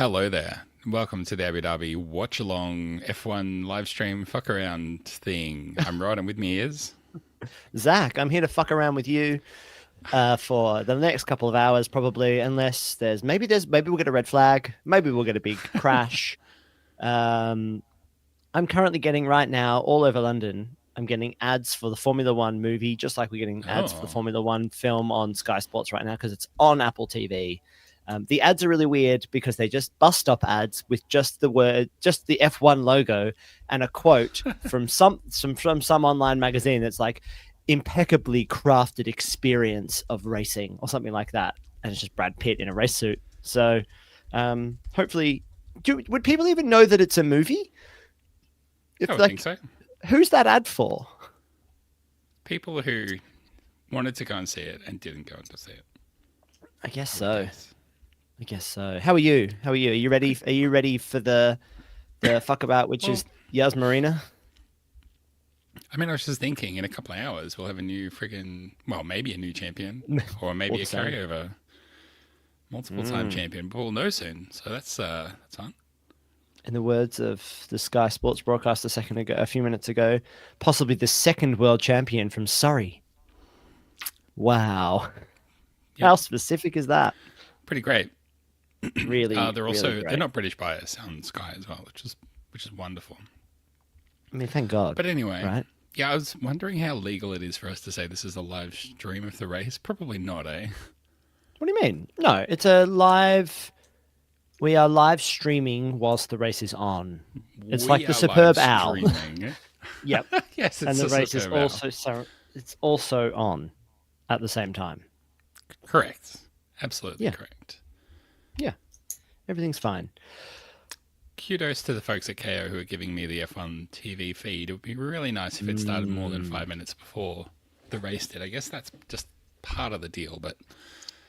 Hello there. Welcome to the Abu Dhabi watch along F1 live stream fuck around thing. I'm Rod, and with me is Zach, I'm here to fuck around with you for the next couple of hours, probably, unless maybe we'll get a red flag, maybe we'll get a big crash. I'm currently getting right now all over London. I'm getting ads for the Formula One movie, just like we're getting ads for the Formula One film on Sky Sports right now because it's on Apple TV. The ads are really weird because they just bus stop ads with just the F1 logo and a quote from some online magazine that's like impeccably crafted experience of racing or something like that, and it's just Brad Pitt in a race suit. So hopefully, would people even know that it's a movie? I would think so. Who's that ad for? People who wanted to go and see it and didn't go to see it. I guess so. I guess so. How are you? Are you ready? Are you ready for the fuck about, which is Yas Marina? I mean, I was just thinking, in a couple of hours, we'll have a new maybe a new champion, or maybe a carryover, multiple-time champion. But we'll know soon. So that's fun. In the words of the Sky Sports broadcast a few minutes ago, possibly the second world champion from Surrey. Wow. Yep. How specific is that? Pretty great. Really, they're also really they're not British bias on Sky as well, which is wonderful. I mean, thank God. But anyway, right? Yeah, I was wondering how legal it is for us to say this is a live stream of the race. Probably not, eh? What do you mean? No, it's a live. We are live streaming whilst the race is on. It's like the Superb Owl. Yep. Yes, and the race is also on at the same time. Correct. Absolutely correct. Yeah, everything's fine. Kudos to the folks at KO who are giving me the F1 TV feed. It would be really nice if it started more than 5 minutes before the race did. I guess that's just part of the deal, but...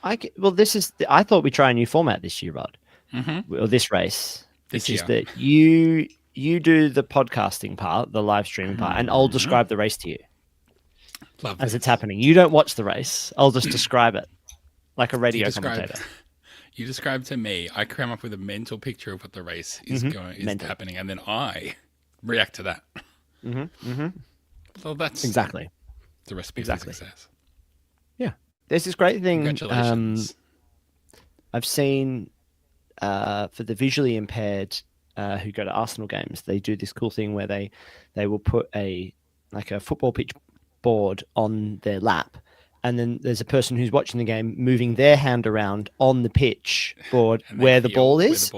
I thought we'd try a new format this year, Rod. Mm-hmm. Or this race. This is that you do the podcasting part, the live streaming part, and I'll describe the race to you. As it's happening. You don't watch the race. I'll just describe it like a radio commentator. You describe to me, I come up with a mental picture of what the race is happening, and then I react to that. Well, that's exactly the recipe for success. Yeah. There's this great thing Congratulations. I've seen for the visually impaired who go to Arsenal games. They do this cool thing where they will put a football pitch board on their lap, and then there's a person who's watching the game moving their hand around on the pitch board where the ball is.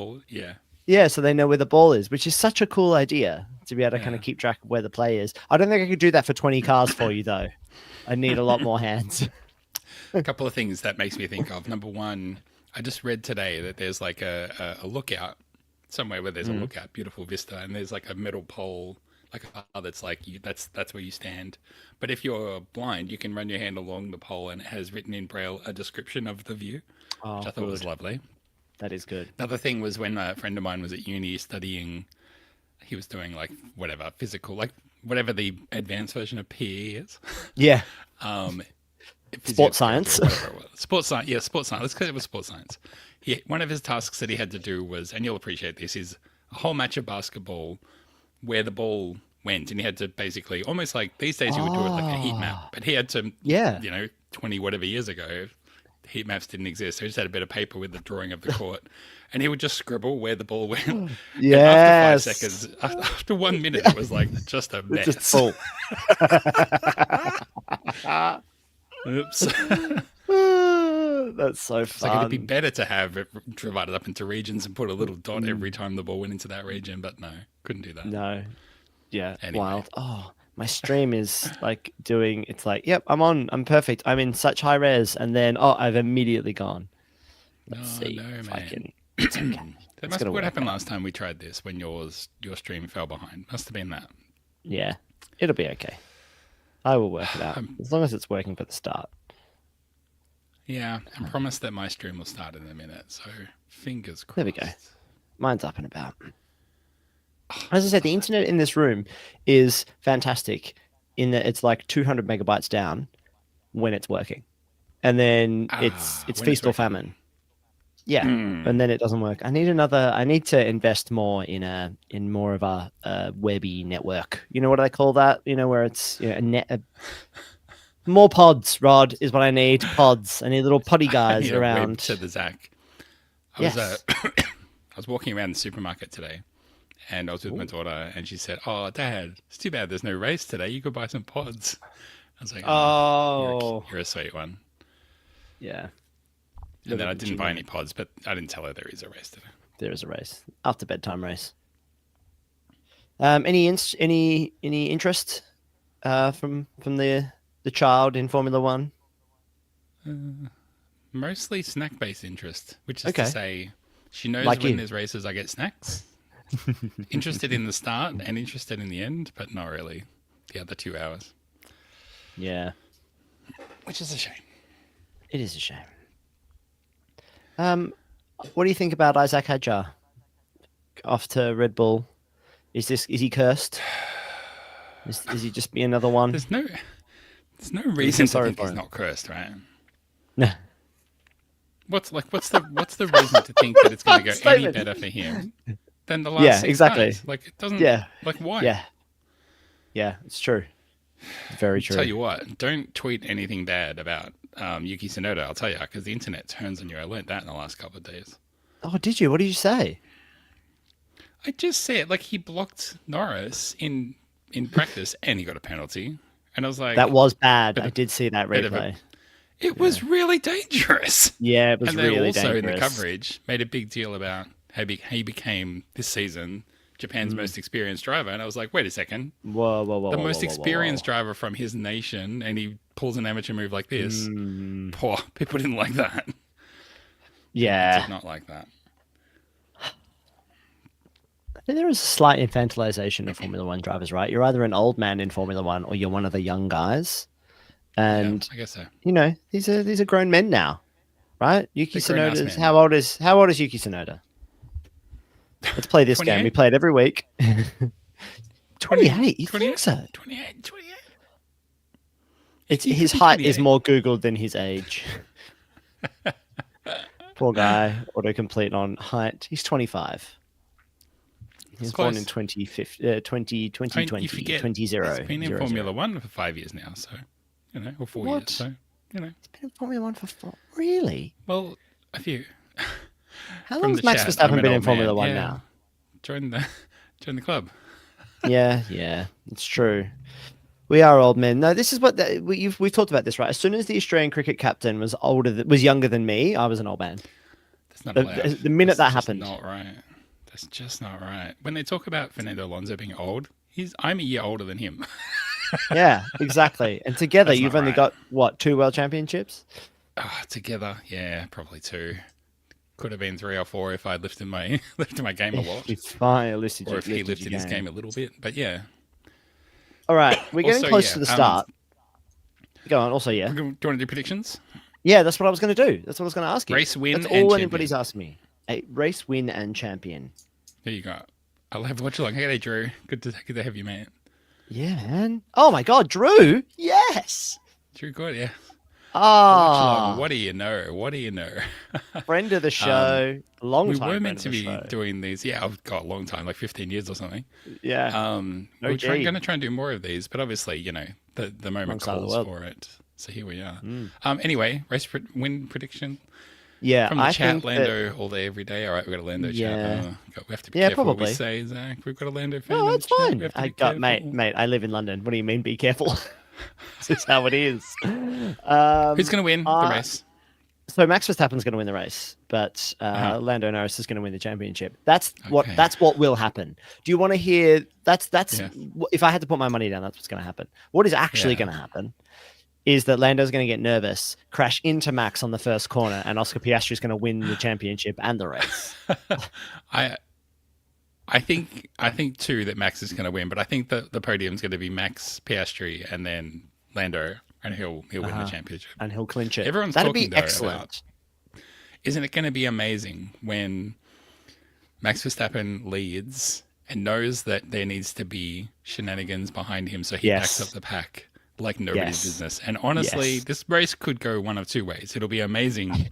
Yeah, so they know where the ball is, which is such a cool idea to be able to kind of keep track of where the play is. I don't think I could do that for 20 cars for you, though. I need a lot more hands. A couple of things that makes me think of. Number one, I just read today that there's like a lookout somewhere where there's a lookout, beautiful vista, and there's like a metal pole, like a bar that's like that's where you stand. But if you're blind, you can run your hand along the pole, and it has written in braille a description of the view, which I thought was lovely. That is good. Another thing was when a friend of mine was at uni studying, he was doing like physical, like whatever the advanced version of PE is. Yeah. Sports science. Sports science. Yeah, sports science. Let's call it sports science. One of his tasks that he had to do was, and you'll appreciate this, is a whole match of basketball where the ball went, and he had to basically, almost like these days you would do it like a heat map, but he had to, 20 whatever years ago, heat maps didn't exist, so he just had a bit of paper with the drawing of the court, and he would just scribble where the ball went. Yes. After 5 seconds, after 1 minute, it was like just a mess. Just full. Oops. That's so fun. Like it'd be better to have it divided up into regions and put a little dot every time the ball went into that region, but no, couldn't do that. No. Yeah, anyway. Wild. Oh, my stream is it's like, yep, I'm on, I'm perfect. I'm in such high res, and then, I've immediately gone. Let's see if I can. It's okay. That must be what happened last time we tried this, when your stream fell behind. Must have been that. Yeah, it'll be okay. I will work it out, as long as it's working for the start. Yeah, I promise that my stream will start in a minute, so fingers crossed. There we go. Mine's up and about. As I said, the internet in this room is fantastic in that it's like 200 megabytes down when it's working. And then it's feast or famine. Yeah, and then it doesn't work. I need to invest more in more of a webby network. You know what I call that? You know, where it's more pods. Rod is what I need. Pods. I need little poddy I guys need a web, around. said the Zach. I Yes. I was walking around the supermarket today, and I was with my daughter, and she said, "Oh, Dad, it's too bad there's no race today. You could buy some pods." I was like, Oh, you're a sweet one." yeah. And then I didn't buy any pods, but I didn't tell her there is a race today. There is a race after bedtime race. Any interest from the child in Formula One? Mostly snack-based interest, which is Okay. to say, she knows Like when you. there's races, I get snacks. Interested in the start and interested in the end, but not really the other 2 hours, Yeah, which is a shame. it is a shame. What do you think about Isaac Hadjar off to Red Bull? Is he cursed? Is he just be another one? There's no reason to sorry think for he's him. not cursed, right? No. What's the reason to think that it's going to go any Statement. better for him than the last Yeah, 6 exactly. guys? Like it doesn't. Yeah. Like why? Yeah, it's true. Very true. Tell you what, don't tweet anything bad about Yuki Tsunoda. I'll tell you, because the internet turns on you. I learned that in the last couple of days. Oh, did you? What did you say? I just said like he blocked Norris in practice and he got a penalty, and I was like, That was bad. bit I of- did see that bit of a- replay. it was really dangerous. Yeah, it was And they really also dangerous. in the coverage made a big deal about how he became this season Japan's most experienced driver, and I was like, wait a second, Whoa, the most experienced driver from his nation, and he pulls an amateur move like this. Poor people didn't like that. Yeah. Did not like that. I think there is a slight infantilization of Formula One drivers, right? You're either an old man in Formula One or you're one of the young guys. And I guess so. you know, these are grown men now, right? Yuki They're grown-ass Tsunoda's men. how old is Yuki Tsunoda? Let's play this game. 28? We play it every week. 28? You think so? 28. It's He could his be height is 28. more Googled than his age. Poor guy, autocomplete on height. He's 25. He was born close. in 2020, You forget 20, he's been in Formula One for 5 years now, so or 4 What? years. So He's been in Formula One for 4. Really? well, a few. How From long the has Max chat, I'm Verstappen an been in old Formula man. One Yeah. now? Join the club. Yeah, it's true. We are old men. No, this is what we've talked about this, right? As soon as the Australian cricket captain was younger than me, I was an old man. That's not The- allowed. the minute That's that just happened. not right. That's just not right. When they talk about Fernando Alonso being old, I'm a year older than him. Yeah, exactly. And together, That's you've not only right. got what, 2 world championships? Together, yeah, probably 2. Could have been 3 or 4 if I'd lifted my game a lot, If I lifted or if he lifted lifted your his game a little bit. But yeah, All right, we're getting Also, close yeah, to the start. Go on. Also, yeah, do you want to do predictions? yeah. That's what I was going to do. That's what I was going to ask you. Race win That's and all champion. anybody's asked me. A race win and champion. There you go. I'll have watch along. Hey, Drew. Good to have you, mate. Yeah, man. Oh my God, Drew. Yes. Drew, good, yeah. Watch Ah, along. What do you know? What do you know? friend of the show. Long We time. were friend meant of to the be show. doing these. Yeah, I've got a long time, like 15 years or something. Yeah. We're OG. going to try and do more of these, but obviously, the moment Wrong side of the calls world. for it. So here we are. Anyway, win prediction Yeah. from the I chat. think that- Lando all day, every day. All right, we've got a Lando Yeah. chat. We have to be Yeah, careful what probably. we say, Zach. We've got a Lando fan. No, in it's the chat. fine. We have to I be got careful. mate. I live in London. What do you mean? Be careful. This is how it is. Who's going to win the race? So Max Verstappen's going to win the race, but Lando Norris is going to win the championship. That's what will happen. Do you want to hear? That's Yeah. if I had to put my money down, that's what's going to happen. What is actually Yeah. going to happen is that Lando's going to get nervous, crash into Max on the first corner, and Oscar Piastri is going to win the championship and the race. I think too that Max is going to win, but I think that the podium's going to be Max, Piastri, and then Lando, and he'll win the championship. And he'll clinch it. Everyone's That'd talking be though excellent. about, isn't it going to be amazing when Max Verstappen leads and knows that there needs to be shenanigans behind him, so he Yes. backs up the pack like nobody's Yes. business. And honestly, Yes. this race could go one of two ways. It'll be amazing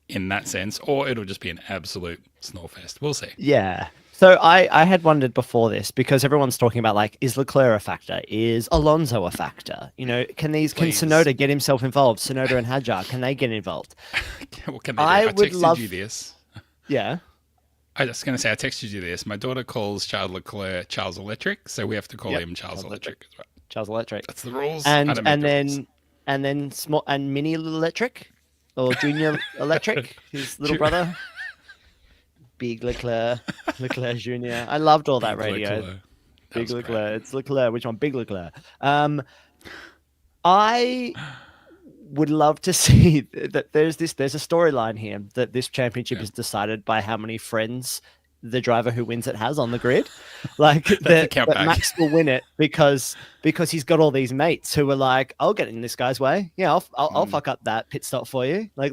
in that sense, or it'll just be an absolute snowfest. We'll see. Yeah. So I had wondered before this, because everyone's talking about, like, is Leclerc a factor? Is Alonso a factor? You know, can Tsunoda get himself involved? Tsunoda and Hadjar, can they get involved? What can they do? I texted you this. Yeah. I was going to say, I texted you this. My daughter calls Charles Leclerc Charles Electric, so we have to call him Charles Electric as well. Charles Electric. That's the rules. And then small and mini Electric, or Junior Electric, his little brother. Big Leclerc, Leclerc Junior. I loved all that radio. Leclerc. Big Leclerc. It's Leclerc. Which one? Big Leclerc. I would love to see that there's a storyline here that this championship is decided by how many friends the driver who wins it has on the grid. Like that Max will win it because he's got all these mates who are like, I'll get in this guy's way. Yeah, I'll fuck up that pit stop for you. Like,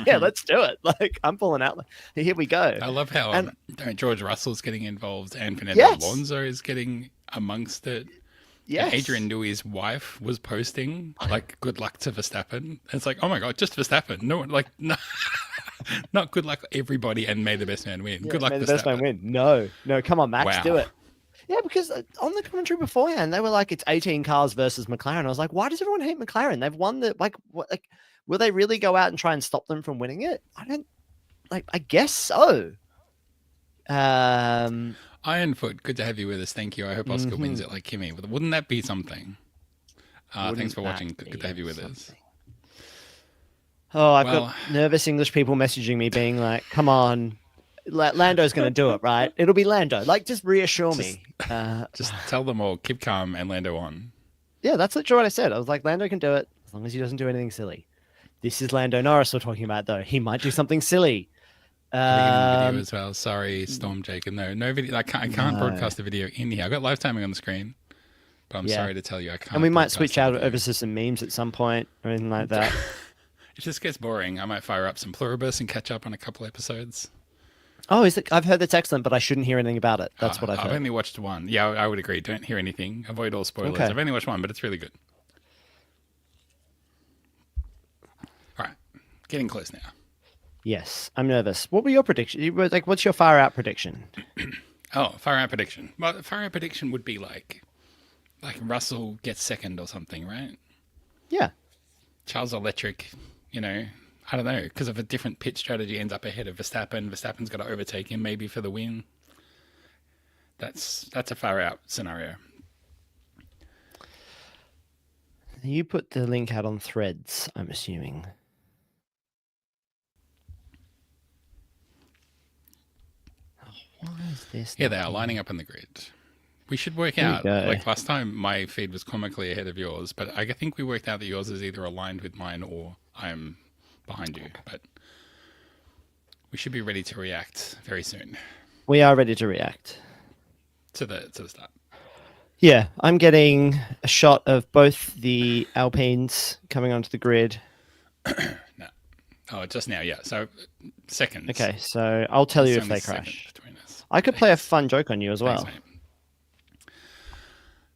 yeah, let's do it. Like, I'm pulling out. Here we go. I love how George Russell's getting involved and Fernando Alonso is getting amongst it. Yes. Adrian Newey's wife was posting like, "Good luck to Verstappen." It's like, oh my god, just Verstappen. No, not good luck everybody, and may the best man win. Good luck, may the best man win. No, come on, Max, do it. Yeah, because on the commentary beforehand, they were like, it's 18 cars versus McLaren. I was like, why does everyone hate McLaren? They've won the will they really go out and try and stop them from winning it? I guess so. Ironfoot, good to have you with us. Thank you. I hope Oscar wins it like Kimi. Wouldn't that be something? Thanks for watching. Good to have you with us. Oh, I've got nervous English people messaging me being like, come on, Lando's going to do it, right? It'll be Lando. Like, just reassure me. Just tell them all, keep calm and Lando on. Yeah, that's literally what I said. I was like, Lando can do it as long as he doesn't do anything silly. This is Lando Norris we're talking about, though. He might do something silly. Video as well. Sorry, Storm Jacob. No video. I can't broadcast the video in here. I got live timing on the screen, but I'm sorry to tell you I can't. And we might switch out over to some memes at some point or anything like that. It just gets boring. I might fire up some Pluribus and catch up on a couple episodes. Oh, I've heard that's excellent, but I shouldn't hear anything about it. That's what I've heard. I've only watched one. Yeah, I would agree. Don't hear anything. Avoid all spoilers. Okay. I've only watched one, but it's really good. All right, getting close now. Yes, I'm nervous. What were your predictions? What's your far out prediction? Far out prediction. Well, far out prediction would be like Russell gets second or something, right? Yeah. Charles Electric, I don't know, because of a different pit strategy, ends up ahead of Verstappen. Verstappen's got to overtake him maybe for the win. That's a far out scenario. You put the link out on Threads, I'm assuming. Why is this? Yeah, they are lining up on the grid. We should work out. Like last time, my feed was comically ahead of yours, but I think we worked out that yours is either aligned with mine or I'm behind you. But we should be ready to react very soon. We are ready to react to the start. Yeah, I'm getting a shot of both the Alpines coming onto the grid. No. Oh, just now, yeah. So seconds. Okay, so I'll tell you if they crash. I could play a fun joke on you as well.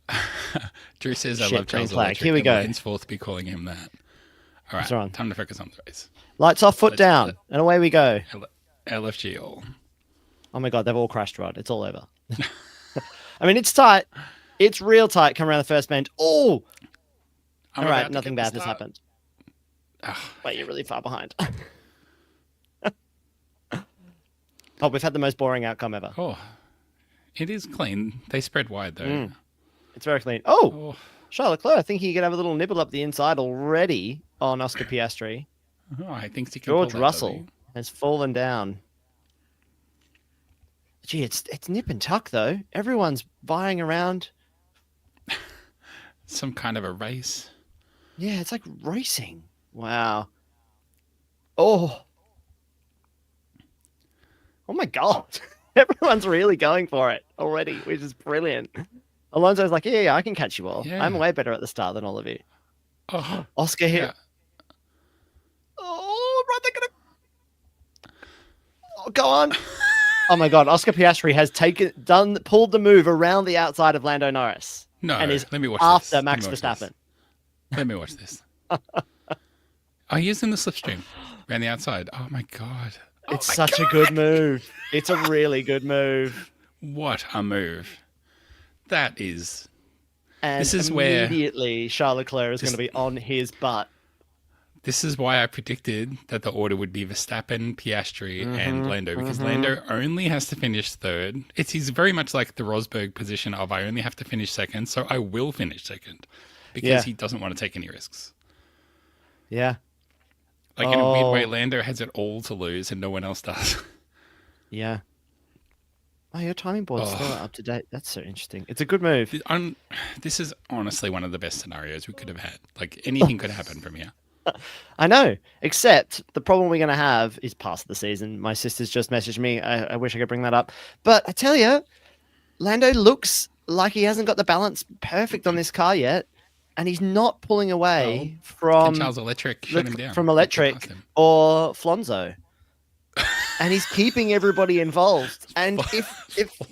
Thanks, Drew says, I love Charles Electric. Here we go. Henceforth be calling him that. All right, time to focus on the race. Lights off, foot down, and away we go. LFG all. Oh my god, they've all crashed, Rod. It's all over. I mean, it's tight. It's real tight. Come around the first bend. Oh! All right, nothing bad has happened. Wait, you're really far behind. Oh, we've had the most boring outcome ever. Oh, it is clean. They spread wide, though. It's very clean. Oh, Charles Leclerc, I think he could have a little nibble up the inside already on Oscar Piastri. Oh, I think he can. George Russell has fallen down. Gee, it's nip and tuck, though. Everyone's vying around. Some kind of a race. Yeah, it's like racing. Wow. Oh my god. Everyone's really going for it already, which is brilliant. Alonso's like, yeah, I can catch you all. Yeah. I'm way better at the start than all of you. Oh, Oscar here. Yeah. Oh, right, they're gonna. Oh, go on. Oh my god, Oscar Piastri has pulled the move around the outside of Lando Norris. No, and is let me watch after this. Max Verstappen. Let me watch this. Oh, he is in the slipstream. around the outside. Oh my God. It's such a good move. It's a really good move. What a move. That is. And this is where immediately Charles Leclerc is going to be on his butt. This is why I predicted that the order would be Verstappen, Piastri, and Lando, because Lando only has to finish third. He's very much like the Rosberg position of I only have to finish second, so I will finish second, because he doesn't want to take any risks. Yeah. Like in a weird way, Lando has it all to lose and no one else does. Yeah. Oh, your timing board's still up to date. That's so interesting. It's a good move. This is honestly one of the best scenarios we could have had. Like anything could happen from here. I know, except the problem we're going to have is past the season. My sister's just messaged me. I wish I could bring that up. But I tell you, Lando looks like he hasn't got the balance perfect on this car yet. And he's not pulling away from Charles Electric shut him down. From Electric or Flonzo. And he's keeping everybody involved. And if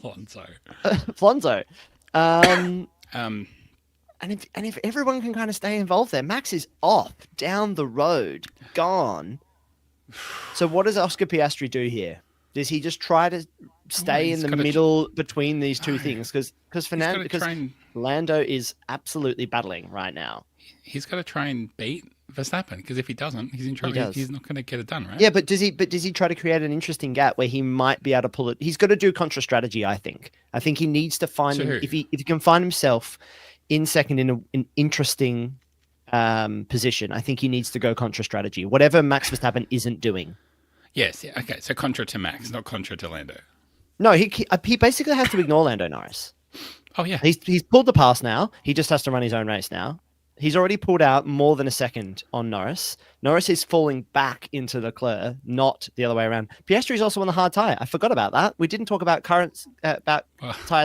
Flonzo. Flonzo. And if everyone can kind of stay involved there, Max is off, down the road, gone. So what does Oscar Piastri do here? Does he just try to stay in the middle between these two things? Because Lando is absolutely battling right now. He's got to try and beat Verstappen, because if he doesn't, he's in trouble. He's not going to get it done, right? Yeah, but does he try to create an interesting gap where he might be able to pull it? He's got to do contra strategy, I think. I think he needs to find if he can find himself in second in an interesting position. I think he needs to go contra strategy, whatever Max Verstappen isn't doing. Yes. Yeah, okay. So contra to Max, not contra to Lando. No, he basically has to ignore Lando Norris. Oh yeah, he's pulled the pass now. He just has to run his own race now. He's already pulled out more than a second on Norris. Norris is falling back into Leclerc, not the other way around. Piastri is also on the hard tyre. I forgot about that. We didn't talk about tyre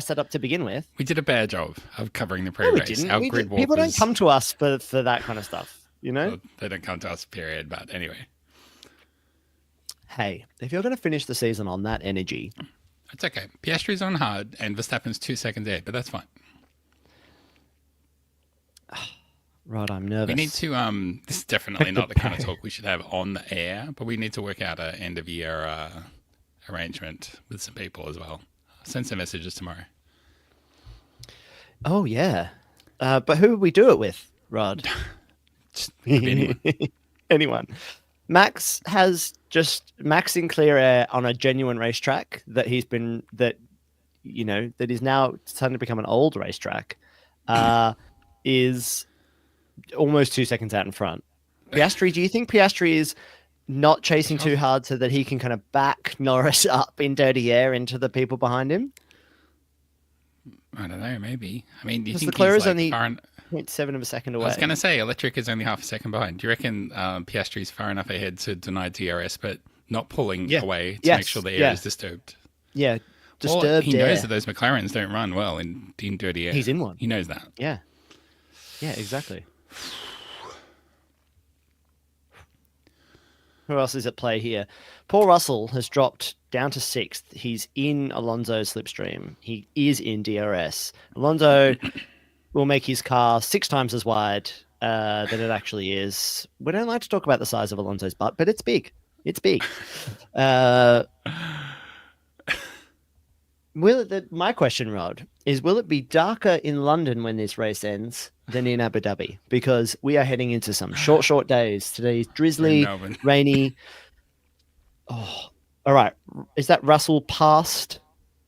setup to begin with. We did a bad job of covering the pre-race. No, we didn't. People don't come to us for that kind of stuff, you know? Well, they don't come to us, period. But anyway. Hey, if you're going to finish the season on that energy... It's okay. Piastri's on hard and Verstappen's 2 seconds ahead, but that's fine. Right, I'm nervous. We need to, this is definitely not the kind of talk we should have on the air, but we need to work out an end of year arrangement with some people as well. I'll send some messages tomorrow. Oh, yeah. But who would we do it with, Rod? Just anyone. Anyone. Max in clear air on a genuine racetrack that is now starting to become an old racetrack, is almost 2 seconds out in front. Piastri, do you think Piastri is not chasing too hard so that he can kind of back Norris up in dirty air into the people behind him? I don't know, maybe. I mean, do you think Leclerc he's is only 0.7 of a second away? I was going to say, Electric is only half a second behind. Do you reckon Piastri's far enough ahead to deny DRS, but not pulling away to make sure the air is disturbed? Yeah, disturbed he air. knows that those McLarens don't run well in dirty air. He's in one. He knows that. Yeah. Yeah, exactly. Who else is at play here? Paul Russell has dropped down to 6th. He's in Alonso's slipstream. He is in DRS. Alonso will make his car 6 times as wide than it actually is. We don't like to talk about the size of Alonso's butt, but it's big. It's big. My question, Rod, is will it be darker in London when this race ends than in Abu Dhabi? Because we are heading into some short days. Today's drizzly, rainy. Oh, all right. Is that Russell past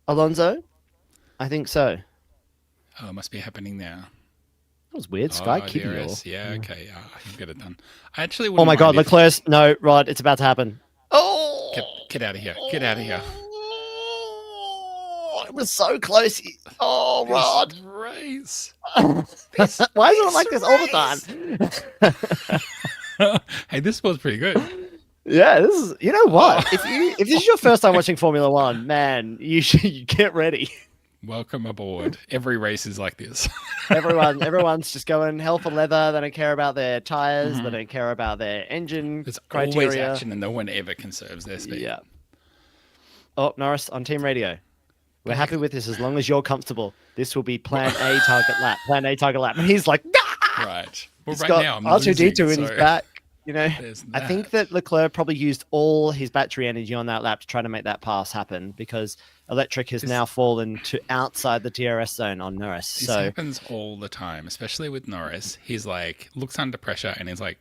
Alonso? I think so. Oh, it must be happening now. That was weird. Sky keeping you. Yeah, okay. You get it done. I actually Oh my God, Leclerc. No, Rod, it's about to happen. Oh! Get out of here. Get out of here. It was so close. Oh, Rod. Race. Why is it like this all the time? Hey, this was pretty good. Yeah, this is. You know what? If this is your first time watching Formula One, man, you should get ready. Welcome aboard. Every race is like this. Everyone's just going hell for leather. They don't care about their tires. They don't care about their engine criteria. Always action, and no one ever conserves their speed. Yeah. Oh, Norris on team radio. We're happy with this as long as you're comfortable. This will be Plan A target lap. Plan A target lap. And he's like, right. Well, he's got now I'm R2D2 in his back. There's I think that Leclerc probably used all his battery energy on that lap to try to make that pass happen because electric has now fallen to outside the DRS zone on Norris. This happens all the time, especially with Norris. He's like, looks under pressure and he's like,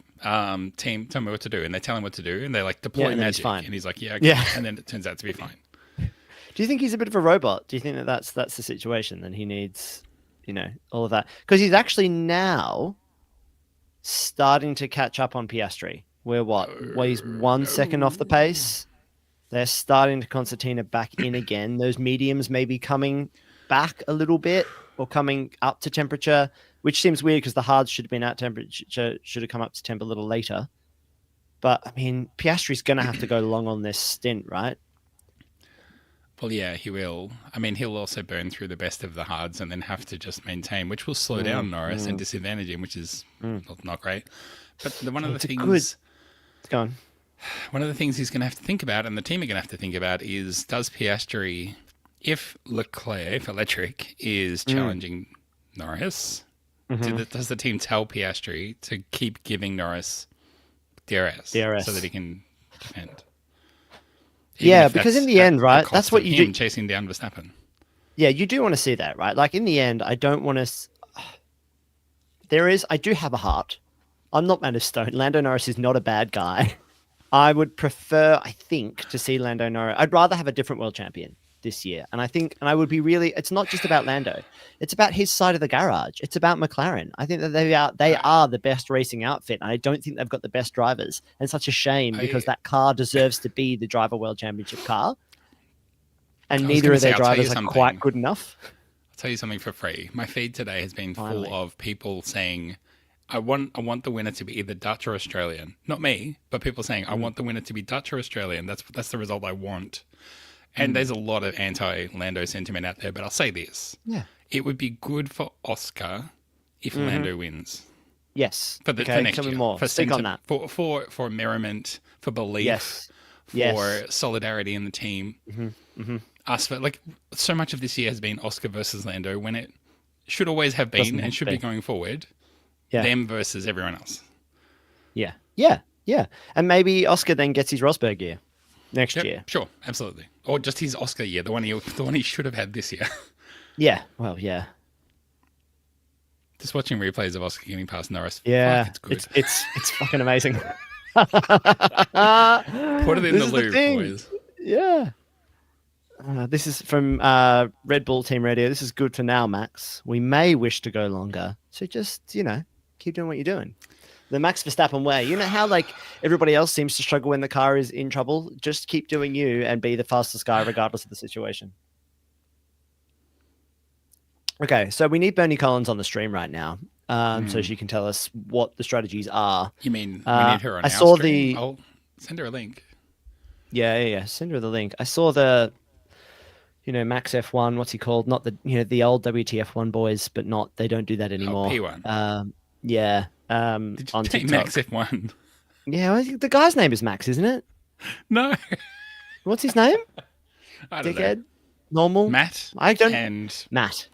team, tell me what to do. And they tell him what to do. And they're like, deploy magic. And he's like, yeah, okay. Yeah. And then it turns out to be fine. Do you think he's a bit of a robot? Do you think that that's the situation? Then he needs, all of that? Because he's actually now starting to catch up on Piastri. We're he's 1 second off the pace. They're starting to concertina back in again. Those mediums may be coming back a little bit or coming up to temperature, which seems weird because the hards should have been at temperature, should have come up to temp a little later. But, I mean, Piastri's going to have to go long on this stint, right? Well, yeah, he will. I mean, he'll also burn through the best of the hards and then have to just maintain, which will slow down Norris and disadvantage him, which is not great. But one of the things... Go on. One of the things he's going to have to think about, and the team are going to have to think about, is does Piastri, if electric is challenging Norris, does the team tell Piastri to keep giving Norris DRS so that he can defend? Yeah, because in the end, right, that's what you do. Chasing down Verstappen. Yeah, you do want to see that, right? Like in the end, I don't want to. I do have a heart. I'm not mad as stone. Lando Norris is not a bad guy. I would prefer, I think, to see Lando Norris. I'd rather have a different world champion this year. And I would be really, it's not just about Lando. It's about his side of the garage. It's about McLaren. I think that they are the best racing outfit. And I don't think they've got the best drivers. And it's such a shame because that car deserves to be the driver world championship car. And neither of their drivers are quite good enough. I'll tell you something for free. My feed today has been full of people saying, I want the winner to be either Dutch or Australian. Not me, but people saying, I want the winner to be Dutch or Australian. That's the result I want. And there's a lot of anti-Lando sentiment out there, but I'll say this. Yeah. It would be good for Oscar if Lando wins. Yes. For next year. More. For Speak on that. For merriment, for belief, for solidarity in the team. Us for, so much of this year has been Oscar versus Lando when it should always have been and should be going forward. Yeah. Them versus everyone else. Yeah. Yeah. Yeah. And maybe Oscar then gets his Rosberg year next year. Sure. Absolutely. Or just his Oscar year, the one he should have had this year. Yeah. Well, yeah. Just watching replays of Oscar getting past Norris. Yeah. It's good. It's fucking amazing. Put it in the loop, boys. Yeah. This is from Red Bull Team Radio. This is good for now, Max. We may wish to go longer. So just, keep doing what you're doing. The Max Verstappen way. You know how everybody else seems to struggle when the car is in trouble? Just keep doing you and be the fastest guy regardless of the situation. Okay, so we need Bernie Collins on the stream right now. So she can tell us what the strategies are. You mean we need her on our stream? I'll send her a link. Yeah. Send her the link. I saw the... Max F1, what's he called? Not the old WTF1 boys, but they don't do that anymore. P1. Yeah. Did you take Max F1? Yeah, well, the guy's name is Max, isn't it? No. What's his name? I don't Dickhead? know. Normal? Matt. Matt.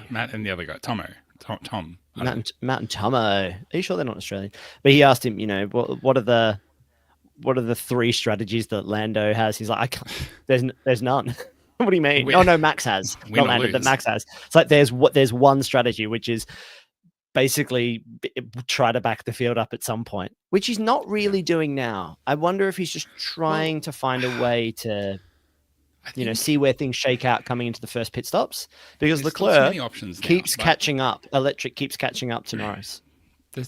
Matt and the other guy, Tom. Matt and Tomo. Are you sure they're not Australian? But he asked him, what are the three strategies that Lando has? He's like, I can't. There's none. What do you mean? No, Max has. Not Lando, but Max has. It's like there's one strategy, which is basically try to back the field up at some point, which he's not really doing now. I wonder if he's just trying to find a way to, see where things shake out coming into the first pit stops, because Leclerc keeps catching up. Electric keeps catching up to Norris.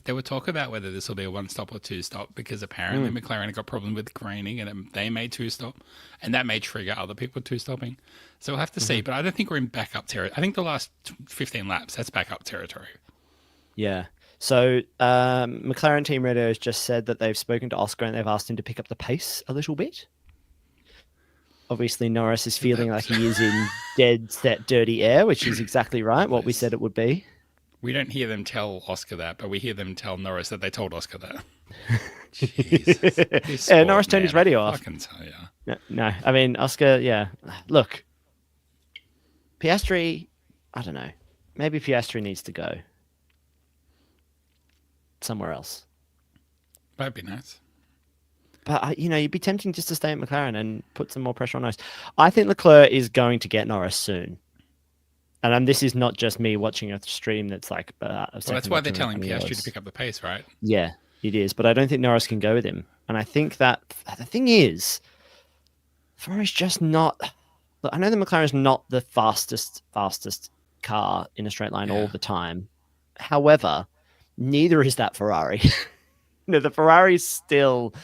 There were talk about whether this will be a one-stop or two-stop, because apparently McLaren got a problem with graining and they made two-stop, and that may trigger other people two-stopping. So we'll have to see, but I don't think we're in backup territory. I think the last 15 laps, that's backup territory. Yeah. So McLaren Team Radio has just said that they've spoken to Oscar and they've asked him to pick up the pace a little bit. Obviously, Norris is feeling like he is in dead set dirty air, which is exactly right, what we said it would be. We don't hear them tell Oscar that, but we hear them tell Norris that they told Oscar that. Jesus. Norris turned his radio off. I can tell you. No, I mean, Oscar, yeah. Look, Piastri, I don't know. Maybe Piastri needs to go somewhere else. That'd be nice. But you'd be tempting just to stay at McLaren and put some more pressure on Norris. I think Leclerc is going to get Norris soon. And this is not just me watching a stream that's like. Well, that's why they're telling Piastri to pick up the pace, right? Yeah, it is. But I don't think Norris can go with him. And I think that the thing is, Ferrari's just not. Look, I know the McLaren's not the fastest car in a straight line all the time. However, neither is that Ferrari. The Ferrari's still.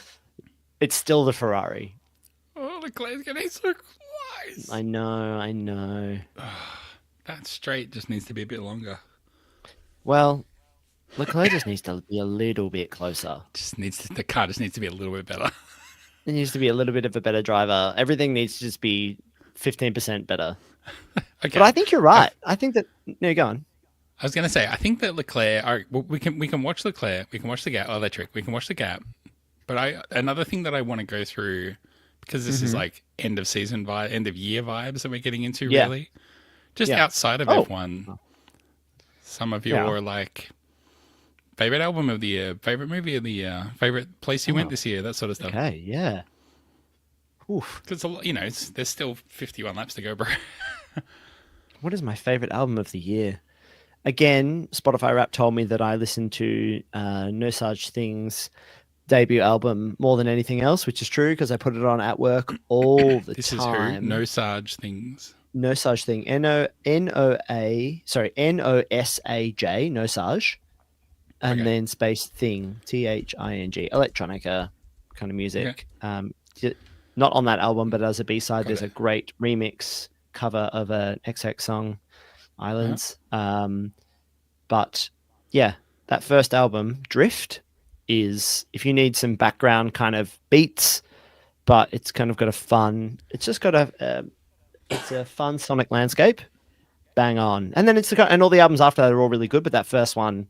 It's still the Ferrari. Oh, Leclerc's getting so close. I know. That straight just needs to be a bit longer. Well, Leclerc just needs to be a little bit closer. The car just needs to be a little bit better. It needs to be a little bit of a better driver. Everything needs to just be 15% better. Okay. But I think you're right. I think that. No, go on. I was going to say, I think that Leclerc. All right, well, we can watch Leclerc. We can watch the gap. Electric. We can watch the gap. But another thing that I want to go through, because this is like end of season vibe, end of year vibes that we're getting into, really. Just outside of F1, some of your like favorite album of the year, favorite movie of the year, favorite place you went this year, that sort of stuff. Okay, yeah. Oof. Because there's still 51 laps to go, bro. What is my favorite album of the year? Again, Spotify Rap told me that I listened to No Such Thing's debut album more than anything else, which is true because I put it on at work all the this time. Is who? No Such Things. No Such Thing. Nosaj. No Such. And then space thing. Thing. Electronica kind of music. Okay. Not on that album, but as a B-side, there's a great remix cover of an XX song, Islands. But yeah, that first album, Drift, is if you need some background kind of beats, but it's kind of got it's just got it's a fun sonic landscape. Bang on. And then and all the albums after that are all really good, but that first one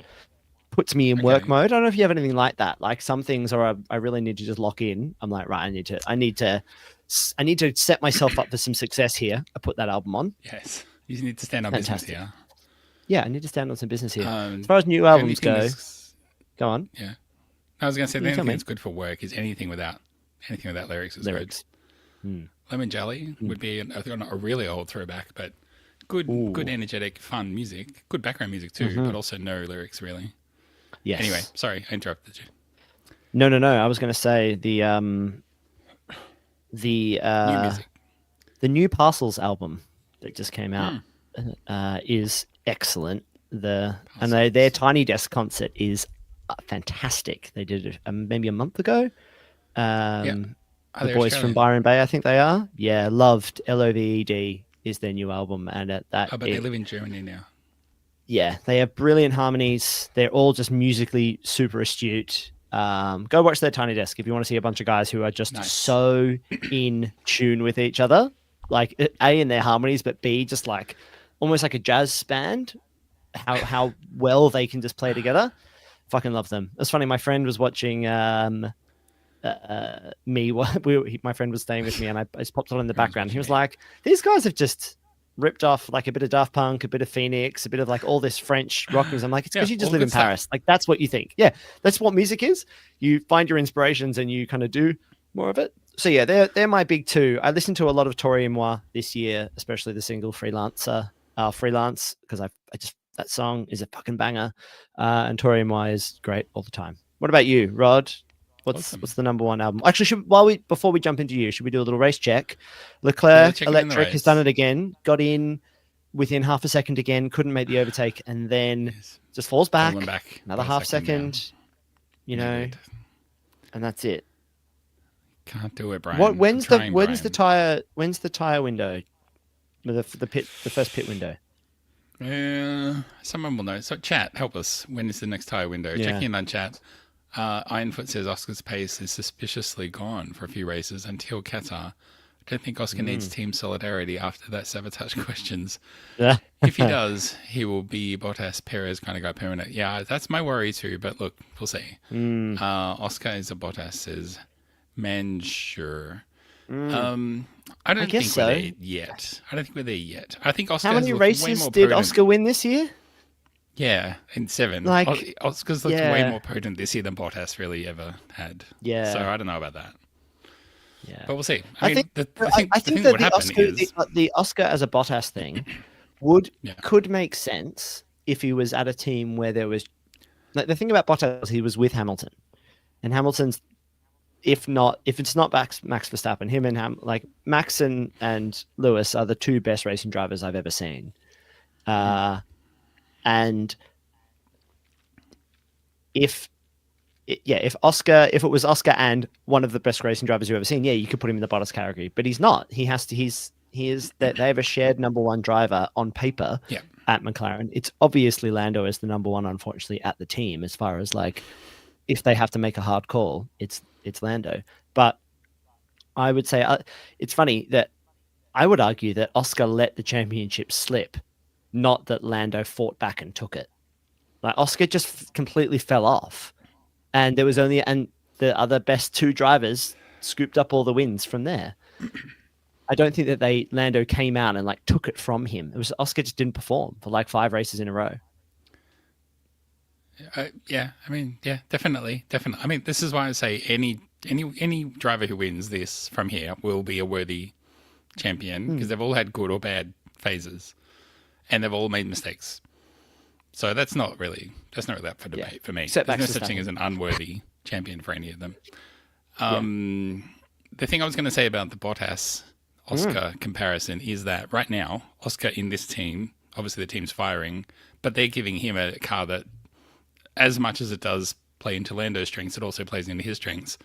puts me in work mode. I don't know if you have anything like that. Like some things I really need to just lock in. I'm like, right, I need to set myself up for some success here. I put that album on. Yes. You need to stand on business here. Yeah, I need to stand on some business here. As far as new albums go, go on. Yeah. I was going to say the only thing that's good for work is anything without lyrics is good. Lemon Jelly would be not a really old throwback, but good, energetic, fun music. Good background music too, but also no lyrics really. Yes. Anyway, sorry, I interrupted you. No. I was going to say the new music. The new Parcels album that just came out is excellent. Their Tiny Desk concert is fantastic. They did it maybe a month ago. The boys from Byron Bay, I think they are. Yeah, loved Loved is their new album, and but they live in Germany now. Yeah, they have brilliant harmonies. They're all just musically super astute. Go watch their Tiny Desk if you want to see a bunch of guys who are just so in tune with each other. Like A, in their harmonies, but B, just like almost like a jazz band. How well they can just play together. Fucking love them. It's funny. My friend was watching my friend was staying with me, and I just popped on in the background. He was like, "These guys have just ripped off like a bit of Daft Punk, a bit of Phoenix, a bit of like all this French rock music." I'm like, it's because you just live in Paris. Like that's what you think. Yeah, that's what music is. You find your inspirations and you kind of do more of it. So yeah, they're my big two. I listened to a lot of Tori and Moi this year, especially the single Freelance, because I just that song is a fucking banger, and Tori and Moi is great all the time. What about you, Rod? What's the number one album? Actually, before we jump into you, should we do a little race check? Leclerc, Electric has done it again. Got in within half a second again. Couldn't make the overtake, and then just falls back. Another half second. And that's it. Can't do it, Brian. When's the tire window? The first pit window. Someone will know. So chat, help us. When is the next tire window? Yeah. Checking in on chat. Ironfoot says Oscar's pace is suspiciously gone for a few races until Qatar. I don't think Oscar needs team solidarity after that sabotage questions. If he does, he will be Bottas, Perez kind of guy permanent. Yeah, that's my worry too, but look, we'll see. Oscar is a Bottas, says Manjur. I don't think we're there yet. I think Oscar. How many races did Oscar win this year? Yeah, in 7. Like, Oscar's looked way yeah, more potent this year than Bottas really ever had. So yeah, I don't know about that. yeah. But we'll see. I I think mean, I think I the think thing that that would the happen Oscar is, the Oscar as a Bottas thing would yeah, could make sense if he was at a team where there was like the thing about Bottas, he was with Hamilton, and Hamilton's if it's not Max Verstappen, him and like Max and Lewis are the two best racing drivers I've ever seen. Uh, and if if it was Oscar and one of the best racing drivers you've ever seen, yeah, you could put him in the Bottas category. But he's not. He is that they have a shared number one driver on paper yeah, at McLaren. It's obviously Lando is the number one, unfortunately, at the team as far as like if they have to make a hard call, it's Lando. But I would say it's funny that I would argue that Oscar let the championship slip, not that Lando fought back and took it. Like Oscar just completely fell off, and there was only and the other best two drivers scooped up all the wins from there. I don't think that Lando came out and like took it from him. It was Oscar just didn't perform for like 5 races in a row. yeah. I mean, yeah, definitely. I mean, this is why I say any driver who wins this from here will be a worthy champion because they've all had good or bad phases, and they've all made mistakes. So that's not really up for debate for me. Setbacks There's no such thing as an unworthy champion for any of them. The thing I was going to say about the Bottas Oscar comparison is that right now, Oscar in this team, obviously the team's firing, but they're giving him a car that, as much as it does play into Lando's strengths, it also plays into his strengths.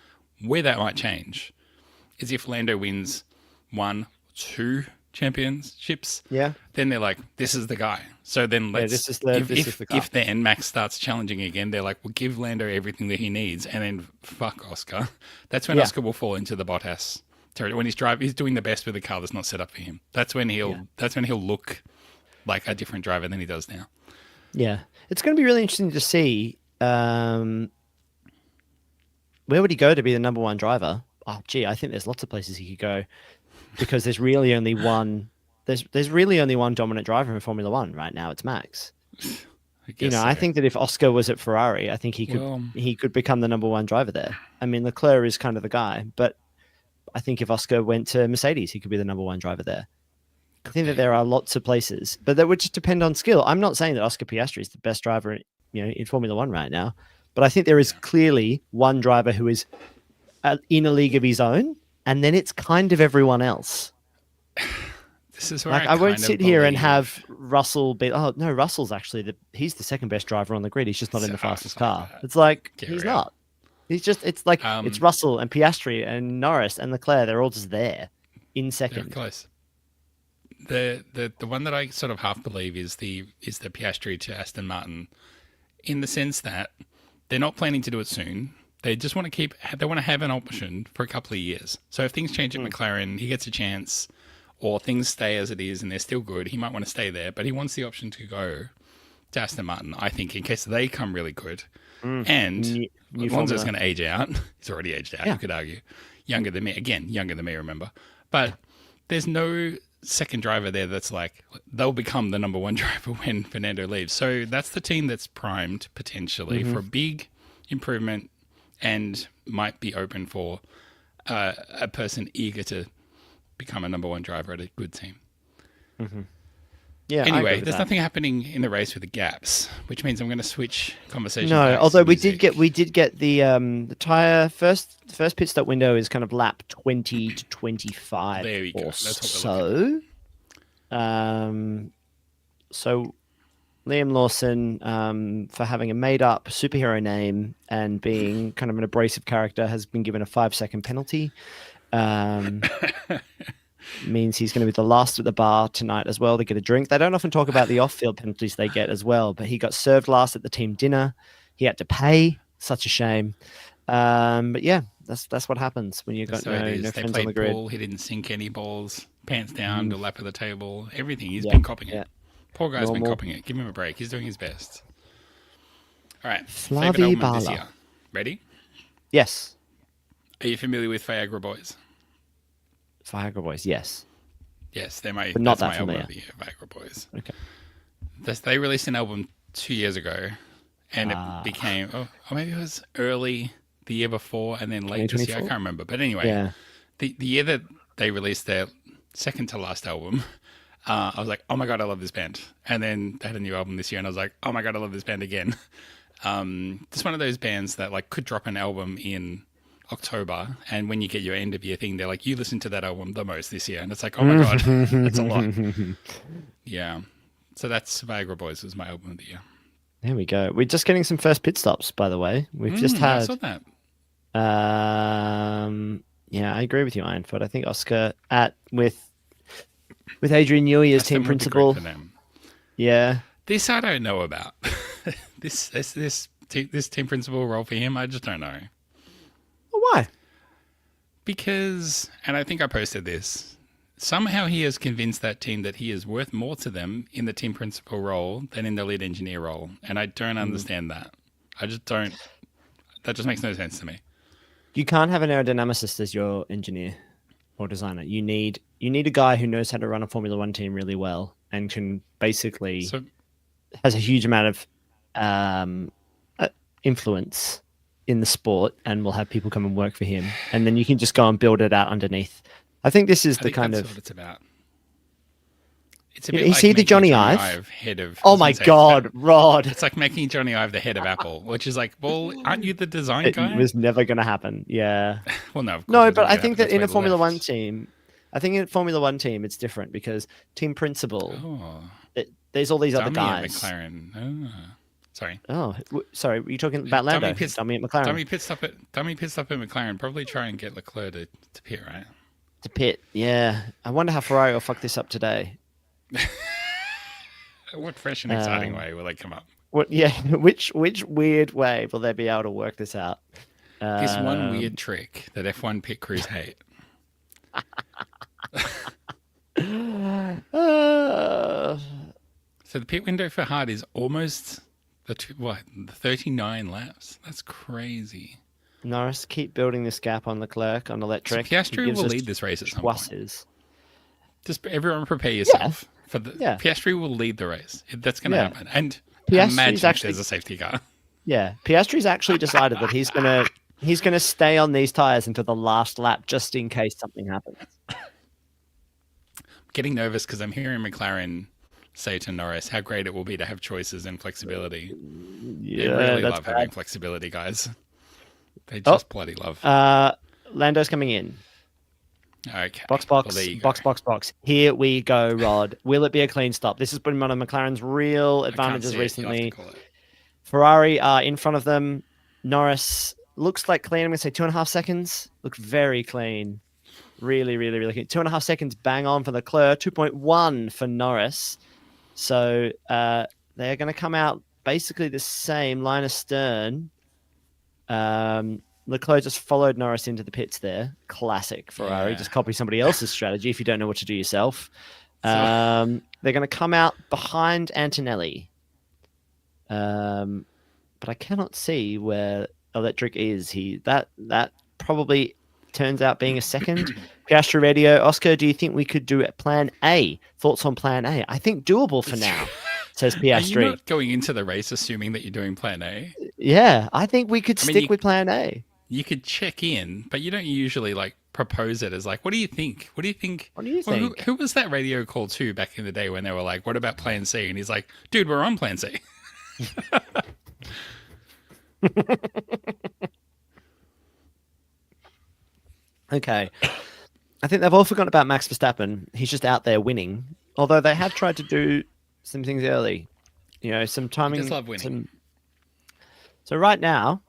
Where that might change is if Lando wins 1, 2 championships, then they're like, this is the guy. So then if then Max starts challenging again, they're like, well, give Lando everything that he needs, and then fuck Oscar. That's when Oscar will fall into the Bottas territory. When he's doing the best with a car that's not set up for him. That's when he'll look like a different driver than he does now. Yeah, it's going to be really interesting to see where would he go to be the number one driver. Oh, gee, I think there's lots of places he could go because there's really only one. There's really only one dominant driver in Formula One right now. It's Max. I think that if Oscar was at Ferrari, I think he could become the number one driver there. I mean, Leclerc is kind of the guy, but I think if Oscar went to Mercedes, he could be the number one driver there. I think that there are lots of places, but that would just depend on skill. I'm not saying that Oscar Piastri is the best driver, in Formula One right now, but I think there is clearly one driver who is in a league of his own, and then it's kind of everyone else. This is where I won't sit here and have Russell be. Oh no, Russell's actually he's the second best driver on the grid. He's just not in the fastest car. It's like he's not. It's like it's Russell and Piastri and Norris and Leclerc. They're all just there in second. Close. The one that I sort of half believe is the Piastri to Aston Martin, in the sense that they're not planning to do it soon. They just want to have an option for a couple of years. So if things change at McLaren, he gets a chance, or things stay as it is and they're still good, he might want to stay there. But he wants the option to go to Aston Martin, I think, in case they come really good. And Alonso's going to age out. He's already aged out, you could argue. Younger than me. Again, younger than me, remember. But there's no second driver there that's like, they'll become the number one driver when Fernando leaves. So that's the team that's primed potentially for a big improvement and might be open for a person eager to become a number one driver at a good team. Yeah. Anyway, there's nothing happening in the race with the gaps, which means I'm going to switch conversation. No, although we did get the tire first pit stop window is kind of lap 20 to 25 there you go. or That's so. So Liam Lawson, for having a made up superhero name and being kind of an abrasive character, has been given a 5-second penalty. Means he's going to be the last at the bar tonight as well to get a drink. They don't often talk about the off-field penalties they get as well, but he got served last at the team dinner. He had to pay. Such a shame. But yeah, that's what happens when you've got no friends on the grid. Ball. He didn't sink any balls. Pants down to lap of the table. Everything. He's been copying it. Poor guy's been copying it. Give him a break. He's doing his best. All right. Flavie Bala. Ready? Yes. Are you familiar with Viagra Boys? Viagra Boys, yes. Yes, but not that familiar. Album of the year, Viagra Boys. Okay. They released an album 2 years ago, and it became, or maybe it was early the year before and then late this year. I can't remember. But anyway, Yeah. the year that they released their second to last album, I was like, oh my God, I love this band. And then they had a new album this year, and I was like, oh my God, I love this band again. It's one of those bands that like could drop an album in October, and when you get your end of year thing, they're like, you listen to that album the most this year, and it's like, oh my God, that's a lot. Yeah. So that's Viagra Boys was my album of the year. There we go. We're just getting some first pit stops, by the way. We've just had. I saw that. Yeah, I agree with you, Ironfoot. I think Oscar with Adrian Newey as team principal. Yeah. This I don't know about. this team principal role for him, I just don't know. Well, why? Because, and I think I posted this. Somehow he has convinced that team that he is worth more to them in the team principal role than in the lead engineer role. And I don't understand that. I just don't. That just makes no sense to me. You can't have an aerodynamicist as your engineer or designer. You need a guy who knows how to run a Formula One team really well and can basically has a huge amount of influence in the sport and will have people come and work for him. And then you can just go and build it out underneath. I think this is the kind of what it's about. It's a bit is like he the Johnny Ive Ive? Head of, oh my God, Rod! It's like making Johnny Ive the head of Apple, which is like, well, aren't you the design guy? It was never going to happen. Yeah. Well, no. No, but I think that in a Formula One team, it's different because team principal. There's all these other guys. McLaren. Oh. Sorry. Oh, sorry. Were you talking about Lando? Dummy at McLaren. Dummy pit stop at McLaren. Probably try and get Leclerc to pit, right? To pit, yeah. I wonder how Ferrari will fuck this up today. What fresh and exciting way will they come up? What? Yeah. Which weird way will they be able to work this out? This one weird trick that F1 pit crews hate. So the pit window for hard is almost the 39 laps. That's crazy. Norris, keep building this gap on Leclerc on electric. So Piastri will lead this race at some point. Just everyone prepare yourself for the. Yeah. Piastri will lead the race. That's going to happen. And imagine if there's a safety car. Yeah, Piastri's actually decided that he's gonna stay on these tires until the last lap, just in case something happens. I'm getting nervous because I'm hearing McLaren say to Norris how great it will be to have choices and flexibility. Yeah, they really love having flexibility, guys. They just bloody love. Lando's coming in. Okay. Box. Here we go, Rod. Will it be a clean stop? This has been one of McLaren's real advantages recently. Ferrari are in front of them. Norris looks like clean. I'm going to say 2.5 seconds. Looks very clean. Really, really, really clean. 2.5 seconds bang on for Leclerc. 2.1 for Norris. So they're going to come out basically the same line astern. Leclerc just followed Norris into the pits there. Classic Ferrari. Yeah. Just copy somebody else's strategy if you don't know what to do yourself. They're going to come out behind Antonelli. But I cannot see where electric is. That probably turns out being a second. Piastri radio. Oscar, do you think we could do plan A? Thoughts on plan A? I think doable for now, says Piastri. Are you not going into the race assuming that you're doing plan A? Yeah, I think we could stick with plan A. You could check in, but you don't usually propose it as what do you think? What do you think? What do you think? Who was that radio call to back in the day when they were like, what about plan C? And he's like, dude, we're on plan C. Okay. I think they've all forgotten about Max Verstappen. He's just out there winning. Although they have tried to do some things early. Some timing. I just love winning. So right now,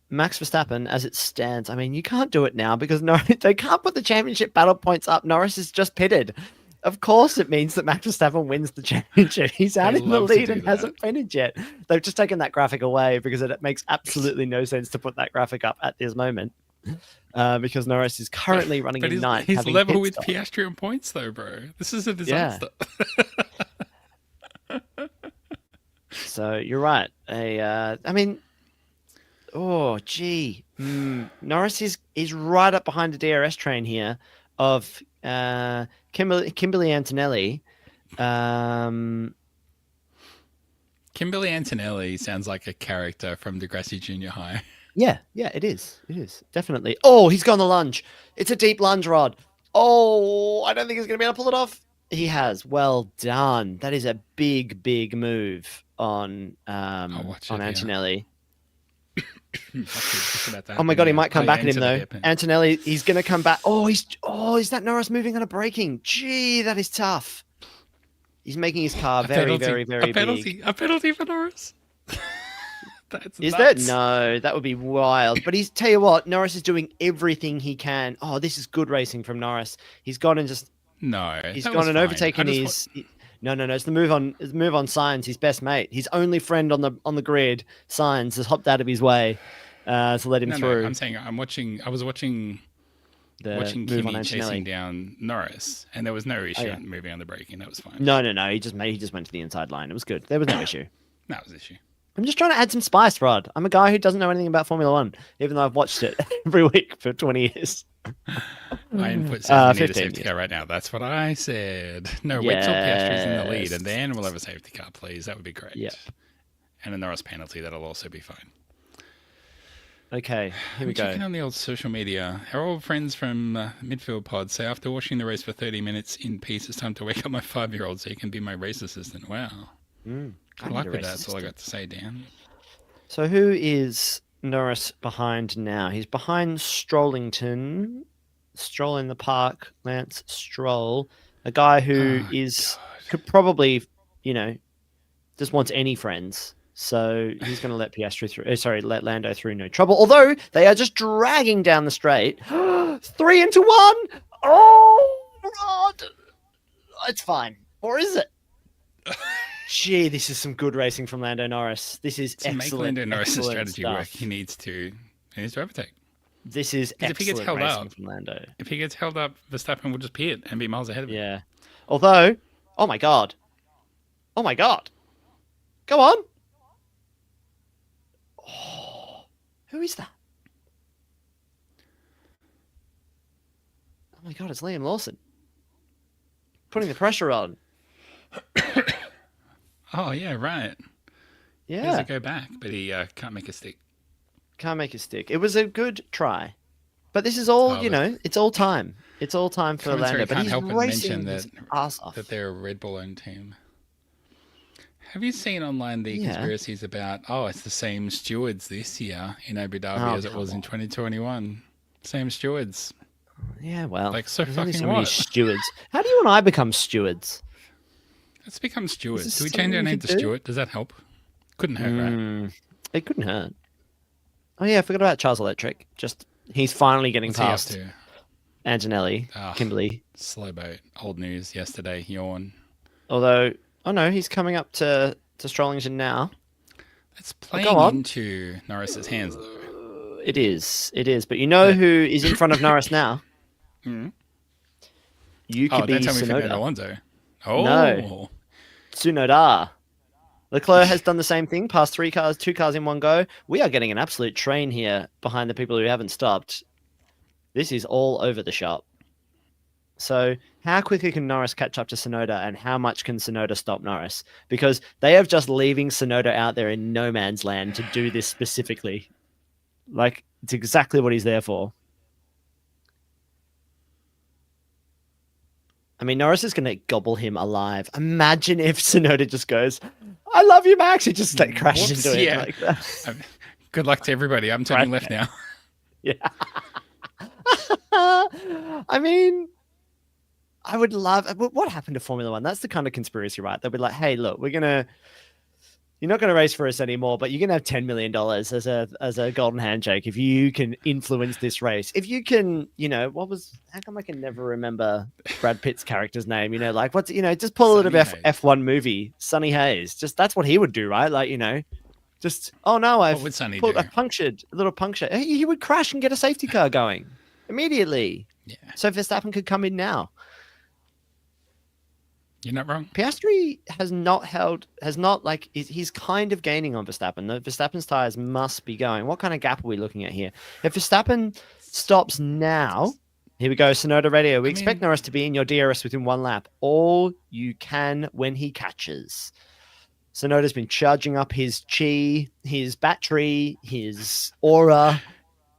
Max Verstappen, as it stands, I mean, you can't do it now because they can't put the championship battle points up. Norris is just pitted. Of course, it means that Max Verstappen wins the championship. He's out in the lead and hasn't finished yet. They've just taken that graphic away because it makes absolutely no sense to put that graphic up at this moment. Because Norris is currently running in ninth. He's level with Piastri on points, though, bro. This is a disaster. Yeah. So you're right. Norris is right up behind the DRS train here of Kimberly Antonelli. Kimberly Antonelli sounds like a character from Degrassi Junior High. Yeah, it is. It is. Definitely. Oh, he's gone the lunge. It's a deep lunge rod. Oh, I don't think he's going to be able to pull it off. He has. Well done. That is a big, big move on Antonelli. Oh my god, he might come back at him though. Antonelli, he's going to come back. Is that Norris moving on a braking? Gee, that is tough. He's making his car very, very, very big. A penalty for Norris. Is that? No, that would be wild. But tell you what, Norris is doing everything he can. Oh, this is good racing from Norris. He's gone and just overtaken his. No. It's the move on Sainz, his best mate, his only friend on the grid. Sainz has hopped out of his way to let him through. No, I'm saying I was watching Kimi chasing down Norris, and there was no issue moving on the braking. That was fine. No. He just went to the inside line. It was good. There was no issue. That was an issue. I'm just trying to add some spice, Rod. I'm a guy who doesn't know anything about Formula One, even though I've watched it every week for 20 years. I input says we need a safety car right now. That's what I said. No, wait till Piastri's in the lead, and then we'll have a safety car, please. That would be great. Yeah. And a Norris penalty, that'll also be fine. Okay, here we go. Checking on the old social media. Our old friends from Midfield Pod say, after watching the race for 30 minutes in peace, it's time to wake up my 5-year-old so he can be my race assistant. Wow. Good luck with that. That's all I got to say, Dan. So who is Norris behind now? He's behind Strollington. Stroll in the park. Lance Stroll. A guy who could probably, just wants any friends. So he's going to let let Lando through, no trouble. Although they are just dragging down the straight. 3 into 1. Oh, Rod. It's fine. Or is it? Gee, this is some good racing from Lando Norris. This is excellent. To make Lando Norris' strategy work, he needs to overtake. This is excellent. If he gets held up from Lando. If he gets held up, Verstappen will just pit and be miles ahead of him. Yeah. Although, oh my god. Go on. Oh, who is that? Oh my god, it's Liam Lawson. Putting the pressure on. Oh, yeah, right. Yeah. He has to go back, but he can't make a stick. It was a good try. But this is all, it's all time. It's all time for Lando. But he's racing his ass off. That they're a Red Bull-owned team. Have you seen online the conspiracies about, it's the same stewards this year in Abu Dhabi as it was in 2021? Same stewards. Yeah, well. Like, so fucking what? Stewards. How do you and I become stewards? Let's become stewards. Do we change our name to Stewart? Does that help? Couldn't hurt, right? It couldn't hurt. Oh, yeah, I forgot about Charles Electric. He's finally getting past Antonelli, Kimberly. Slow boat. Old news yesterday. Yawn. Although, he's coming up to Strollington now. That's playing into Norris's hands, though. It is. But you know who is in front of Norris now? You could be Tsunoda. Alonso. No. Tsunoda. Leclerc has done the same thing, passed 2 cars in one go. We are getting an absolute train here behind the people who haven't stopped. This is all over the shop. So how quickly can Norris catch up to Tsunoda, and how much can Tsunoda stop Norris? Because they are just leaving Tsunoda out there in no man's land to do this specifically. Like, it's exactly what he's there for. I mean, Norris is going to gobble him alive. Imagine if Tsunoda just goes, "I love you, Max." He just crashes into it like that. Good luck to everybody. I'm turning left now. Yeah. I mean, I would love. What happened to Formula One? That's the kind of conspiracy, right? They'll be like, "Hey, look, you're not going to race for us anymore, but you're going to have $10 million as a golden handshake if you can influence this race. If you can, how come I can never remember Brad Pitt's character's name? Just pull a little bit F1 movie, Sonny Hayes. Just that's what he would do, right? I've punctured a little puncture. He would crash and get a safety car going immediately. Yeah. So Verstappen could come in now. You're not wrong. Piastri he's kind of gaining on Verstappen. Verstappen's tires must be going. What kind of gap are we looking at here? If Verstappen stops now, here we go, Tsunoda radio. We expect Norris to be in your DRS within 1 lap. All you can when he catches. Sonoda's been charging up his chi, his battery, his aura.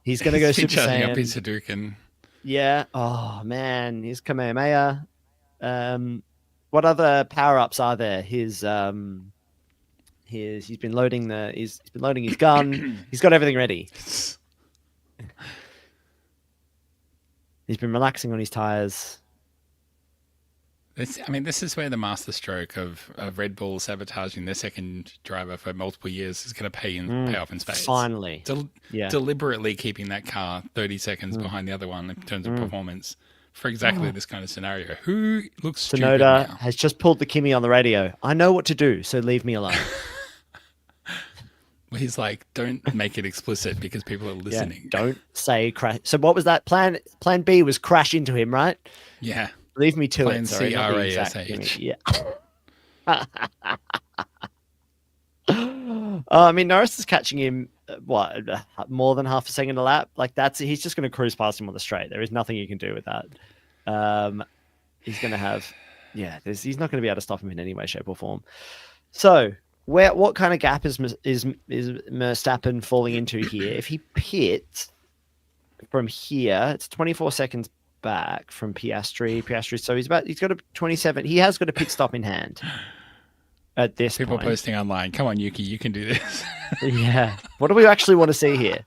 He's going to go He's been Super charging Saiyan. up his Hadouken. Yeah. Oh man, his Kamehameha. What other power ups are there? He's been loading he's been loading his gun. He's got everything ready. He's been relaxing on his tires. This is where the masterstroke of Red Bull sabotaging their second driver for multiple years is going to pay off in spades. Finally. Deliberately keeping that car 30 seconds behind the other one in terms of performance for exactly this kind of scenario. Who looks stupid Sonoda now? has just pulled the Kimi on the radio. I know what to do, so leave me alone. He's like, don't make it explicit because people are listening. Yeah, don't say crash. So what was that plan? Plan B was crash into him, right? Yeah. Leave me to Plan it. Sorry, CRASH. Yeah. I mean, Norris is catching him, more than half a second a lap? Like, he's just going to cruise past him on the straight. There is nothing you can do with that. He's going to have, he's not going to be able to stop him in any way, shape, or form. So, what kind of gap is Verstappen falling into here? If he pits from here, it's 24 seconds back from Piastri. So he's got a 27. He has got a pit stop in hand at this People point. posting online. Come on, Yuki, you can do this. Yeah. What do we actually want to see here?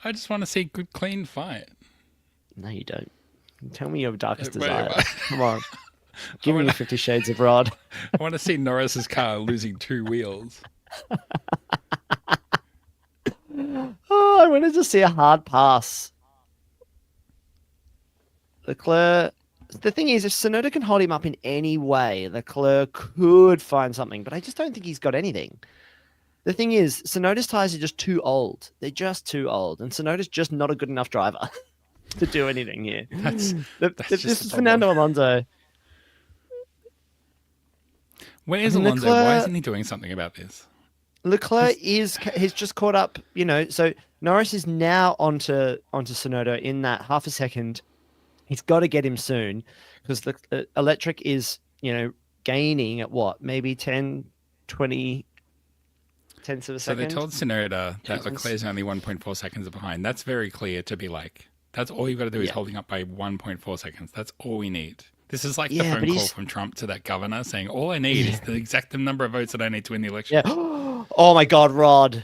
I just want to see good, clean fight. No, you don't. Tell me your darkest Wait, desire. wait. Come on. Give me 50 Shades of Rod. I want to see Norris's car losing 2 wheels. Oh, I wanted to see a hard pass. Leclerc. The thing is, if Tsunoda can hold him up in any way, Leclerc could find something, but I just don't think he's got anything. The thing is, Tsunoda's tires are just too old. They're just too old, and Tsunoda's just not a good enough driver to do anything here. This is Fernando Alonso. Where's Alonso? Why isn't he doing something about this? Leclerc he's just caught up, so Norris is now onto Tsunoda in that half a second. He's got to get him soon because the electric is, gaining at what? Maybe 10, 20 tenths of a second. So they told Tsunoda that Leclerc's only 1.4 seconds behind. That's very clear to be like, that's all you've got to do is holding up by 1.4 seconds. That's all we need. This is like the phone call from Trump to that governor saying, all I need is the exact number of votes that I need to win the election. Yeah. Oh my God, Rod.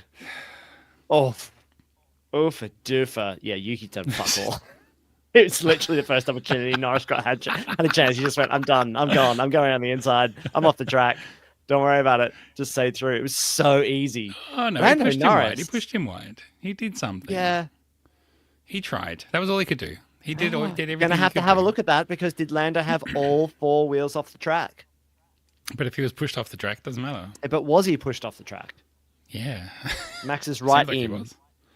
Oh, for doofer. Yeah, Yuki done fuck all. It was literally the first opportunity Norris had a chance. He just went, I'm done. I'm gone. I'm going on the inside. I'm off the track. Don't worry about it. Just say through. It was so easy. Oh, no. He pushed him wide. He pushed him wide. He did something. Yeah. He tried. That was all he could do. He did everything. Gonna have to have a look at that because did Lando have all 4 wheels off the track? But if he was pushed off the track, it doesn't matter. But was he pushed off the track? Yeah. Max is right like in.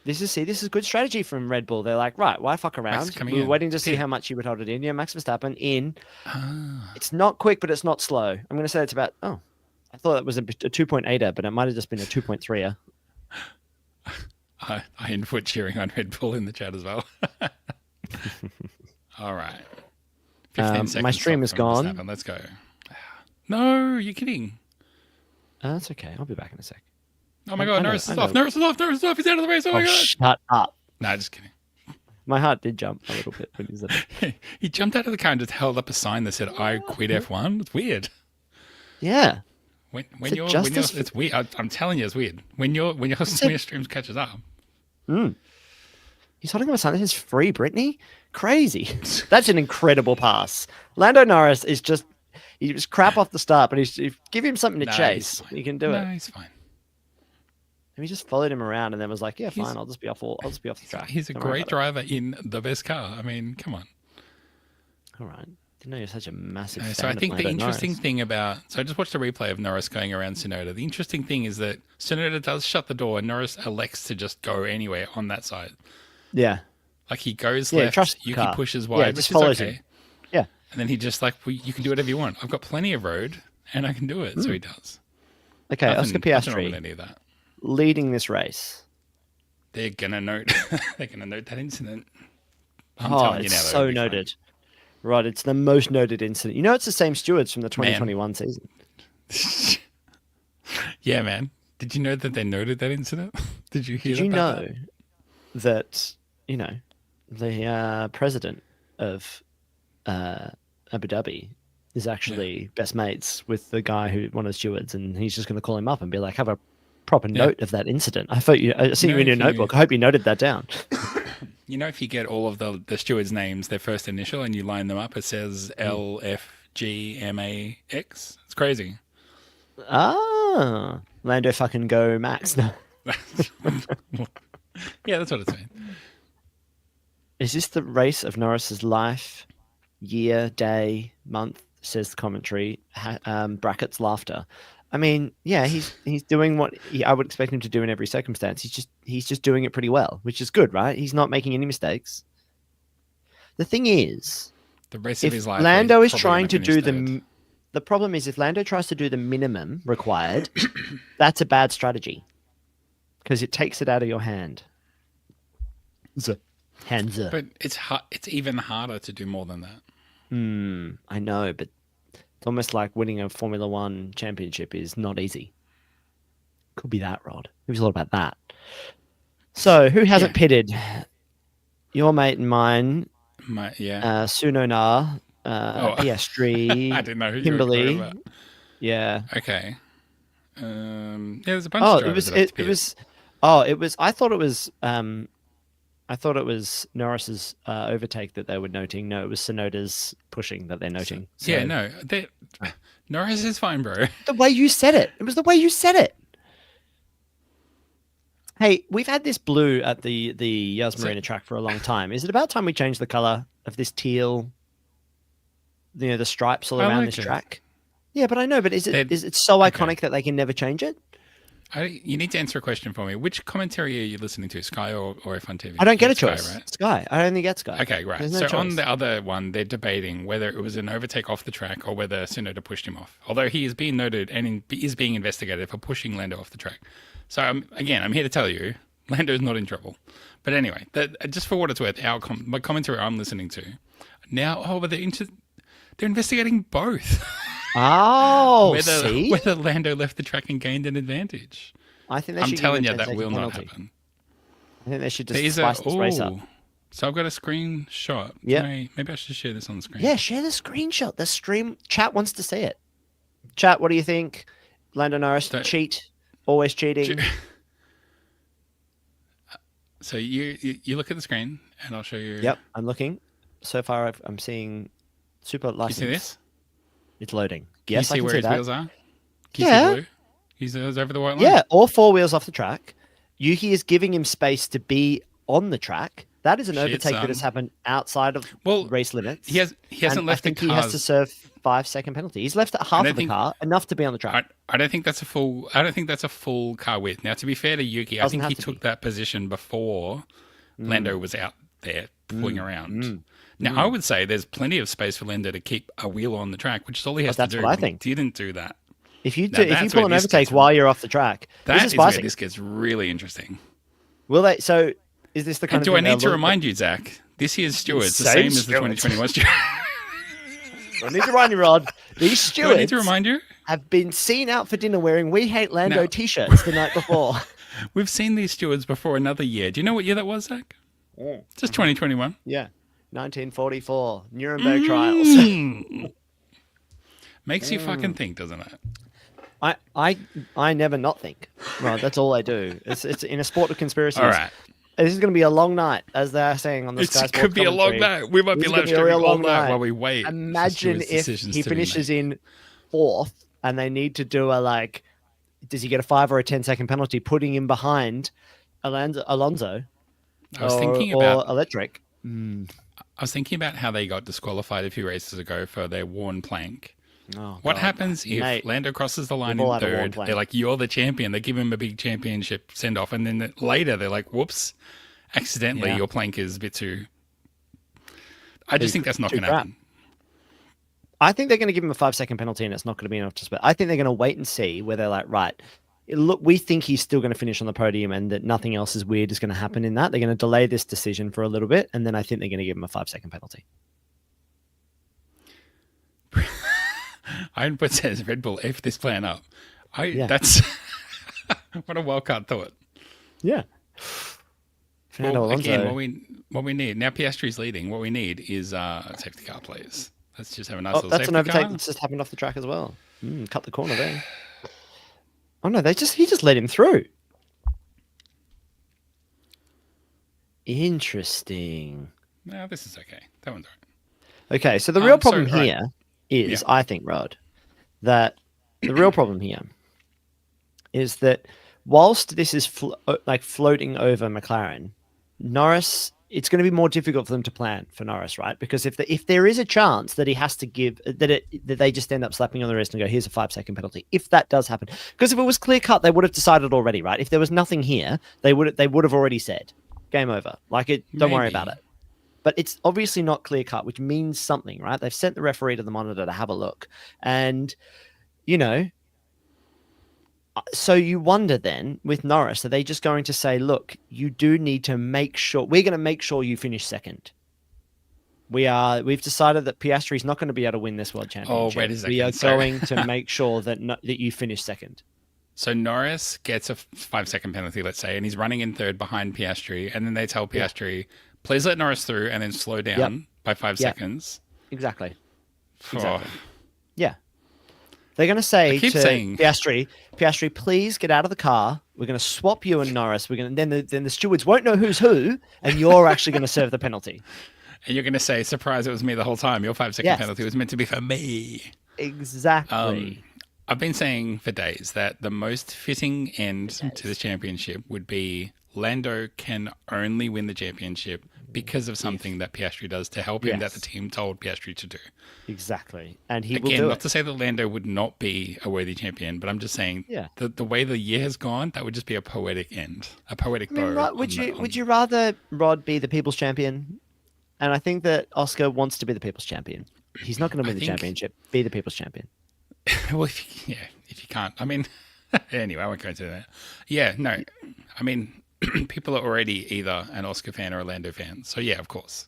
This is good strategy from Red Bull. They're like, right, why fuck around? We were waiting to see how much he would hold it in. Yeah, Max Verstappen in. It's not quick, but it's not slow. I'm going to say it's about, I thought it was a 2.8er, but it might have just been a 2.3er. I input cheering on Red Bull in the chat as well. All right. 15 seconds. My stream is gone. Verstappen. Let's go. No, you're kidding. That's okay. I'll be back in a sec. Oh my God, Norris is off. He's out of the race. Oh my God. Shut up. Nah, just kidding. My heart did jump a little bit when he said it. He jumped out of the car and just held up a sign that said, I quit F1. It's weird. Yeah. When you're it's weird. I'm telling you, it's weird. When your streams catches up. He's holding up a sign that says free Britney? Crazy. That's an incredible pass. Lando Norris is just, he was crap off the start, but give him something to chase. He can do it. No, he's fine. And he just followed him around and then was like, fine, I'll just be off the track. He's a great driver in the best car. I mean, come on. All right. Didn't know you're such a massive fan. So I think the interesting Norris. thing about... So I just watched a replay of Norris going around Tsunoda. The interesting thing is that Tsunoda does shut the door and Norris elects to just go anywhere on that side. Yeah. Like he goes left, Yuki pushes wide, which is okay. Him. Yeah. And then he just like, you can do whatever you want. I've got plenty of road and I can do it. So he does. Okay, Oscar Piastri any of that. Leading this race. They're gonna note that incident. I'm telling you now, it's so noted. Right, it's the most noted incident. You know, it's the same stewards from the 2021 season. Yeah, man. Did you know that they noted that incident? Did you hear Did you about know that, you know, the president of Abu Dhabi is actually best mates with the guy who one of the stewards, and he's just going to call him up and be like, "Have a proper Yeah. note of that incident." I thought I see you in your if you- notebook. I hope you noted that down. You know, if you get all of the stewards' names, their first initial, and you line them up, it says LFGMAX. It's crazy. Ah, Lando fucking go Max. No. Yeah, that's what it's saying. Is this the race of Norris's life? Year, day, month, says the commentary. Brackets laughter. I mean, yeah, he's doing what I would expect him to do in every circumstance. He's just doing it pretty well, which is good, right? He's not making any mistakes. The thing is, The race of if his life. Lando is probably trying to gonna do finish the problem is if Lando tries to do the minimum required, that's a bad strategy because it takes it out of your hand. Hands up. But it's even harder to do more than that. I know, but it's almost like winning a Formula One championship is not easy. Could be that, Rod. It was a lot about that. So, who hasn't pitted? Your mate and mine, Sunona, Piastri, I didn't know who Kimberly. you were talking about. Yeah. Okay. There's a bunch of drivers it was. I thought it was Norris's overtake that they were noting. No, it was Sonoda's pushing that they're noting. So, yeah, no. Norris is fine, bro. the way you said it. It was the way you said it. Hey, we've had this blue at the Yas Marina track for a long time. Is it about time we change the color of this teal? You know, the stripes all around this track. Yeah, but I know. But is it so iconic that they can never change it? You need to answer a question for me. Which commentary are you listening to, Sky or F1 TV? I don't get a Sky, choice. Right? Sky. I only get Sky. Okay, right. No so choice. on the other one, they're debating whether it was an overtake off the track or whether Tsunoda pushed him off. Although he is being noted and is being investigated for pushing Lando off the track. So I'm here to tell you, Lando's not in trouble. But anyway, just for what it's worth, my commentary I'm listening to now. But they're investigating both. Oh, whether Lando left the track and gained an advantage. I think I'm telling you that will not happen. I think they should just spice this race up. So I've got a screenshot. Yeah. Maybe I should share this on the screen. Yeah, share the screenshot. The stream chat wants to see it. Chat, what do you think? Lando Norris cheat, always cheating. So you look at the screen, and I'll show you. Yep, I'm looking. So far, I'm seeing super license. You see this? It's loading. Can Yes, you see where his wheels are? Can you see blue? He's over the white line. Yeah, all four wheels off the track. Yuki is giving him space to be on the track. That is an overtake that has happened outside of race limits. He hasn't left the car. He has to serve 5-second penalty. He's left at half of the car, enough to be on the track. I don't think that's a full car width. Now, to be fair to Yuki, I think he took that position before Lando was out there pulling around. Now, I would say there's plenty of space for Lando to keep a wheel on the track, which is all he has to do. That's what I think. He didn't do that. If you pull an overtake while you're off the track, that is where this gets really interesting. Will they? So, is this the kind of? Do I need to remind you, Zach? This year's stewards, the same as the 2021 stewards. I need to remind you, Rod. These stewards. Do I need to remind you? Have been seen out for dinner wearing "We Hate Lando" t-shirts the night before. We've seen these stewards before another year. Do you know what year that was, Zach? Just 2021. Yeah, 1944 Nuremberg trials. Makes you fucking think, doesn't it? I never not think. Right, that's all I do. It's in a sport of conspiracies. All right. This is going to be a long night, as they're saying on the Sky Sports It could be commentary. a long night. We might be live streaming all night while we wait. Imagine if he finishes in 4th and they need to do does he get a 5 or a 10-second penalty, putting him behind Alonso I was thinking about Electric. I was thinking about how they got disqualified a few races ago for their worn plank. Oh, what happens if Lando crosses the line in 3rd? They're like, you're the champion. They give him a big championship send-off. And then later they're like, whoops, accidentally your plank is a bit too... I just think that's not going to happen. I think they're going to give him a 5-second penalty and it's not going to be enough to split. I think they're going to wait and see where they're like, right, look, we think he's still going to finish on the podium and that nothing else is weird is going to happen in that. They're going to delay this decision for a little bit. And then I think they're going to give him a 5-second penalty. Ironwood says Red Bull F this plan up. That's What a wild-card thought. Yeah. Well, again, what we need now, Piastri's leading. What we need is safety car, please. Let's just have a nice little that's safety an overtake car. that's just happened off the track as well. Cut the corner there. Oh no, he just let him through. Interesting. No, this is okay. That one's all right. Okay, so the real problem here is, Yeah. I think, Rod, that the real problem here is that whilst this is floating over McLaren, Norris, it's going to be more difficult for them to plan for Norris, right? Because if there is a chance that he has to give that they just end up slapping on the wrist and go, here's a 5-second penalty. If that does happen, because if it was clear cut, they would have decided already, right? If there was nothing here, they would have already said, game over. Don't worry about it. But it's obviously not clear cut, which means something, right? They've sent the referee to the monitor to have a look, and so you wonder then with Norris, are they just going to say, look, you do need to make sure, we're going to make sure you finish second. We've decided that Piastri's not going to be able to win this world championship. Oh, wait a second. We are going to make sure that you finish second. So Norris gets a 5-second penalty, let's say, and he's running in third behind Piastri, and then they tell Piastri, please let Norris through and then slow down by 5 seconds. Exactly. Oh. Exactly. Yeah. They're going to say to Piastri, please get out of the car. We're going to swap you and Norris. Then the stewards won't know who's who, and you're actually going to serve the penalty. And you're going to say, surprise, it was me the whole time. Your 5-second penalty was meant to be for me. Exactly. I've been saying for days that the most fitting end to this championship would be Lando can only win the championship because of something that Piastri does to help him that the team told Piastri to do. Exactly. And he will Again, do not it. to say that Lando would not be a worthy champion, but I'm just saying the way the year has gone, that would just be a poetic end, a poetic bow. Would you rather Rod be the people's champion? And I think that Oscar wants to be the people's champion. He's not going to win the championship. Be the people's champion. Well, if you can't, I mean, anyway, I won't go into that. Yeah, no, I mean, people are already either an Oscar fan or a Lando fan, so yeah, of course.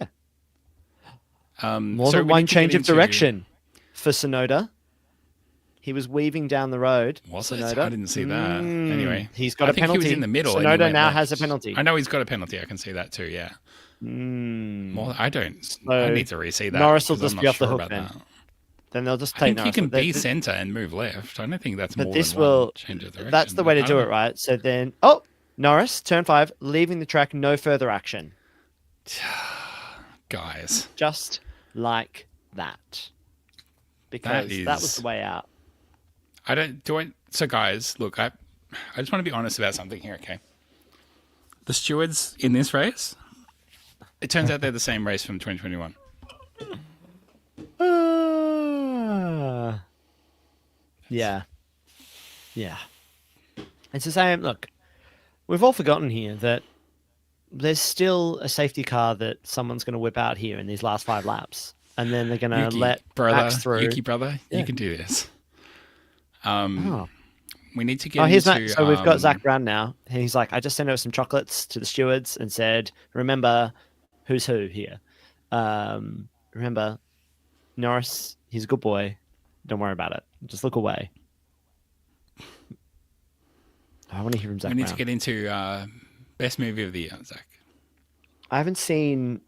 Yeah. More than one change of direction for Tsunoda. He was weaving down the road. Was it? I didn't see that. Anyway, he's got a penalty. He was in the middle. Tsunoda now has a penalty. I know he's got a penalty. I can see that too. Yeah. Well, I don't. So I need to re-see that. Norris will just be off the hook then. Then they'll just take Norris. I think you can be centre and move left. I don't think that's more than one change of direction. That's the way to do it, right? So then, Norris, turn 5, leaving the track, no further action. Guys. Just like that. Because that was the way out. So guys, look, I just want to be honest about something here, okay? The stewards in this race, it turns out they're the same race from 2021. Yeah. It's the same. Look, we've all forgotten here that there's still a safety car that someone's going to whip out here in these last 5 laps. And then they're going to let Max through. Yuki, brother, you can do this. We need to get into... So we've got Zach Brown now. And he's like, I just sent over some chocolates to the stewards and said, remember who's who here. Remember, Norris, he's a good boy. Don't worry about it. Just look away. I want to hear from Zach Brown. We need to get into best movie of the year, Zach. I haven't seen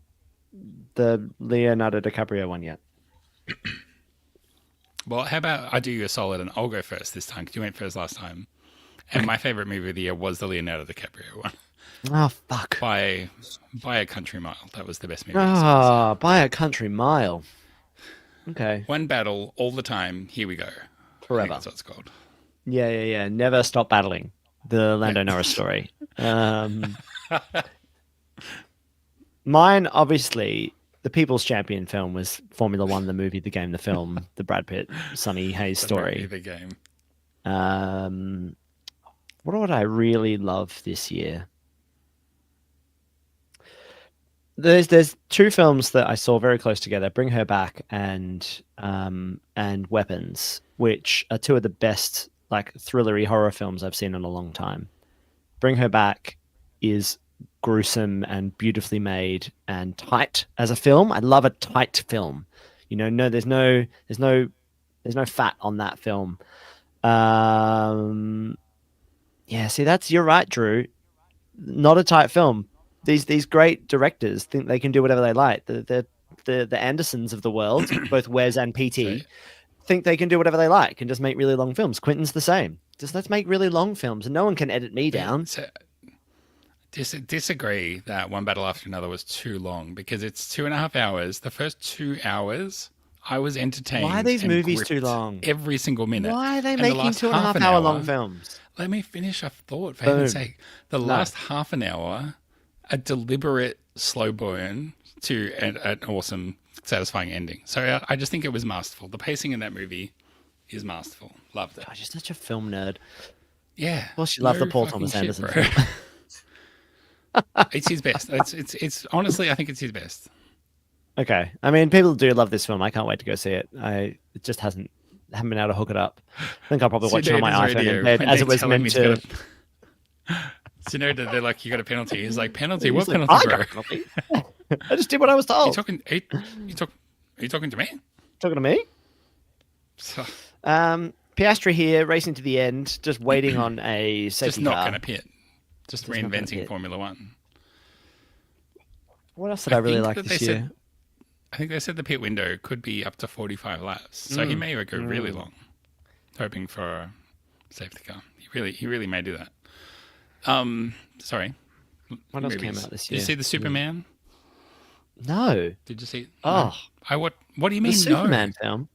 the Leonardo DiCaprio one yet. Well, how about I do you a solid and I'll go first this time because you went first last time. And my favorite movie of the year was the Leonardo DiCaprio one. Oh, fuck. By a country mile. That was the best movie. By a country mile. Okay. One battle all the time. Here we go. Forever. That's what it's called. Yeah. Never stop battling. The Lando Norris story. Mine, obviously, the People's Champion film was Formula One, the movie, the game, the film, the Brad Pitt, Sonny Hayes story. The game. What would I really love this year? There's 2 films that I saw very close together: Bring Her Back and Weapons, which are 2 of the best thrillery horror films I've seen in a long time. Bring Her Back is gruesome and beautifully made and tight as a film. I love a tight film. There's no fat on that film. Yeah, see, you're right, Drew. Not a tight film. These great directors think they can do whatever they like. The Andersons of the world, both Wes and So, PT, think they can do whatever they like and just make really long films. Quentin's the same. Just let's make really long films, and no one can edit me down. so disagree that One Battle After Another was too long because it's 2.5 hours. The first 2 hours, I was entertained. Why are these and movies too gripped long? every single minute. Why are they And the making last 2.5 half an hour long hour- films? Let me finish a thought, for Boom. heaven's sake. The last half an hour, a deliberate slow burn to an awesome, satisfying ending. So I just think it was masterful. The pacing in that movie is masterful. Loved it. Gosh, you're such a film nerd. Yeah. Well, she loved the Paul fucking Thomas Anderson bro. film. It's his best. It's honestly, I think it's his best. Okay, I mean, people do love this film. I can't wait to go see it. It just haven't been able to hook it up. I think I'll probably watch it on my iPhone in bed as it was meant to. Sunoda, they're like, you got a penalty. He's like, penalty? What He's like, penalty, I bro? got a penalty. I just did what I was Are you told. talking to me? Talking to me? Piastri here, racing to the end, just waiting on a safety Just not car. going to pit. Just not gonna reinventing pit. Formula One. What else did I really think like that this they year? I think they said the pit window could be up to 45 laps. So he may go really long, hoping for a safety car. He really may do that. Sorry. What else came out this year? Did you see the Superman? No. Did you see? Oh, No. What do you the mean Superman no? film.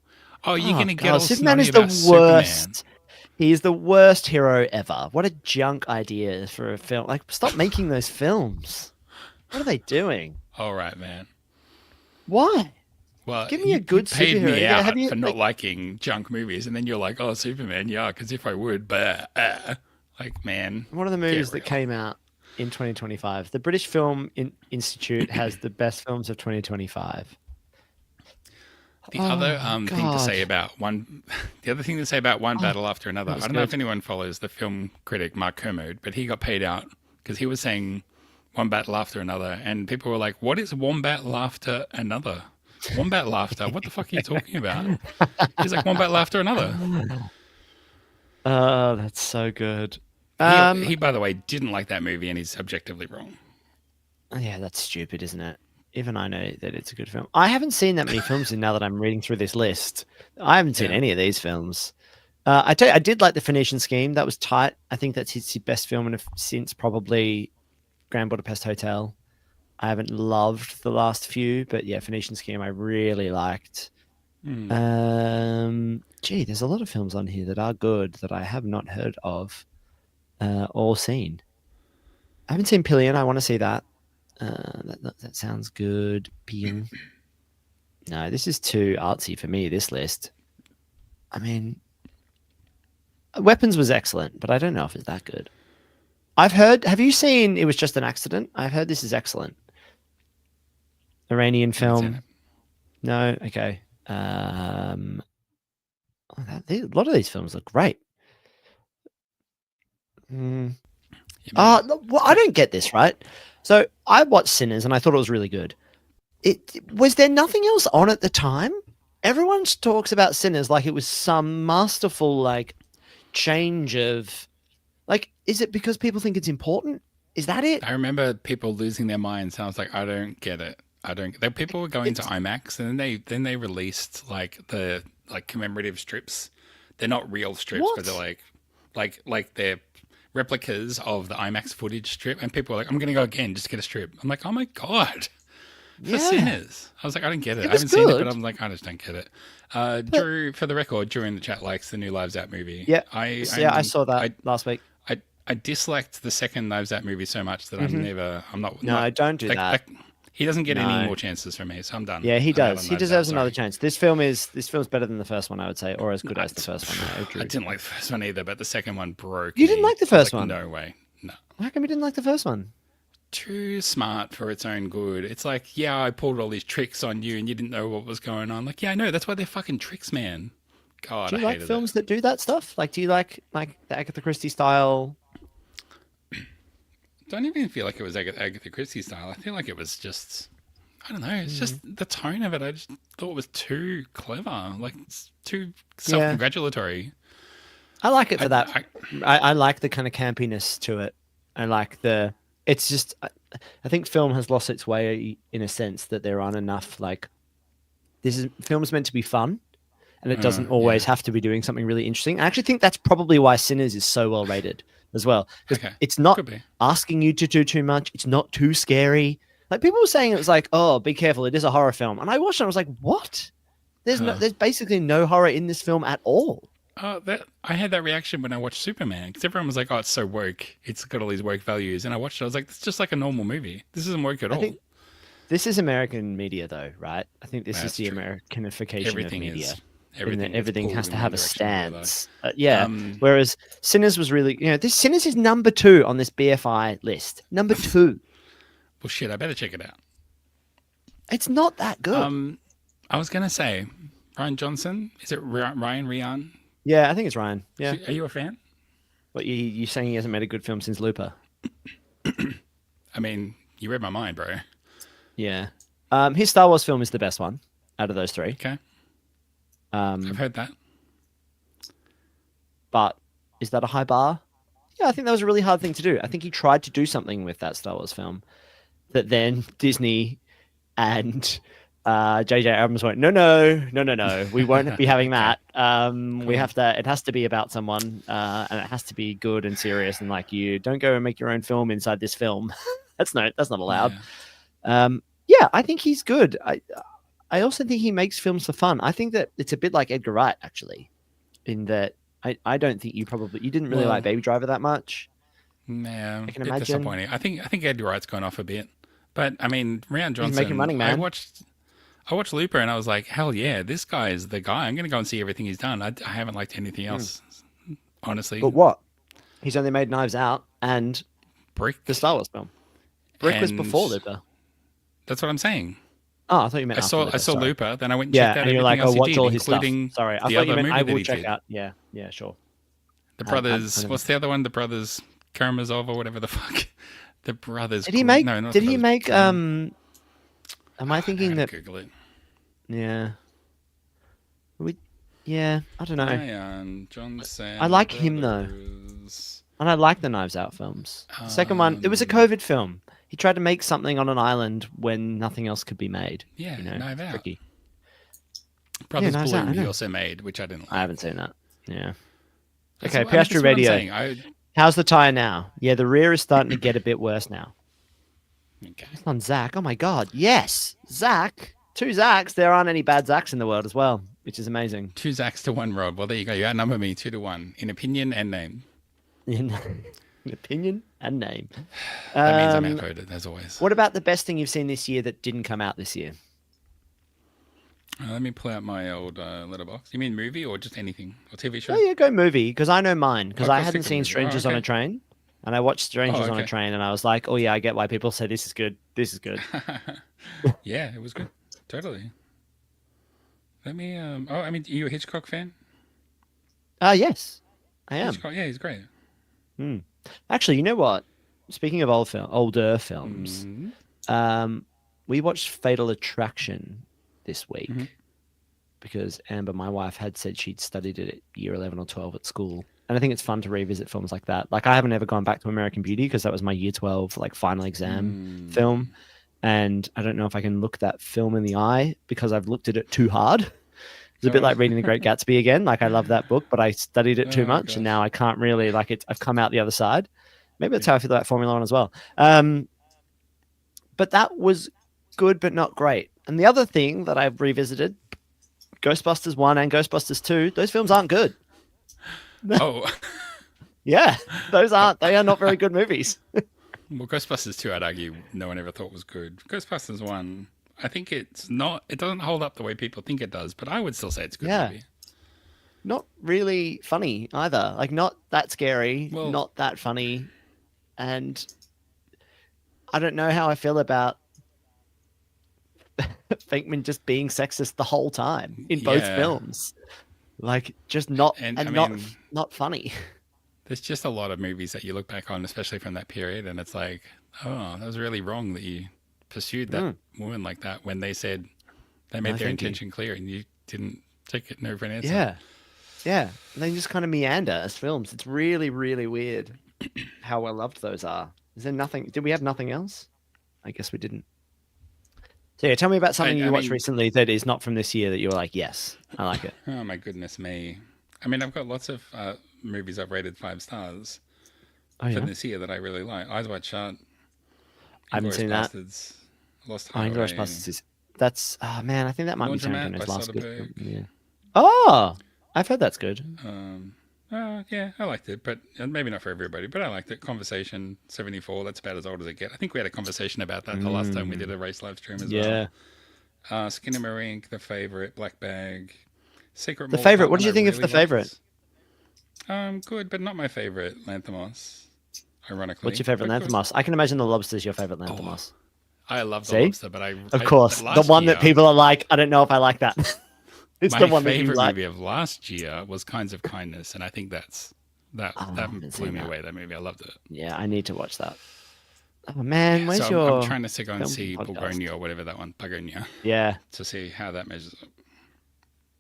Oh, you're gonna get God, all Superman snotty is the about worst. Superman. He is the worst hero ever. What a junk idea for a film. Like, stop making those films. What are they doing? All right, man. Why? Well, Give me a good you paid superhero. me Yeah, out have you- for not like- liking junk movies, and then you're like, "Oh, Superman, yeah," because if I would, but like, man, One of the movies that real. came out in 2025. The British Film Institute has the best films of 2025. The other thing to say God. about one, the other thing to say about One Battle After Another. I was don't know if good. anyone follows the film critic Mark Kermode, but he got paid out because he was saying One Battle After Another, and people were like, "What is Wombat Laughter Another? Wombat Laughter? What the fuck are you talking about?" He's like, "Wombat Laughter Another." Oh, that's so good. He, by the way, didn't like that movie, and he's objectively wrong. Yeah, that's stupid, isn't it? Even I know that it's a good film. I haven't seen that many films, and now that I'm reading through this list, I haven't seen Yeah. any of these films. I tell you, I did like the Phoenician Scheme. That was tight. I think that's his best film since probably Grand Budapest Hotel. I haven't loved the last few, but yeah, Phoenician Scheme I really liked. Gee, there's a lot of films on here that are good that I have not heard of or seen. I haven't seen Pillion. I want to see that. That sounds good. Pillion. No, this is too artsy for me, this list. I mean, Weapons was excellent, but I don't know if it's that good. I've heard, have you seen It Was Just an Accident? I've heard this is excellent. Iranian film. No? Okay. A lot of these films look great. Well, I don't get this, right? So I watched Sinners and I thought it was really good. Was there nothing else on at the time? Everyone talks about Sinners like it was some masterful like change of like, is it because people think it's important? Is that it? I remember people losing their minds. I was like, I don't get it. People were going to IMAX, and then they released like the commemorative strips. They're not real strips, What? but they're like they're replicas of the IMAX footage strip. And people were like, I'm gonna go again just to get a strip. I'm like, oh my god, for Sinners. I was like, I don't get it. I was haven't seen it, good. but I'm like, I just don't get it. Drew, for the record, Drew in the chat likes the new Lives Out movie. Yeah, I saw that last week. I disliked the second Lives Out movie so much that I'm not. No, don't do that. He doesn't get any No. more chances from me, so I'm done. Yeah, he I'm out does. on He Lives deserves Out, another sorry. chance. This film's better than the first one, I would say, or as good as the first one. I agree. I didn't like the first one either, but the second one broke. You didn't me. like the I was first one? No way. No. How come you didn't like the first one? Too smart for its own good. It's like, yeah, I pulled all these tricks on you and you didn't know what was going on. Like, yeah, I know. That's why they're fucking tricks, man. God, Do you I like hated films it. that do that stuff? Like, do you like the Agatha Christie style? Don't even feel like it was Agatha Christie style. I feel like it was just, I don't know. It's just the tone of it. I just thought it was too clever. Like, it's too self-congratulatory. I like it for I, that. I, I like the kind of campiness to it. I like the. It's just. I think film has lost its way in a sense that there aren't enough like. This is film's meant to be fun, and it doesn't always yeah. have to be doing something really interesting. I actually think that's probably why Sinners is so well rated as well, because Okay. it's not Could be. asking you to do too much. It's not too scary. Like people were saying, it was like, oh, be careful, it is a horror film, and I watched it. And I was like, what? There's basically no horror in this film at all. I had that reaction when I watched Superman because everyone was like, "Oh, it's so woke. It's got all these woke values." And I watched it. I was like, "It's just like a normal movie. This isn't woke at I all." think this is American media, though, right? I think this That's is the true. Americanification Everything of media. is. In that everything pulled has to in have the a direction of the other. stance. Yeah. Um, Whereas Sinners was really, this Sinners is number 2 on this BFI list. Number 2. well, shit. I better check it out. It's not that good. I was gonna say, Ryan Johnson. Is it Ryan Rian? Yeah, I think it's Ryan. Yeah. Are you a fan? But you saying he hasn't made a good film since Looper? I mean, you read my mind, bro. Yeah. His Star Wars film is the best one out of those 3. Okay. I've heard that. But is that a high bar? Yeah, I think that was a really hard thing to do. I think he tried to do something with that Star Wars film that then Disney and J.J. Abrams went, no, we won't be having that. We have to. It has to be about someone, and it has to be good and serious. And like, you don't go and make your own film inside this film. That's not allowed. Yeah. Yeah, I think he's good. I also think he makes films for fun. I think that it's a bit like Edgar Wright, actually, in that I don't think you didn't really like Baby Driver that much. Yeah, I can bit imagine. disappointing. I think Edgar Wright's gone off a bit, but I mean, Rian Johnson. He's making money, man. I watched Looper and I was like, hell yeah, this guy is the guy. I'm going to go and see everything he's done. I haven't liked anything else, honestly. But what? He's only made Knives Out and Brick, the Star Wars film. Brick was and- before Looper. That's what I'm saying. Oh, I thought you meant I saw sorry. Looper, then I went and Yeah, checked out and you're everything like, else oh, what's he did, all his stuff? including Sorry, I the thought you other meant movie I that will he check did. out. Yeah, sure. The brothers. What's the other one? The brothers Karamazov or whatever the fuck. The brothers. Did he make? No, not Did he brothers make? Grimm. Am I thinking that? Google it. Yeah. Yeah, I don't know. Ryan Johnson. I like him, though. Brothers. And I like the Knives Out films. The second one, it was a COVID film. He tried to make something on an island when nothing else could be made. Yeah, Knives Out. Tricky. Brothers Knives Out, I Blue, he know. also made, which I didn't like. I haven't seen that. Yeah. That's Okay, what- I mean, that's Piastri what I'm Radio. saying. How's the tire now? Yeah, the rear is starting to get a bit worse now. Okay. It's on Zach. Oh my god. Yes, Zach. 2 Zachs. There aren't any bad Zachs in the world as well, which is amazing. 2 Zacks to 1 Rod. Well, there you go. You outnumber me 2-1 in opinion and name. In opinion and name. That means I'm outvoted, as always. What about the best thing you've seen this year that didn't come out this year? Let me pull out my old letterbox. You mean movie or just anything? Or TV show? Oh yeah, go movie, because I know mine, because Oh, I go hadn't stick seen with movie. Strangers Oh, on a okay. Train, and I watched Strangers on a okay. Train, and I was like, oh yeah, I get why people say this is good. This is good. Yeah, it was good. Totally. Let me. Oh, I mean, are you a Hitchcock fan? Yes, I am. Hitchcock, yeah, he's great. Actually, you know what? Speaking of older films, we watched Fatal Attraction this week because Amber, my wife, had said she'd studied it at year 11 or 12 at school. And I think it's fun to revisit films like that. Like, I haven't ever gone back to American Beauty because that was my year 12 like final exam film. And I don't know if I can look that film in the eye because I've looked at it too hard. It's a bit like reading The Great Gatsby again. Like, I love that book, but I studied it too much, and now I can't really like it. I've come out the other side. Maybe that's how I feel about Formula One as well. But that was good, but not great. And the other thing that I've revisited, Ghostbusters 1 and Ghostbusters 2, those films aren't good. Oh, Yeah, they are not very good movies. well, Ghostbusters 2, I'd argue no one ever thought was good. Ghostbusters 1, I think it doesn't hold up the way people think it does, but I would still say it's a good movie. Not really funny either. Like, not that scary, Well- not that funny. And I don't know how I feel about Venkman just being sexist the whole time in both Yeah. films. Like, just not And, and I not mean- not funny. There's just a lot of movies that you look back on, especially from that period, and it's like, oh, that was really wrong that you pursued that woman like that when they said they made No, their thank you. intention clear and you didn't take it no for an answer. Yeah. Yeah, they just kind of meander as films. It's really, really weird how well loved those are. Is there nothing? Did we have nothing else? I guess we didn't. So yeah, tell me about something I you watched mean, recently that is not from this year that you were like, yes, I like it. oh my goodness me. I mean, I've got lots of movies I've rated 5 stars Oh for yeah, this year that I really like. Eyes Wide Shut, I haven't Inglorious seen that. Bastards, Lost Oh, Inglourious Highway, Basterds is that's man. I think that might be Tarantino's Laundromat by last good Soderbergh. film. Yeah. Oh, I've heard that's good. Yeah, I liked it, but maybe not for everybody, but I liked it. Conversation 74, that's about as old as it gets. I think we had a conversation about that the last time we did a race live stream as well. Yeah. Skinnamarink, The Favorite, Black Bag, Secret The Mall Favorite. What Apartment did you I think of really The Favorite? liked. Good, but not my favorite, Lanthimos, ironically. What's your favorite But good. Lanthimos? I can imagine the lobster is your favorite Lanthimos. I love The See? Lobster, but Of course, the last one year, that people are like, I don't know if I like that. It's my the one that you favorite like. movie of last year was Kinds of Kindness, and I think that I haven't blew seen me that. away. That movie, I loved it. Yeah, I need to watch that. Oh man, where's So your? I'm trying to go and film see podcast? Bulgonia or whatever that one, Bulgonia, Yeah, to see how that measures up.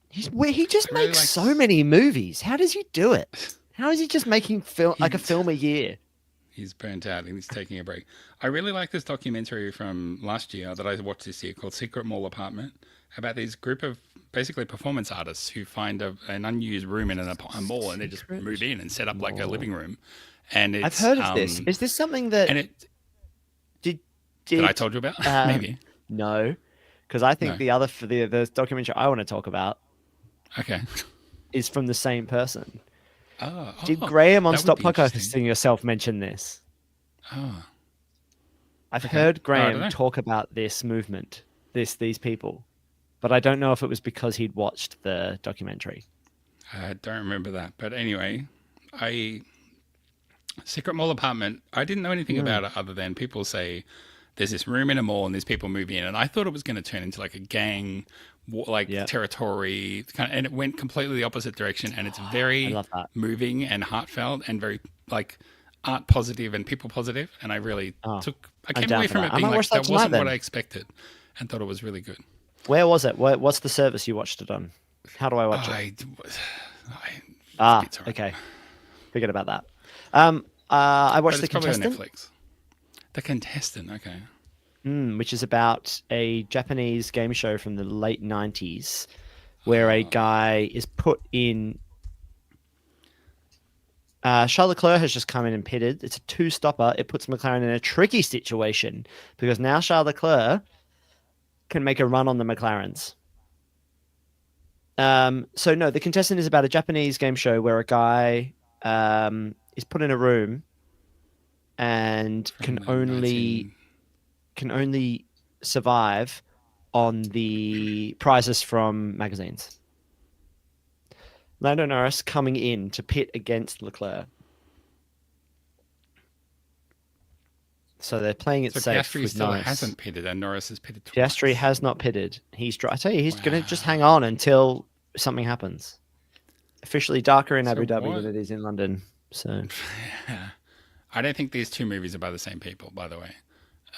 he just I really makes like- so many movies. How does he do it? How is he just making film like a He- film a year? He's burnt out and he's taking a break. I really like this documentary from last year that I watched this year called Secret Mall Apartment, about these group of basically performance artists who find an unused room in a mall and they just Secret move in and set up like a Mall. living room. And it's, I've heard of this. Is this something that And it did that I told you about? Maybe. No, because I think No. the other for the documentary I want to talk about Okay. is from the same person. Oh, Did Graham on that would Stop be interesting. Podcasting Yourself mention this? Oh, I've Okay. heard Oh, I Graham don't know. talk about this movement, these people, but I don't know if it was because he'd watched the documentary. I don't remember that. But anyway, Secret Mall Apartment, I didn't know anything about it other than people say there's this room in a mall and these people move in. And I thought it was going to turn into like a gang, Yeah. territory, and it went completely the opposite direction. And it's very I love that. moving and heartfelt and very like art positive and people positive. And I really I came down away for from that. it I being might like, watch that that tonight wasn't then. what I expected and thought it was really good. Where was it? What's the service you watched it on? How do I watch it? It's all right. Okay. Forget about that. I But watched The it's probably on Contestant, Netflix. The Contestant, okay. which is about a Japanese game show from the late 90s where a guy is put in. Charles Leclerc has just come in and pitted. It's a two-stopper. It puts McLaren in a tricky situation because now Charles Leclerc can make a run on the McLarens. So no, The Contestant is about a Japanese game show where a guy is put in a room and From can the only survive on the prizes from magazines. Lando Norris coming in to pit against Leclerc. So they're playing it So safe Piastri with still Norris. hasn't pitted, and Norris has pitted twice. Piastri has not pitted. I tell you, he's going to just Wow. hang on until something happens. Officially darker in So Abu Dhabi what- than it is in London. So I don't think these two movies are by the same people, by the way.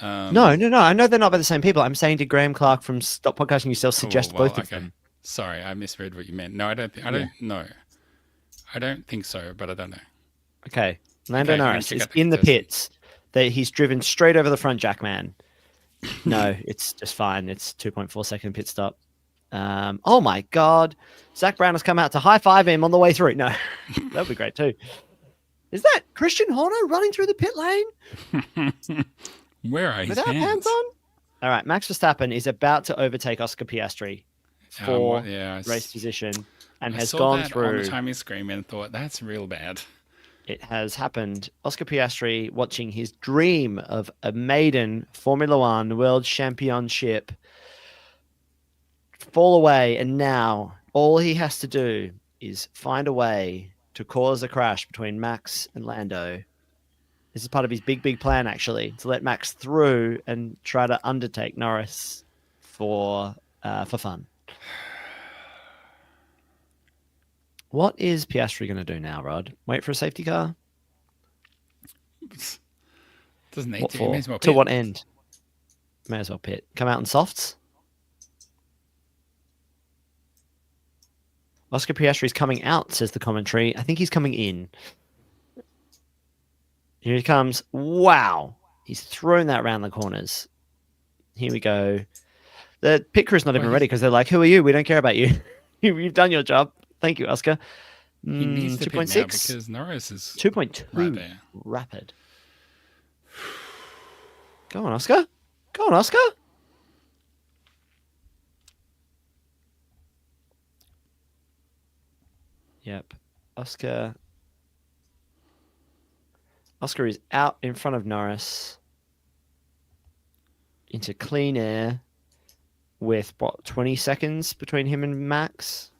no. I know they're not by the same people. I'm saying, did Graham Clark from Stop Podcasting Yourself suggest both of them? Sorry, I misread what you meant. No, I don't. I don't know. I don't think so, but I don't know. Okay, Lando Okay, I'm gonna Norris check is out The in the Contestant. pits. He's driven straight over the front, Jackman. No, it's just fine. It's 2.4 second pit stop. Oh my God, Zach Brown has come out to high five him on the way through. No, that would be great too. Is that Christian Horner running through the pit lane Where are his without hands? pants on? All right, Max Verstappen is about to overtake Oscar Piastri for race position and I has saw gone that on through. the timing screen and thought that's real bad. It has happened. Oscar Piastri watching his dream of a maiden Formula One World Championship fall away, and now all he has to do is find a way to cause a crash between Max and Lando. This is part of his big plan, actually, to let Max through and try to undertake Norris for fun. What is Piastri going to do now, Rod? Wait for a safety car? Doesn't need What to. for? May as well To pit. what end? May as well pit. Come out in softs? Oscar Piastri's coming out, says the commentary. I think he's coming in. Here he comes. Wow. He's thrown that around the corners. Here we go. The pit crew's not even ready because they're like, who are you? We don't care about you. You've done your job. Thank you, Oscar. He needs to 2.6 because Norris is 2.2 right there. Rapid. Go on, Oscar. Go on, Oscar. Yep. Oscar is out in front of Norris into clean air with, 20 seconds between him and Max?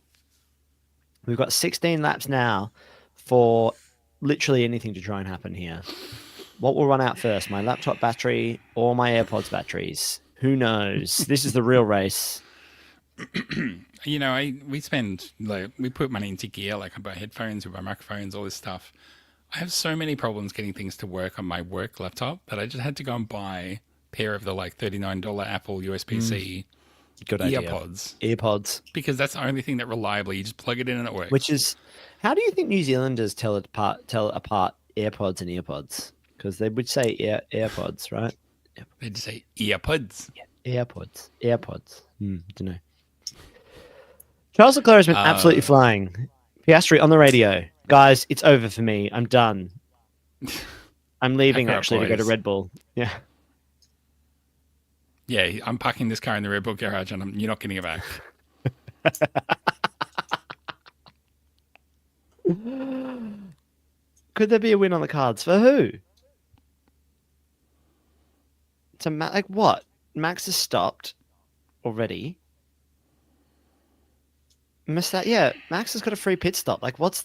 We've got 16 laps now for literally anything to try and happen here. What will run out first, my laptop battery or my AirPods batteries? Who knows? This is the real race. We spend, we put money into gear, like I buy headphones, we buy microphones, all this stuff. I have so many problems getting things to work on my work laptop that I just had to go and buy a pair of the $39 Apple USB-C earpods. Because that's the only thing that reliably, you just plug it in and it works. Which is, how do you think New Zealanders tell apart AirPods and earpods? Because they would say AirPods, right? They'd say earpods. Yeah, AirPods. Don't know. Charles Leclerc has been absolutely flying. Piastri on the radio. Guys, it's over for me. I'm done. I'm leaving actually to go to Red Bull. Yeah. Yeah, I'm parking this car in the Red Bull garage and you're not getting it back. Could there be a win on the cards? For who? So, like what? Max has stopped already. Max has got a free pit stop. Like, Max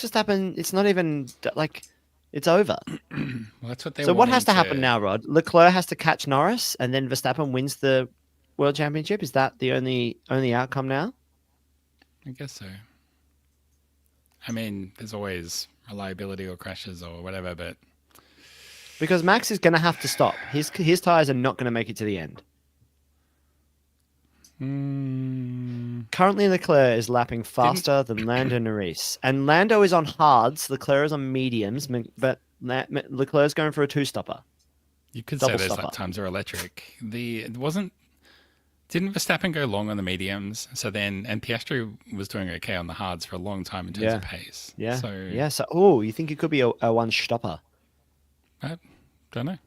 Verstappen? It's not even like it's over. Well, that's what they. So what has to happen now, Rod? Leclerc has to catch Norris, and then Verstappen wins the World Championship. Is that the only outcome now? I guess so. I mean, there's always reliability or crashes or whatever, but because Max is going to have to stop. His tires are not going to make it to the end. Currently, Leclerc is lapping faster than Lando Norris. And Lando is on hards, Leclerc is on mediums, but Leclerc's going for a two-stopper. You could say those lap times are electric. Didn't Verstappen go long on the mediums? And Piastri was doing okay on the hards for a long time in terms of pace. Yeah. So, you think it could be a one-stopper? I don't know.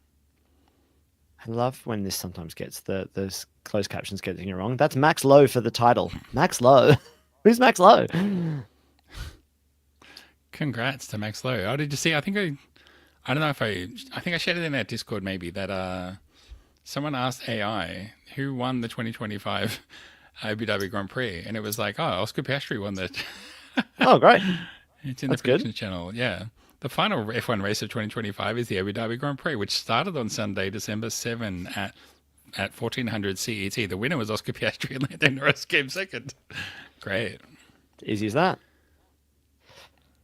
I love when this sometimes gets those closed captions getting it wrong. That's Max Lowe for the title. Max Lowe. Who's Max Lowe? Congrats to Max Lowe. Oh, did you see? I think I shared it in our Discord maybe that someone asked AI who won the 2025 Abu Dhabi Grand Prix, and it was like, Oscar Piastri won that. Oh, great! It's in the prediction channel. Yeah. The final F1 race of 2025 is the Abu Dhabi Grand Prix, which started on Sunday, December 7 at 1400 CET. The winner was Oscar Piastri and Lando Norris came second. Great. Easy as that.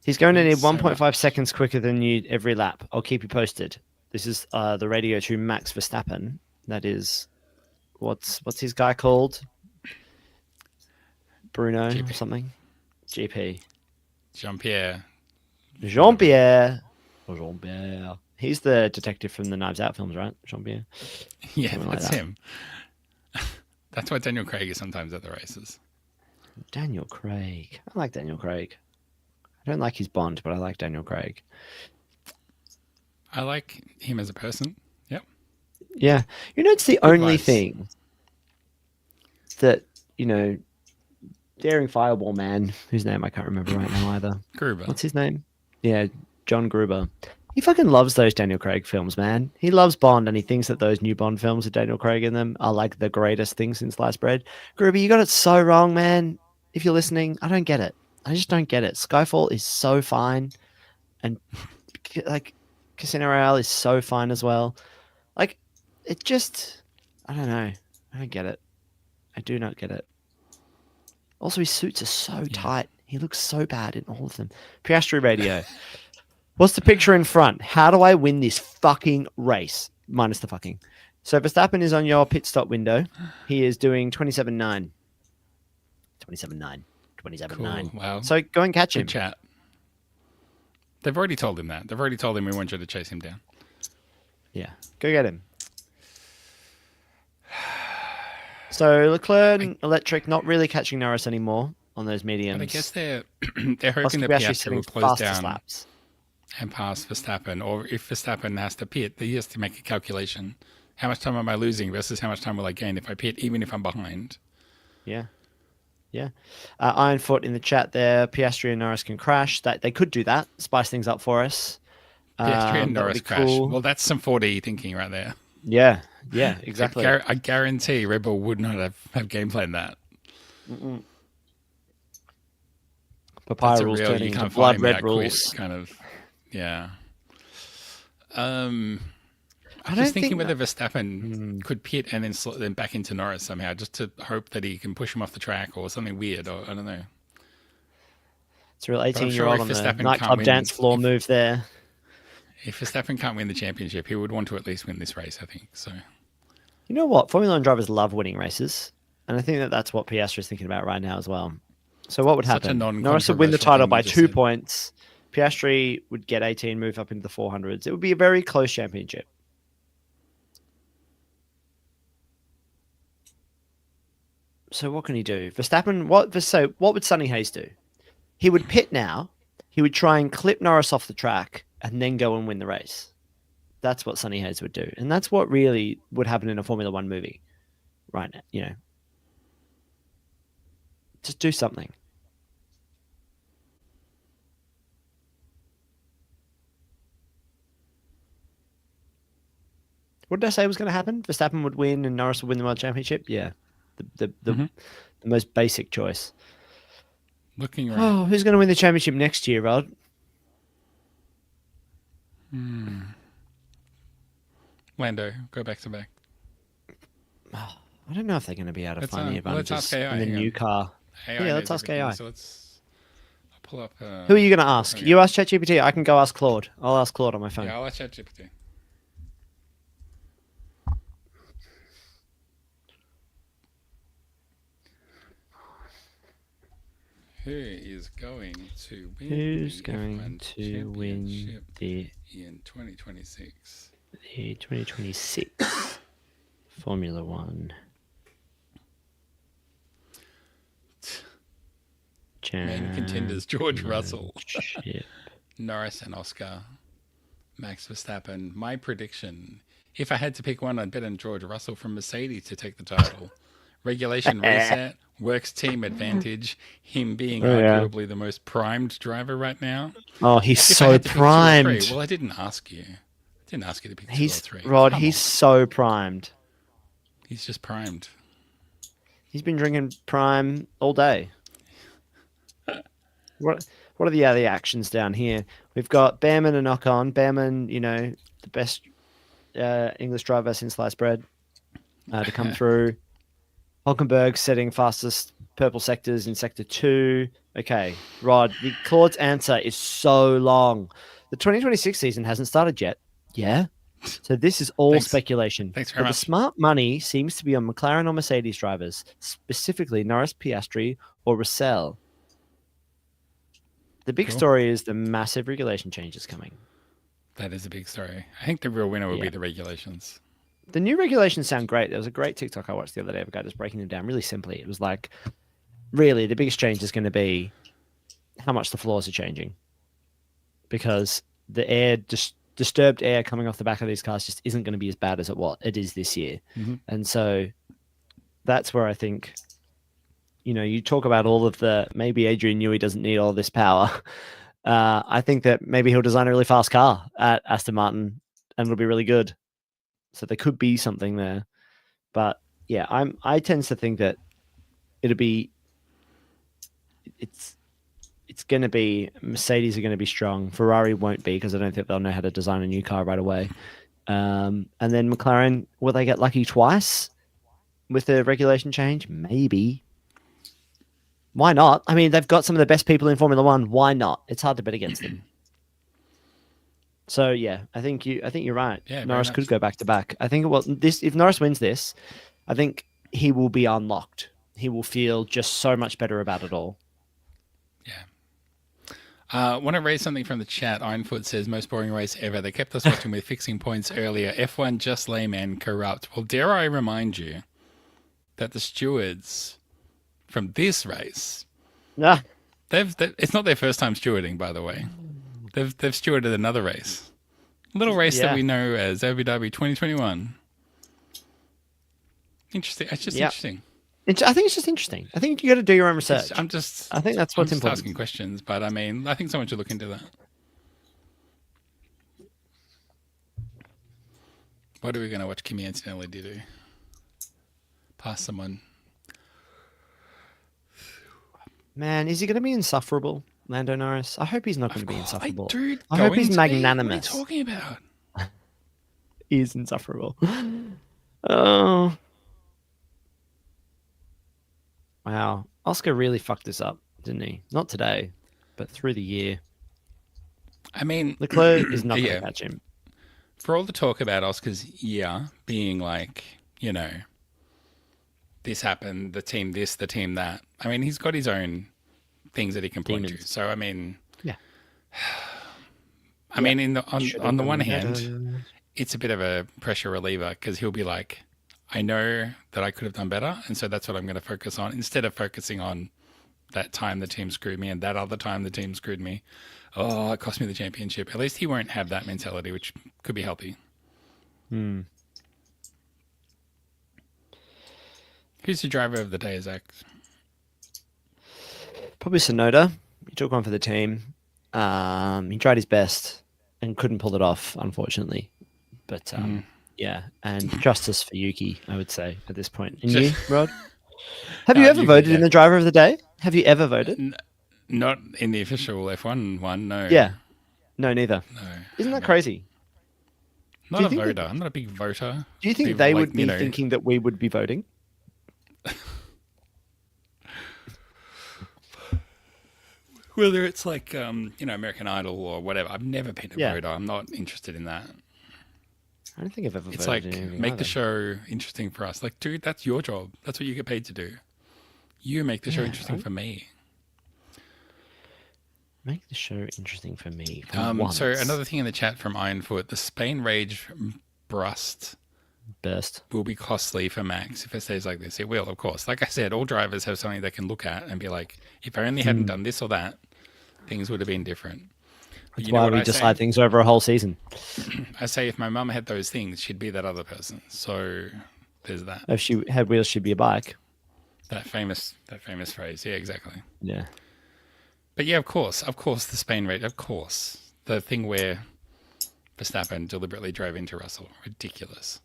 He's going to need 1.5 seconds quicker than you every lap. I'll keep you posted. This is the radio to Max Verstappen. That is, what's his guy called? Bruno or something? GP. Jean-Pierre. He's the detective from the Knives Out films, right? Jean-Pierre. Yeah, something that's like him. That's why Daniel Craig is sometimes at the races. Daniel Craig. I like Daniel Craig. I don't like his Bond, but I like Daniel Craig. I like him as a person. Yep. Yeah. It's the only thing that, Daring Fireball Man, whose name I can't remember right now either. Gruber. What's his name? Yeah, John Gruber. He fucking loves those Daniel Craig films, man. He loves Bond, and he thinks that those new Bond films with Daniel Craig in them are like the greatest thing since sliced bread. Gruber, you got it so wrong, man. If you're listening, I don't get it. I just don't get it. Skyfall is so fine, and Casino Royale is so fine as well. Like, it just, I don't know. I don't get it. I do not get it. Also, his suits are so tight. He looks so bad in all of them. Piastri radio. What's the picture in front? How do I win this fucking race? Minus the fucking. So Verstappen is on your pit stop window. He is doing 27.9. 27.9. 27.9. Cool. Wow. So go and catch him. Good chat. They've already told him that. They've already told him we want you to chase him down. Yeah, go get him. So Leclerc and Electric not really catching Norris anymore on those mediums. But I guess they're hoping that Piastri Piastri will setting close faster down slaps. and pass Verstappen. Or if Verstappen has to pit, he has to make a calculation. How much time am I losing versus how much time will I gain if I pit, even if I'm behind? Yeah. Yeah. Ironfoot in the chat there. Piastri and Norris can crash. That they could do that. Spice things up for us. Piastri and Norris crash. Cool. Well, that's some 4D thinking right there. Yeah. Yeah, exactly. I guarantee Red Bull would not have game planned that. Papaya rules turning into blood red rules. Kind of, yeah. I'm just thinking whether Verstappen could pit and then back into Norris somehow, just to hope that he can push him off the track or something weird. Or I don't know. It's a real 18-year-old on the nightclub dance floor move there. If Verstappen can't win the championship, he would want to at least win this race, I think. So, you know what? Formula One drivers love winning races, and I think that's what Piastri is thinking about right now as well. So what would happen? Norris would win the title by 2 points. Piastri would get 18, move up into the 400s. It would be a very close championship. So what can he do? Verstappen, what would Sonny Hayes do? He would pit now. He would try and clip Norris off the track and then go and win the race. That's what Sonny Hayes would do. And that's what really would happen in a Formula One movie right now, you know. Just do something. What did I say was going to happen? Verstappen would win and Norris would win the World Championship? Yeah. The most basic choice. Looking right. Oh, who's going to win the championship next year, Rod? Lando, go back to back. Oh, I don't know if they're going to be able to find the let's advantages ask AI, in the new car. AI Yeah, let's ask AI. So I'll pull up. Who are you going to ask? You ask ChatGPT. I can go ask Claude. I'll ask Claude on my phone. Yeah, I'll ask ChatGPT. Who is going to win? Who's going to win the in 2026? The 2026 Formula One main contenders: George Russell, Norris and Oscar, Max Verstappen. My prediction: if I had to pick one, I'd bet on George Russell from Mercedes to take the title. Regulation reset, works team advantage, him being arguably the most primed driver right now. Oh, he's so primed. Well, I didn't ask you. I didn't ask you to pick 2 or 3. Rod, he's so primed. He's just primed. He's been drinking Prime all day. What are the other actions down here? We've got Behrman and Ocon. Behrman, you know, the best English driver since sliced bread to come through. Hulkenberg setting fastest purple sectors in sector 2. Okay, Rod, Claude's answer is so long. The 2026 season hasn't started yet. Yeah. So this is all speculation. Thanks very much. The smart money seems to be on McLaren or Mercedes drivers, specifically Norris, Piastri, or Russell. The big story is the massive regulation changes coming. That is a big story. I think the real winner will be the regulations. The new regulations sound great. There was a great TikTok I watched the other day of a guy just breaking them down really simply. It was like, really, the biggest change is going to be how much the floors are changing. Because the air, disturbed air coming off the back of these cars just isn't going to be as bad as it is this year. And so that's where I think, you know, you talk about all of the, maybe Adrian Newey doesn't need all this power. I think that maybe he'll design a really fast car at Aston Martin and it'll be really good. So there could be something there, but yeah, I tend to think that it's going to be Mercedes are going to be strong. Ferrari won't be because I don't think they'll know how to design a new car right away. And then McLaren, will they get lucky twice with the regulation change? Maybe. Why not? I mean, they've got some of the best people in Formula One. Why not? It's hard to bet against them. So yeah, I think you're right. Yeah, Norris could go back to back. I think if Norris wins this, I think he will be unlocked. He will feel just so much better about it all. Want to raise something from the chat. Ironfoot says, most boring race ever. They kept us watching with fixing points earlier. F1 just lame and corrupt. Well, dare I remind you that the stewards from this race, Ah, it's not their first time stewarding, by the way. They've stewarded another race. A little race that we know as Abu Dhabi 2021. Interesting. It's just interesting. I think it's just interesting. I think you got to do your own research. I think that's what's I'm important. asking questions, but I mean, I think someone should look into that. What are we going to watch Kimi Antonelli do? Pass someone. Man, is he going to be insufferable, Lando Norris? I hope he's not going to be insufferable. Dude, I hope he's magnanimous. What are you talking about? He is insufferable. Oh. Wow. Oscar really fucked this up, didn't he? Not today, but through the year. I mean, Leclerc is not going to catch him. For all the talk about Oscar's being like, this happened, the team this, the team that. I mean, he's got his own things that he can point to. So, I mean, I mean, on the one hand, it's a bit of a pressure reliever because he'll be like, I know that I could have done better, and so that's what I'm going to focus on instead of focusing on that time the team screwed me and that other time the team screwed me. Oh, it cost me the championship. At least he won't have that mentality, which could be healthy. Who's your driver of the day, Zach? Probably Sonoda. He took one for the team. He tried his best and couldn't pull it off, unfortunately. But yeah, and justice for Yuki, I would say, at this point. And you, Rod? Have you ever Yuki, voted in the driver of the day? Have you ever voted? Not in the official F1 one, no. Yeah. No, neither. No. Isn't that crazy? Not a voter. I'm not a big voter. Do you think People they would be thinking that we would be voting? Whether it's like, American Idol or whatever. I've never been a voter. I'm not interested in that. I don't think I've ever voted. It's like, in anything make either. the show interesting for us. Like, dude, that's your job. That's what you get paid to do. You make the show interesting for me. Make the show interesting for me. So another thing in the chat from Ironfoot, the Spain Rage burst will be costly for Max if it stays like this. It will, of course. Like I said, all drivers have something they can look at and be like, if I only hadn't done this or that, things would have been different. That's why we decide things over a whole season. I say if my mum had those things, she'd be that other person. So there's that. If she had wheels, she'd be a bike. That famous phrase. Yeah, exactly. Yeah. But yeah, of course, the Spain rate, of course. The thing where Verstappen deliberately drove into Russell. Ridiculous.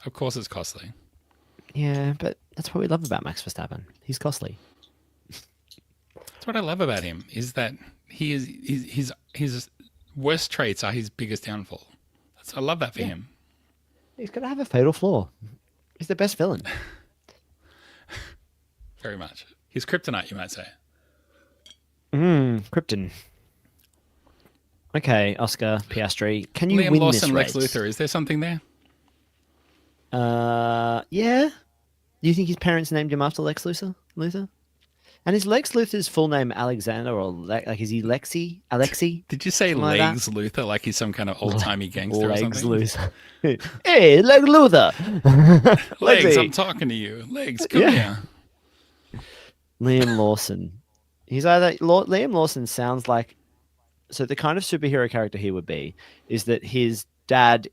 Of course it's costly. Yeah, but that's what we love about Max Verstappen. He's costly. That's what I love about him, is that his worst traits are his biggest downfall. I love that for him. He's got to have a fatal flaw. He's the best villain. Very much. He's kryptonite, you might say. Krypton. Okay, Oscar Piastri. Can you Liam win Lawson, this race? Lex Luthor. Is there something there? Yeah. Do you think his parents named him after Lex Luthor? And is Lex Luthor's full name Alexander or is he Alexi? Did you say Legs Luthor like he's some kind of old-timey gangster or something? Legs Luthor. Hey, Lex Luthor. Legs, I'm talking to you. Legs, come here. Liam Lawson. Liam Lawson sounds like, so the kind of superhero character he would be is that his dad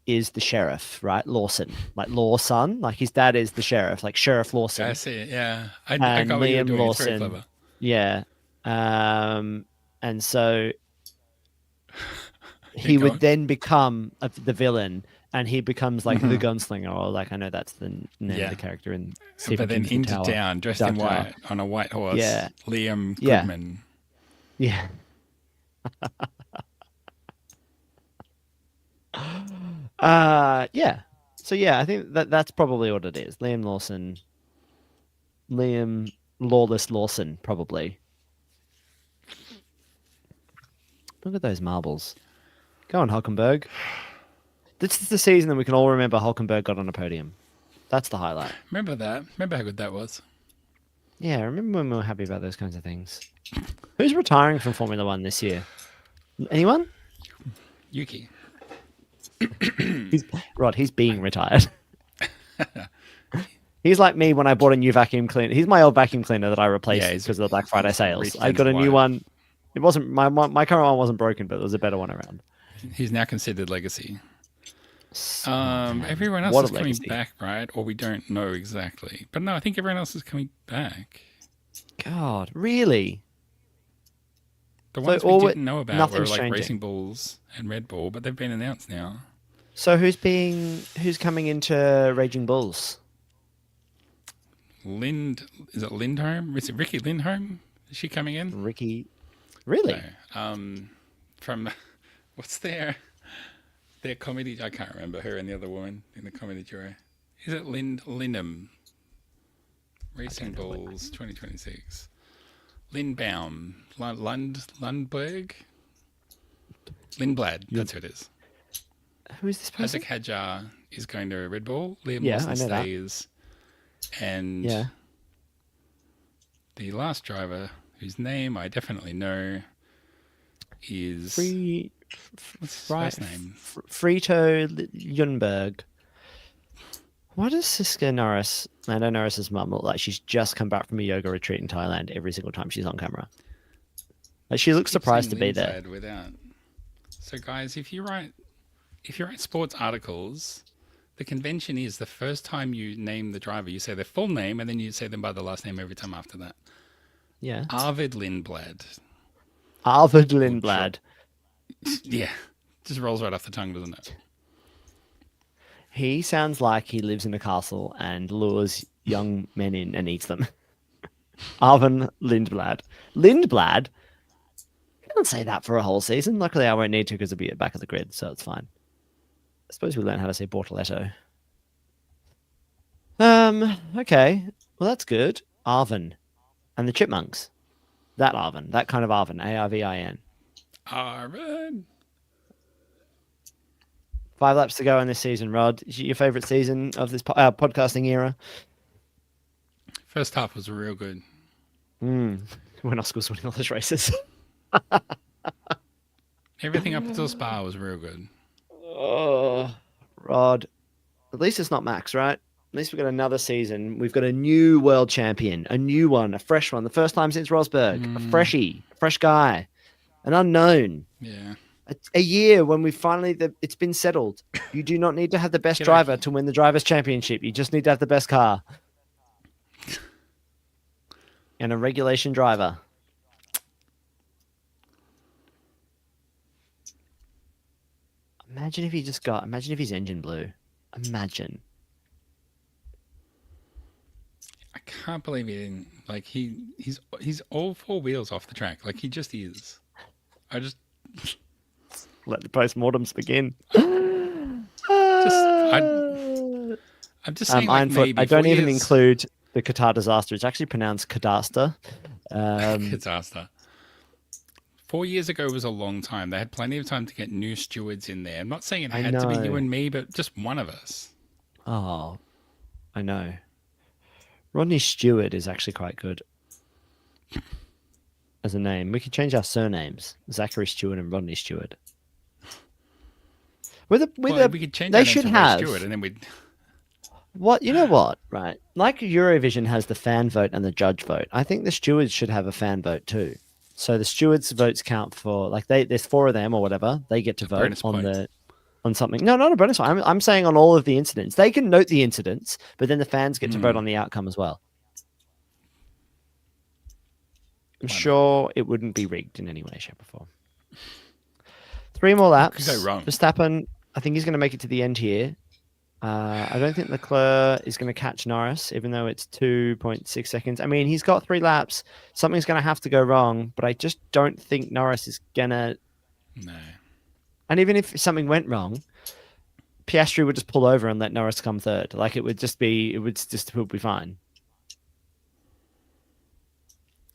is the sheriff, right? Lawson, like Lawson, like his dad is the sheriff, like Sheriff Lawson. I see it. Yeah, I and got what you were Liam doing. Lawson, it's very clever. Yeah, and so he would then become the villain, and he becomes like the gunslinger, or like I know that's the name of the character in. But then into town, dressed in white, on a white horse. Yeah, Liam Goodman. Yeah. Yeah. So yeah, I think that's probably what it is. Liam Lawless Lawson, probably. Look at those marbles. Go on, Hulkenberg. This is the season that we can all remember Hulkenberg got on a podium. That's the highlight. Remember that? Remember how good that was? Yeah, I remember when we were happy about those kinds of things. Who's retiring from Formula One this year? Anyone? Yuki. He's being retired. He's like me when I bought a new vacuum cleaner. He's my old vacuum cleaner that I replaced because of the Black Friday sales. I got a new one. It wasn't my current one wasn't broken, but there was a better one around. He's now considered legacy. Everyone else is coming back, right? Or we don't know exactly. But no, I think everyone else is coming back. God, really? The ones we didn't know about were like Racing Bulls and Red Bull, but they've been announced now. So who's coming into Raging Bulls? Is it Lindholm? Is it Ricky Lindholm? Is she coming in? Ricky, really? No. From what's their comedy? I can't remember her and the other woman in the comedy duo. Is it Lindholm? Racing Bulls 2026. Lindbaum, Lundberg, Lindblad. That's who it is. Who is this person? Isaac Hadjar is going to Red Bull. Liam Lawson stays. And the last driver, whose name I definitely know, is what's his first name? Frito Ljungberg. Why does Siska Norris, Lando Norris's mum, look like she's just come back from a yoga retreat in Thailand every single time she's on camera? Like she looks surprised to be there. So guys, if you write sports articles, the convention is the first time you name the driver, you say their full name, and then you say them by the last name every time after that. Yeah. Arvid Lindblad. Arvid Lindblad. Yeah. Just rolls right off the tongue, doesn't it? He sounds like he lives in a castle and lures young men in and eats them. Arvin Lindblad. Lindblad? I can't say that for a whole season. Luckily, I won't need to because it'll be at back of the grid, so it's fine. I suppose we learn how to say Bortoletto. Okay. Well, that's good. Arvin. And the Chipmunks. That Arvin. That kind of Arvin. Arvin. Arvin. 5 laps to go in this season, Rod. Is it your favourite season of this podcasting era? First half was real good. When Oscar was winning all those races. Everything up until Spa was real good. Oh, Rod. At least it's not Max, right? At least we've got another season. We've got a new world champion, a new one, a fresh one. The first time since Rosberg. A freshie, a fresh guy, an unknown. Yeah. A year when we finally, it's been settled. You do not need to have the best driver to win the Drivers' Championship. You just need to have the best car. And a regulation driver. Imagine if his engine blew. Imagine. I can't believe he didn't. Like, he's all 4 wheels off the track. Like, he just is. Let the postmortems begin. I'm just saying, like, maybe I don't even include the Qatar disaster. It's actually pronounced Cadasta. Cadasta. 4 years ago was a long time. They had plenty of time to get new stewards in there. I'm not saying it had to be you and me, but just one of us. Oh, I know. Rodney Stewart is actually quite good as a name. We could change our surnames: Zachary Stewart and Rodney Stewart. We could change our names to Ray Stewart, and then we'd. What you know? What right? Like Eurovision has the fan vote and the judge vote. I think the stewards should have a fan vote too. So the stewards' votes count for there's 4 of them or whatever. They get to vote on something. No, not a bonus point. I'm saying on all of the incidents. They can note the incidents, but then the fans get to vote on the outcome as well. I'm sure it wouldn't be rigged in any way, shape, or form. 3 more laps. Could go wrong. Verstappen, I think he's going to make it to the end here. I don't think Leclerc is going to catch Norris, even though it's 2.6 seconds. I mean, he's got 3 laps. Something's going to have to go wrong, but I just don't think Norris is going to... No. And even if something went wrong, Piastri would just pull over and let Norris come third. Like, it would be fine.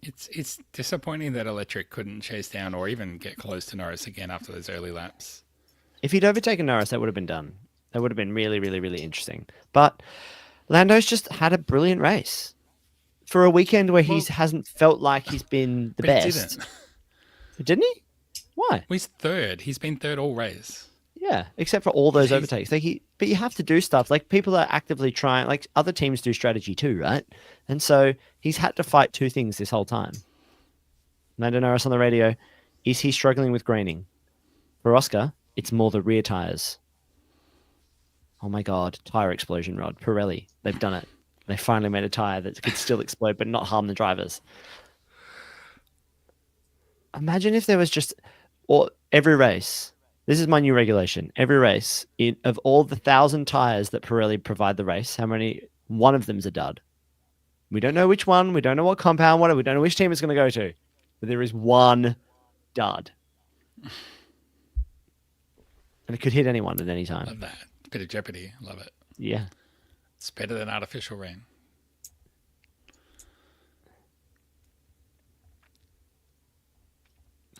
It's disappointing that Electric couldn't chase down or even get close to Norris again after those early laps. If he'd overtaken Norris, that would have been done. That would have been really, really, really interesting. But Lando's just had a brilliant race. for a weekend where he hasn't felt like he's been the best. He didn't. Didn't he? Why? Well, he's third. He's been third all race. Yeah, except for all those overtakes. But you have to do stuff. Like, people are actively trying. Like, other teams do strategy too, right? And so he's had to fight two things this whole time. Lando Norris on the radio. Is he struggling with graining? For Oscar, it's more the rear tires. Oh my God, tire explosion, Rod. Pirelli, they've done it. They finally made a tire that could still explode but not harm the drivers. Imagine if there was just, or every race, this is my new regulation, every race, of all the 1,000 tires that Pirelli provide the race, one of them's a dud. We don't know which one, we don't know what compound, we don't know which team it's going to go to, but there is one dud. And it could hit anyone at any time. Love that. Bit of jeopardy. Love it. Yeah. It's better than artificial rain.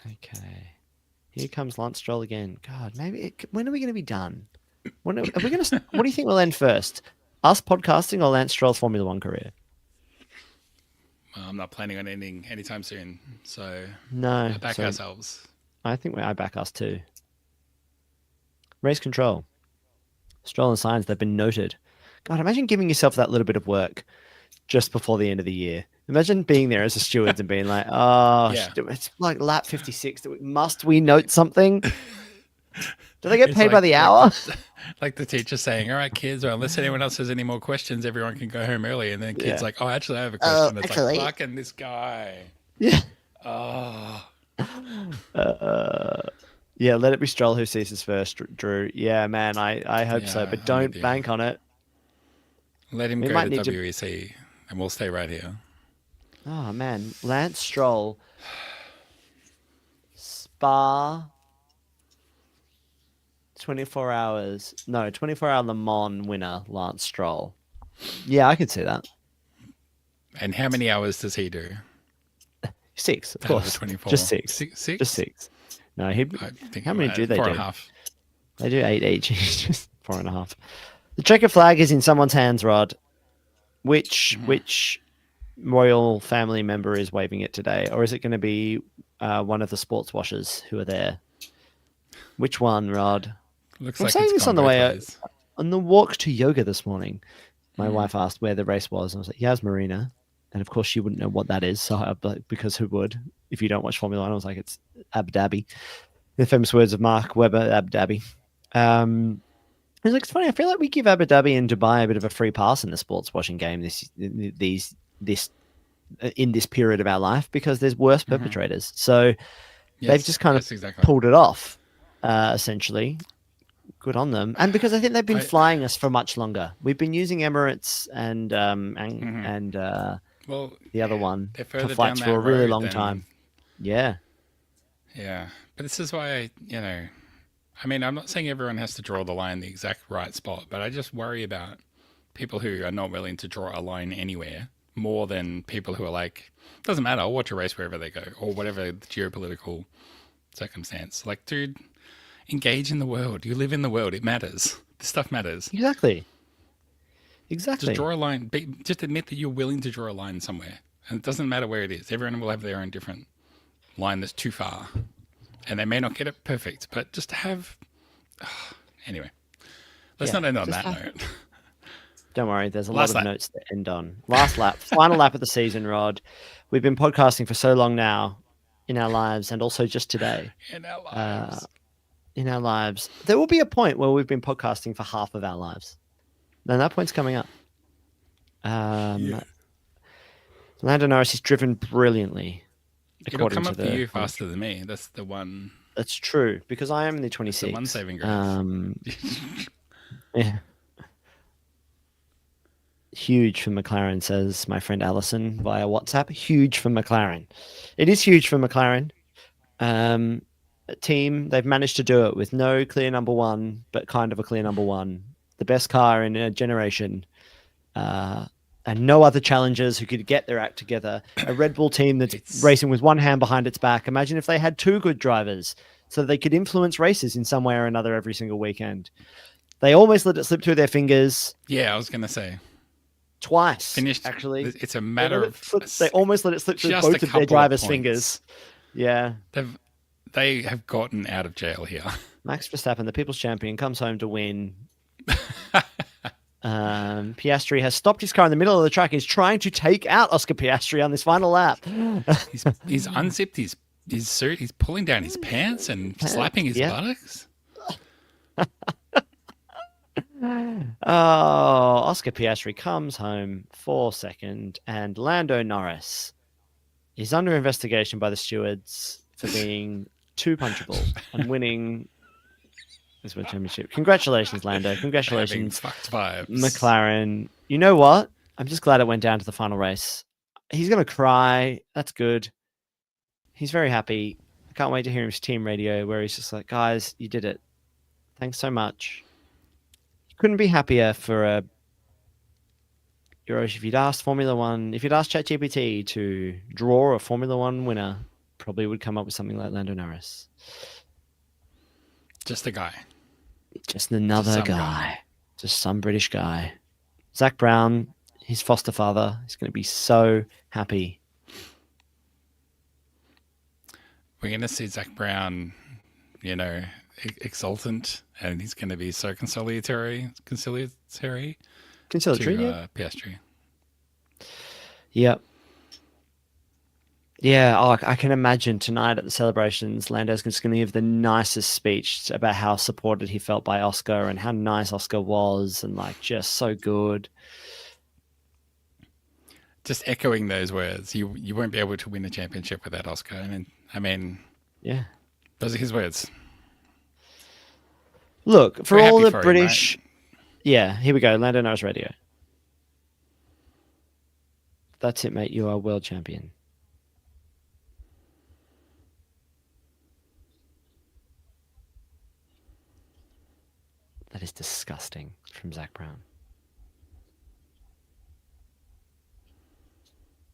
Okay. Here comes Lance Stroll again. God, when are we going to be done? Are we going to? What do you think will end first? Us podcasting or Lance Stroll's Formula One career? Well, I'm not planning on ending anytime soon, so no. Back ourselves. I think I back us too. Race control. Stroll and Sainz, they've been noted. God, imagine giving yourself that little bit of work just before the end of the year. Imagine being there as a steward and being like, it's like lap 56. Must we note something? Do they get paid by the hour? Like the teacher saying, all right, kids, well, unless anyone else has any more questions, everyone can go home early. And then kids like, oh, actually, I have a question. It's like, fucking this guy. Yeah. Oh. Yeah, let it be Stroll who ceases first, Drew. Yeah, man, I hope so, but don't bank on it. Let him go to WEC, and we'll stay right here. Oh, man. Lance Stroll. Spa. 24 hours. No, 24-hour Le Mans winner, Lance Stroll. Yeah, I could see that. And how many hours does he do? 6, of course. 24. Just 6. 6? Just 6. No, how many do they do? 4.5. They do 8 each. Just 4.5. The checker flag is in someone's hands, Rod. Which royal family member is waving it today? Or is it going to be one of the sports washers who are there? Which one, Rod? Looks I'm like saying it's this on the way ways. on the walk to yoga this morning. My wife asked where the race was. And I was like, Yas Marina. And of course, she wouldn't know what that is. So because who would? If you don't watch Formula One, I was like, it's Abu Dhabi. The famous words of Mark Webber, Abu Dhabi. I was like, it's funny. I feel like we give Abu Dhabi and Dubai a bit of a free pass in the sports washing game in this period of our life because there's worse perpetrators. So they've just kind of pulled it off, essentially. Good on them. And because I think they've been flying us for much longer. We've been using Emirates and the other one for flights for a really long time. Yeah. Yeah. But this is why, I mean, I'm not saying everyone has to draw the line in the exact right spot, but I just worry about people who are not willing to draw a line anywhere more than people who are like, doesn't matter, I'll watch a race wherever they go or whatever the geopolitical circumstance. Like, dude, engage in the world. You live in the world. It matters. This stuff matters. Exactly. Just draw a line. Just admit that you're willing to draw a line somewhere. And it doesn't matter where it is. Everyone will have their own different line that's too far. And they may not get it perfect, but just have... Anyway, let's not end on that note. Don't worry, there's a lot of notes to end on. Last lap, final lap of the season, Rod. We've been podcasting for so long now in our lives and also just today. In our lives. There will be a point where we've been podcasting for half of our lives. And that point's coming up. Lando Norris is driven brilliantly. It'll come up for you faster than me. That's the one. That's true, because I am in the 26. The one saving grace. Yeah. Huge for McLaren, says my friend Alison via WhatsApp. Huge for McLaren. It is huge for McLaren. Team, they've managed to do it with no clear number one, but kind of a clear number one. The best car in a generation. And no other challengers who could get their act together. A Red Bull team that's racing with one hand behind its back. Imagine if they had two good drivers so they could influence races in some way or another every single weekend. They almost let it slip through their fingers. Yeah, I was going to say. twice. Finished. Actually, It's a matter of they almost let it slip through just both a of their couple drivers' of points. fingers. Yeah, they have gotten out of jail here. Max Verstappen, the people's champion, comes home to win. Piastri has stopped his car in the middle of the track. He's trying to take out Oscar Piastri on this final lap. he's unzipped his suit. He's pulling down his pants and slapping his buttocks. Oh, Oscar Piastri comes home for second, and Lando Norris is under investigation by the stewards for being too punchable and winning this World Championship. Congratulations, Lando. Congratulations, McLaren. You know what? I'm just glad it went down to the final race. He's going to cry. That's good. He's very happy. I can't wait to hear his team radio where he's just like, guys, you did it. Thanks so much. Couldn't be happier for a If you'd asked Formula One, if you'd asked ChatGPT to draw a Formula One winner, probably would come up with something like Lando Norris. Just a guy. Just another guy. Just some British guy. Zach Brown, his foster father, is going to be so happy. We're going to see Zach Brown, exultant, and he's going to be so conciliatory to Piastri. Yep. Yeah, I can imagine tonight at the celebrations, Lando's just going to give the nicest speech about how supported he felt by Oscar and how nice Oscar was and just so good. Just echoing those words, you won't be able to win a championship without Oscar. I mean, yeah, those are his words. Look, for all the British... Him, right? Yeah, here we go. Lando Norris Radio. That's it, mate. You are world champion. That is disgusting from Zach Brown.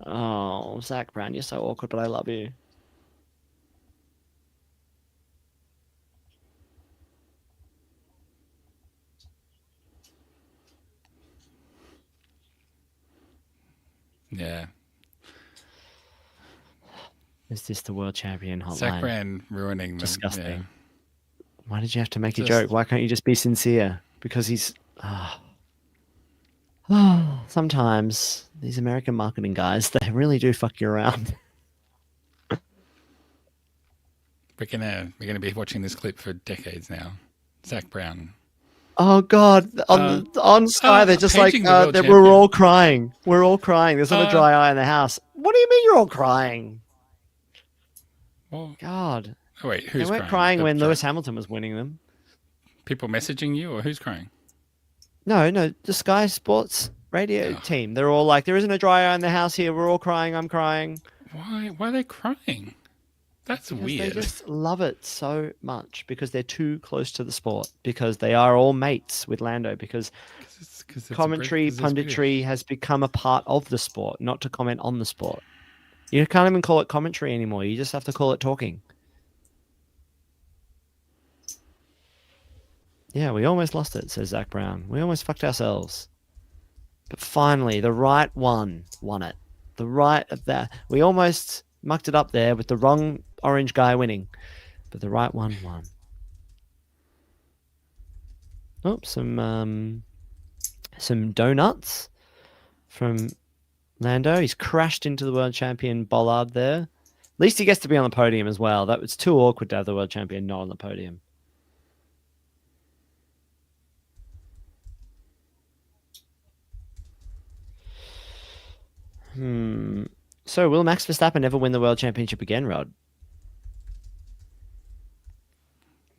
Oh, Zach Brown, you're so awkward, but I love you. Yeah. Is this the world champion hotline? Zach Brown ruining them. Disgusting. Yeah. Why did you have to make a joke? Why can't you just be sincere? Because he's... sometimes these American marketing guys, they really do fuck you around. We're gonna be watching this clip for decades now. Zach Brown. Oh God! On Sky, they're just like we're all crying. We're all crying. There's not a dry eye in the house. What do you mean you're all crying? Well, God. Oh wait, who's they weren't crying when Lewis Hamilton was winning them. People messaging you, or who's crying? No, the Sky Sports radio team. They're all like, there isn't a dry eye in the house here. We're all crying. I'm crying. Why are they crying? That's weird. They just love it so much because they're too close to the sport, because they are all mates with Lando, because commentary, punditry has become a part of the sport, not to comment on the sport. You can't even call it commentary anymore. You just have to call it talking. Yeah, we almost lost it, says Zach Brown. We almost fucked ourselves. But finally, the right one won it. The right of that. We almost mucked it up there with the wrong orange guy winning. But the right one won. Oh, some donuts from Lando. He's crashed into the world champion Bollard there. At least he gets to be on the podium as well. That was too awkward to have the world champion not on the podium. So will Max Verstappen ever win the world championship again, Rod?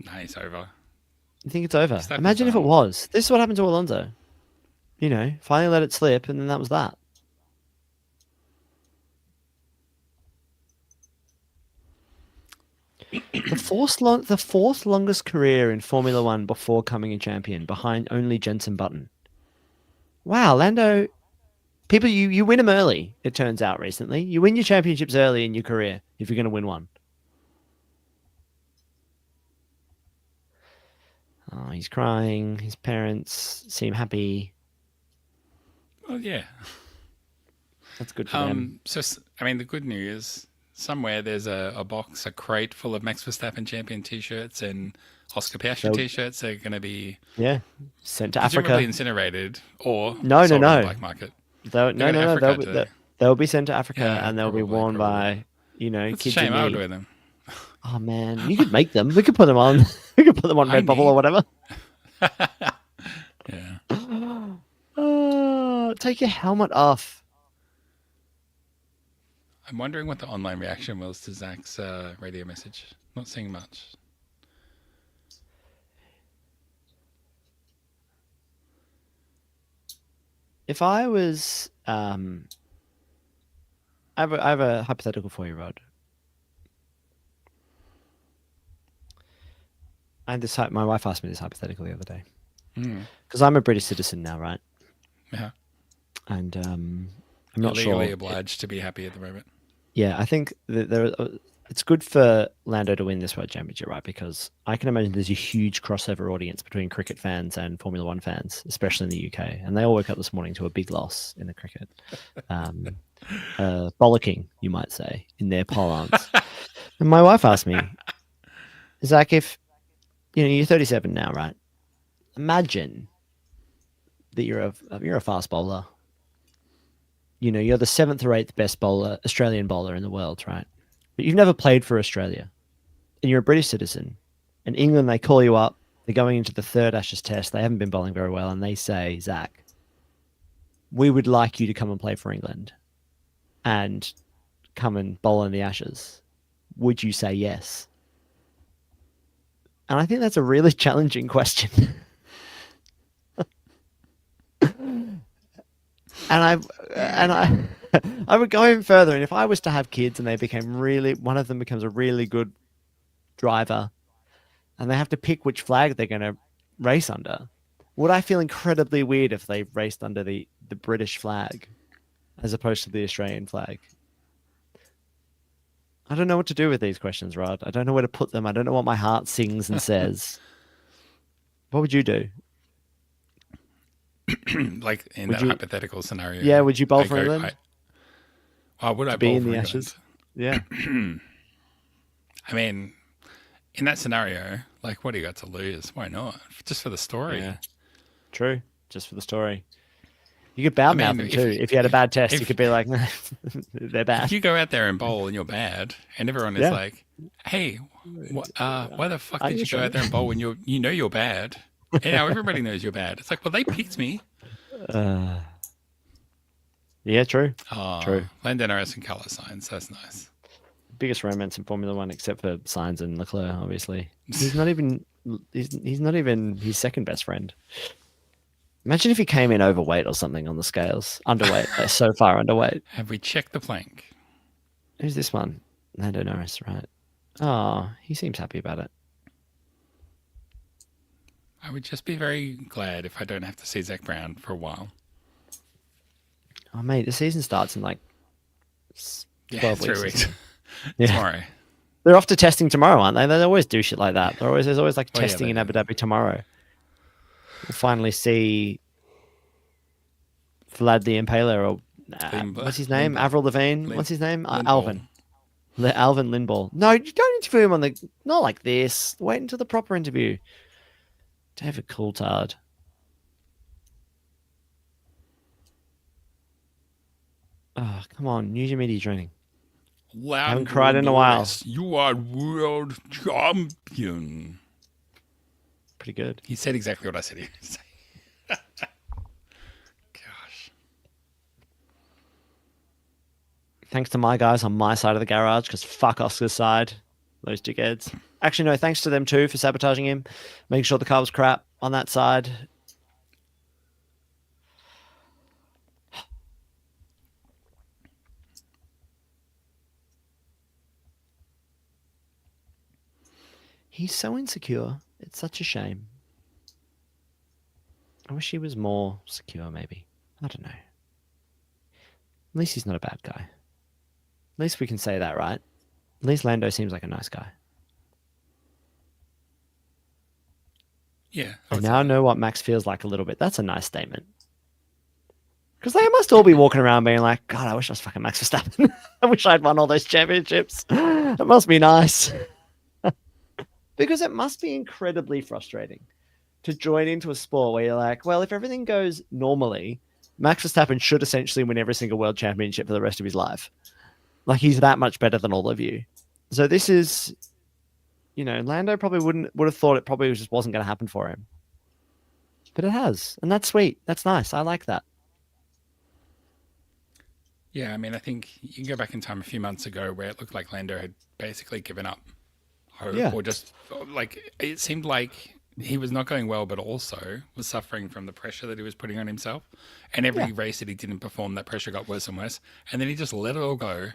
Nah, it's over. You think it's over? Imagine if it was. This is what happened to Alonso. Finally let it slip, and then that was that. The fourth longest career in Formula One before coming a champion, behind only Jenson Button. Wow, Lando... People, you win them early, it turns out recently. You win your championships early in your career if you're going to win one. Oh, he's crying. His parents seem happy. Well, yeah. That's good for them. So, I mean, the good news, somewhere there's a box, a crate full of Max Verstappen champion T-shirts and Oscar Piastri T-shirts. They're going to be sent to presumably Africa. incinerated or No, sold on the no. black market. No. They'll be sent to Africa Yeah, and they'll be worn by That's a kids in shame. I would need. wear them. Oh man, you could make them. We could put them on. We could put them on Redbubble or whatever. Yeah. Take your helmet off. I'm wondering what the online reaction was to Zach's radio message. Not seeing much. If I was, I have a hypothetical for you, Rod. My wife asked me this hypothetical the other day because I'm a British citizen now, right? Yeah. And I'm You're not sure. legally obliged to be happy at the moment. Yeah, I think that it's good for Lando to win this World Championship, right? Because I can imagine there's a huge crossover audience between cricket fans and Formula One fans, especially in the UK. And they all woke up this morning to a big loss in the cricket. Bollocking, you might say, in their parlance. And my wife asked me, Zach, if you're 37 now, right? Imagine that you're a fast bowler. You're the 7th or 8th best Australian bowler in the world, right? But you've never played for Australia. And you're a British citizen. In England, they call you up. They're going into the 3rd Ashes Test. They haven't been bowling very well. And they say, Zach, we would like you to come and play for England and come and bowl in the Ashes. Would you say yes? And I think that's a really challenging question. And I would go even further. And if I was to have kids and one of them becomes a really good driver and they have to pick which flag they're going to race under, would I feel incredibly weird if they raced under the British flag as opposed to the Australian flag? I don't know what to do with these questions, Rod. I don't know where to put them. I don't know what my heart sings and says. What would you do? Like in that hypothetical scenario. Yeah, would you bowl for England? Would I be bowl in for the England? Ashes? Yeah. I mean, in that scenario, like, what do you got to lose? Why not? Just for the story. Yeah. True. Just for the story. You could badmouth them too. If you had a bad test, you could be like, they're bad. If you go out there and bowl and you're bad, and everyone is like, hey, why the fuck did you go out there and bowl when you're bad? And now everybody knows you're bad. It's like, well, they picked me. Yeah, true. True. Lando Norris and Carlos Sainz. That's nice. Biggest romance in Formula One, except for Sainz and Leclerc. Obviously, he's not even his second best friend. Imagine if he came in overweight or something on the scales. Underweight. So far underweight. Have we checked the plank? Who's this one? Lando Norris, right? Oh, he seems happy about it. I would just be very glad if I don't have to see Zach Brown for a while. Oh, mate, the season starts in like 12 3 weeks. Yeah. Tomorrow. They're off to testing tomorrow, aren't they? They always do shit like that. There's always like testing in Abu Dhabi tomorrow. We'll finally see Vlad the Impaler, or what's his name? Avril Lavigne. What's his name? Alvin. Alvin Lindball. No, you don't interview him not like this. Wait until the proper interview. David Coulthard. Oh, come on. Use your media training. I haven't cried in a while. You are world champion. Pretty good. He said exactly what I said he would say. Gosh. Thanks to my guys on my side of the garage, because fuck Oscar's side. Those dickheads. Actually, no, thanks to them too for sabotaging him. Making sure the car was crap on that side. He's so insecure. It's such a shame. I wish he was more secure, maybe. I don't know. At least he's not a bad guy. At least we can say that, right? At least Lando seems like a nice guy. Yeah. I now know what Max feels like a little bit. That's a nice statement. Because they must all be walking around being like, God, I wish I was fucking Max Verstappen. I wish I'd won all those championships. It must be nice. Because it must be incredibly frustrating to join into a sport where you're like, well, if everything goes normally, Max Verstappen should essentially win every single world championship for the rest of his life. Like, he's that much better than all of you. So this is, Lando probably would have thought it probably just wasn't going to happen for him. But it has. And that's sweet. That's nice. I like that. Yeah, I mean, I think you can go back in time a few months ago where it looked like Lando had basically given up hope, or just like it seemed like he was not going well, but also was suffering from the pressure that he was putting on himself. And every race that he didn't perform, that pressure got worse and worse. And then he just let it all go.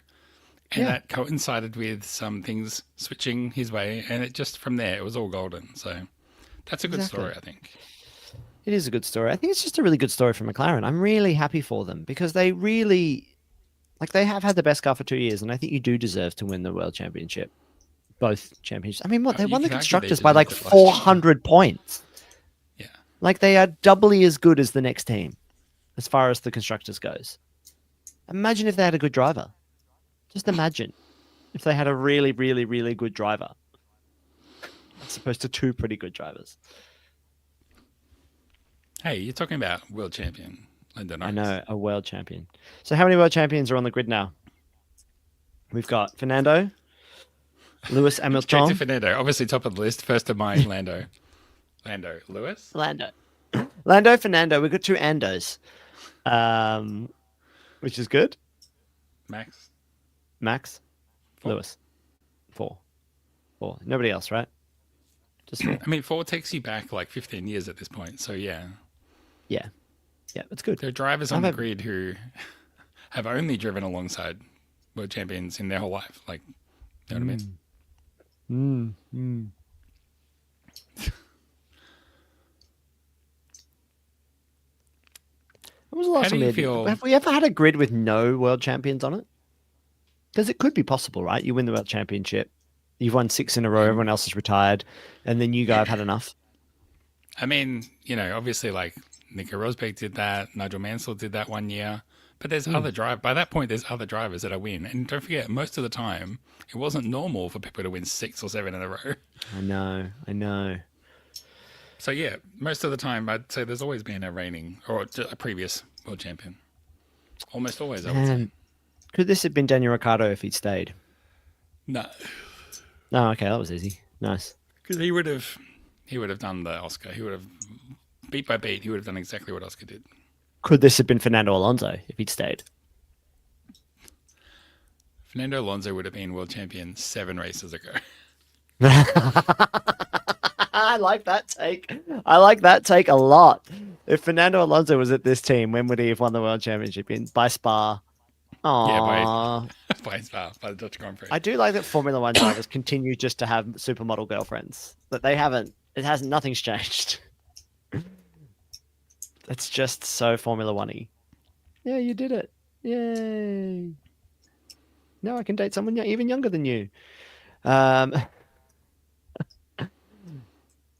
And that coincided with some things switching his way. And it just, from there, it was all golden. So that's a good story, I think. It is a good story. I think it's just a really good story for McLaren. I'm really happy for them because they really, they have had the best car for 2 years. And I think you do deserve to win the world championship. Both championships. I mean, what? They won the constructors by like 400 points. Yeah. Like, they are doubly as good as the next team as far as the constructors goes. Imagine if they had a good driver. Just imagine if they had a really, really, really good driver. As opposed to two pretty good drivers. Hey, you're talking about world champion Lando Norris. I know, a world champion. So how many world champions are on the grid now? We've got Fernando, Lewis Hamilton. Straight to Fernando. Obviously top of the list. First of mine, Lando. Lewis? Lando, Fernando. We've got two Andos. Which is good. Max. 4. Lewis. 4. Nobody else, right? Just 4. I mean, 4 takes you back like 15 years at this point. So yeah. Yeah, that's good. There are drivers on the grid who have only driven alongside world champions in their whole life. Like, you know what I mean? When was the last time have we ever had a grid with no world champions on it? Because it could be possible, right? You win the world championship, you've won 6 in a row, everyone else is retired, and then you go, I've had enough. I mean, obviously, like Nico Rosberg did that, Nigel Mansell did that 1 year, but there's other by that point, there's other drivers that win. And don't forget, most of the time, it wasn't normal for people to win 6 or 7 in a row. I know. So yeah, most of the time, I'd say there's always been a reigning or a previous world champion. Almost always, I would say. Could this have been Daniel Ricciardo if he'd stayed? No. No, okay, that was easy. Nice. Because he would have done the Oscar. He would have, beat by beat, he would have done exactly what Oscar did. Could this have been Fernando Alonso if he'd stayed? Fernando Alonso would have been world champion 7 races ago. I like that take. I like that take a lot. If Fernando Alonso was at this team, when would he have won the world championship? By Spa. Aww. Yeah, by Spa, by the Dutch Grand Prix. I do like that Formula One drivers continue just to have supermodel girlfriends. That they haven't. Nothing's changed. It's just so Formula One-y. Yeah, you did it. Yay. Now I can date someone even younger than you.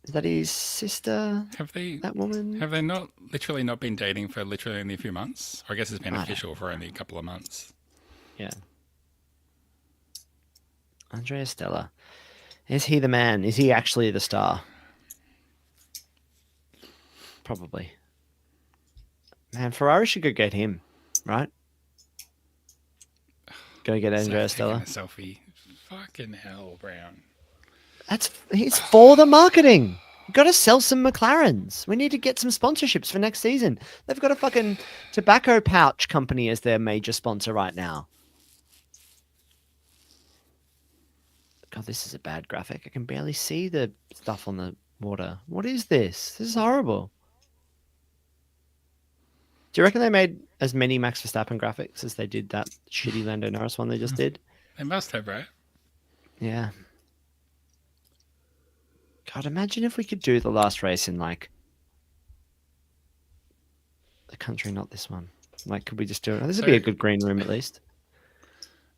Is that his sister? That woman? Have they not been dating for literally only a few months? Or I guess it's been official for only a couple of months. Yeah. Andrea Stella. Is he the man? Is he actually the star? Probably. Man, Ferrari should go get him, right? Go get Andrea Stella. A selfie. Fucking hell, Brown. He's for the marketing. You've got to sell some McLarens. We need to get some sponsorships for next season. They've got a fucking tobacco pouch company as their major sponsor right now. God, this is a bad graphic. I can barely see the stuff on the water. What is this? This is horrible. Do you reckon they made as many Max Verstappen graphics as they did that shitty Lando Norris one they just did? They must have, right? Yeah. God, imagine if we could do the last race in, like, the country, not this one. Like, could we just do it? This would be a good green room, at least.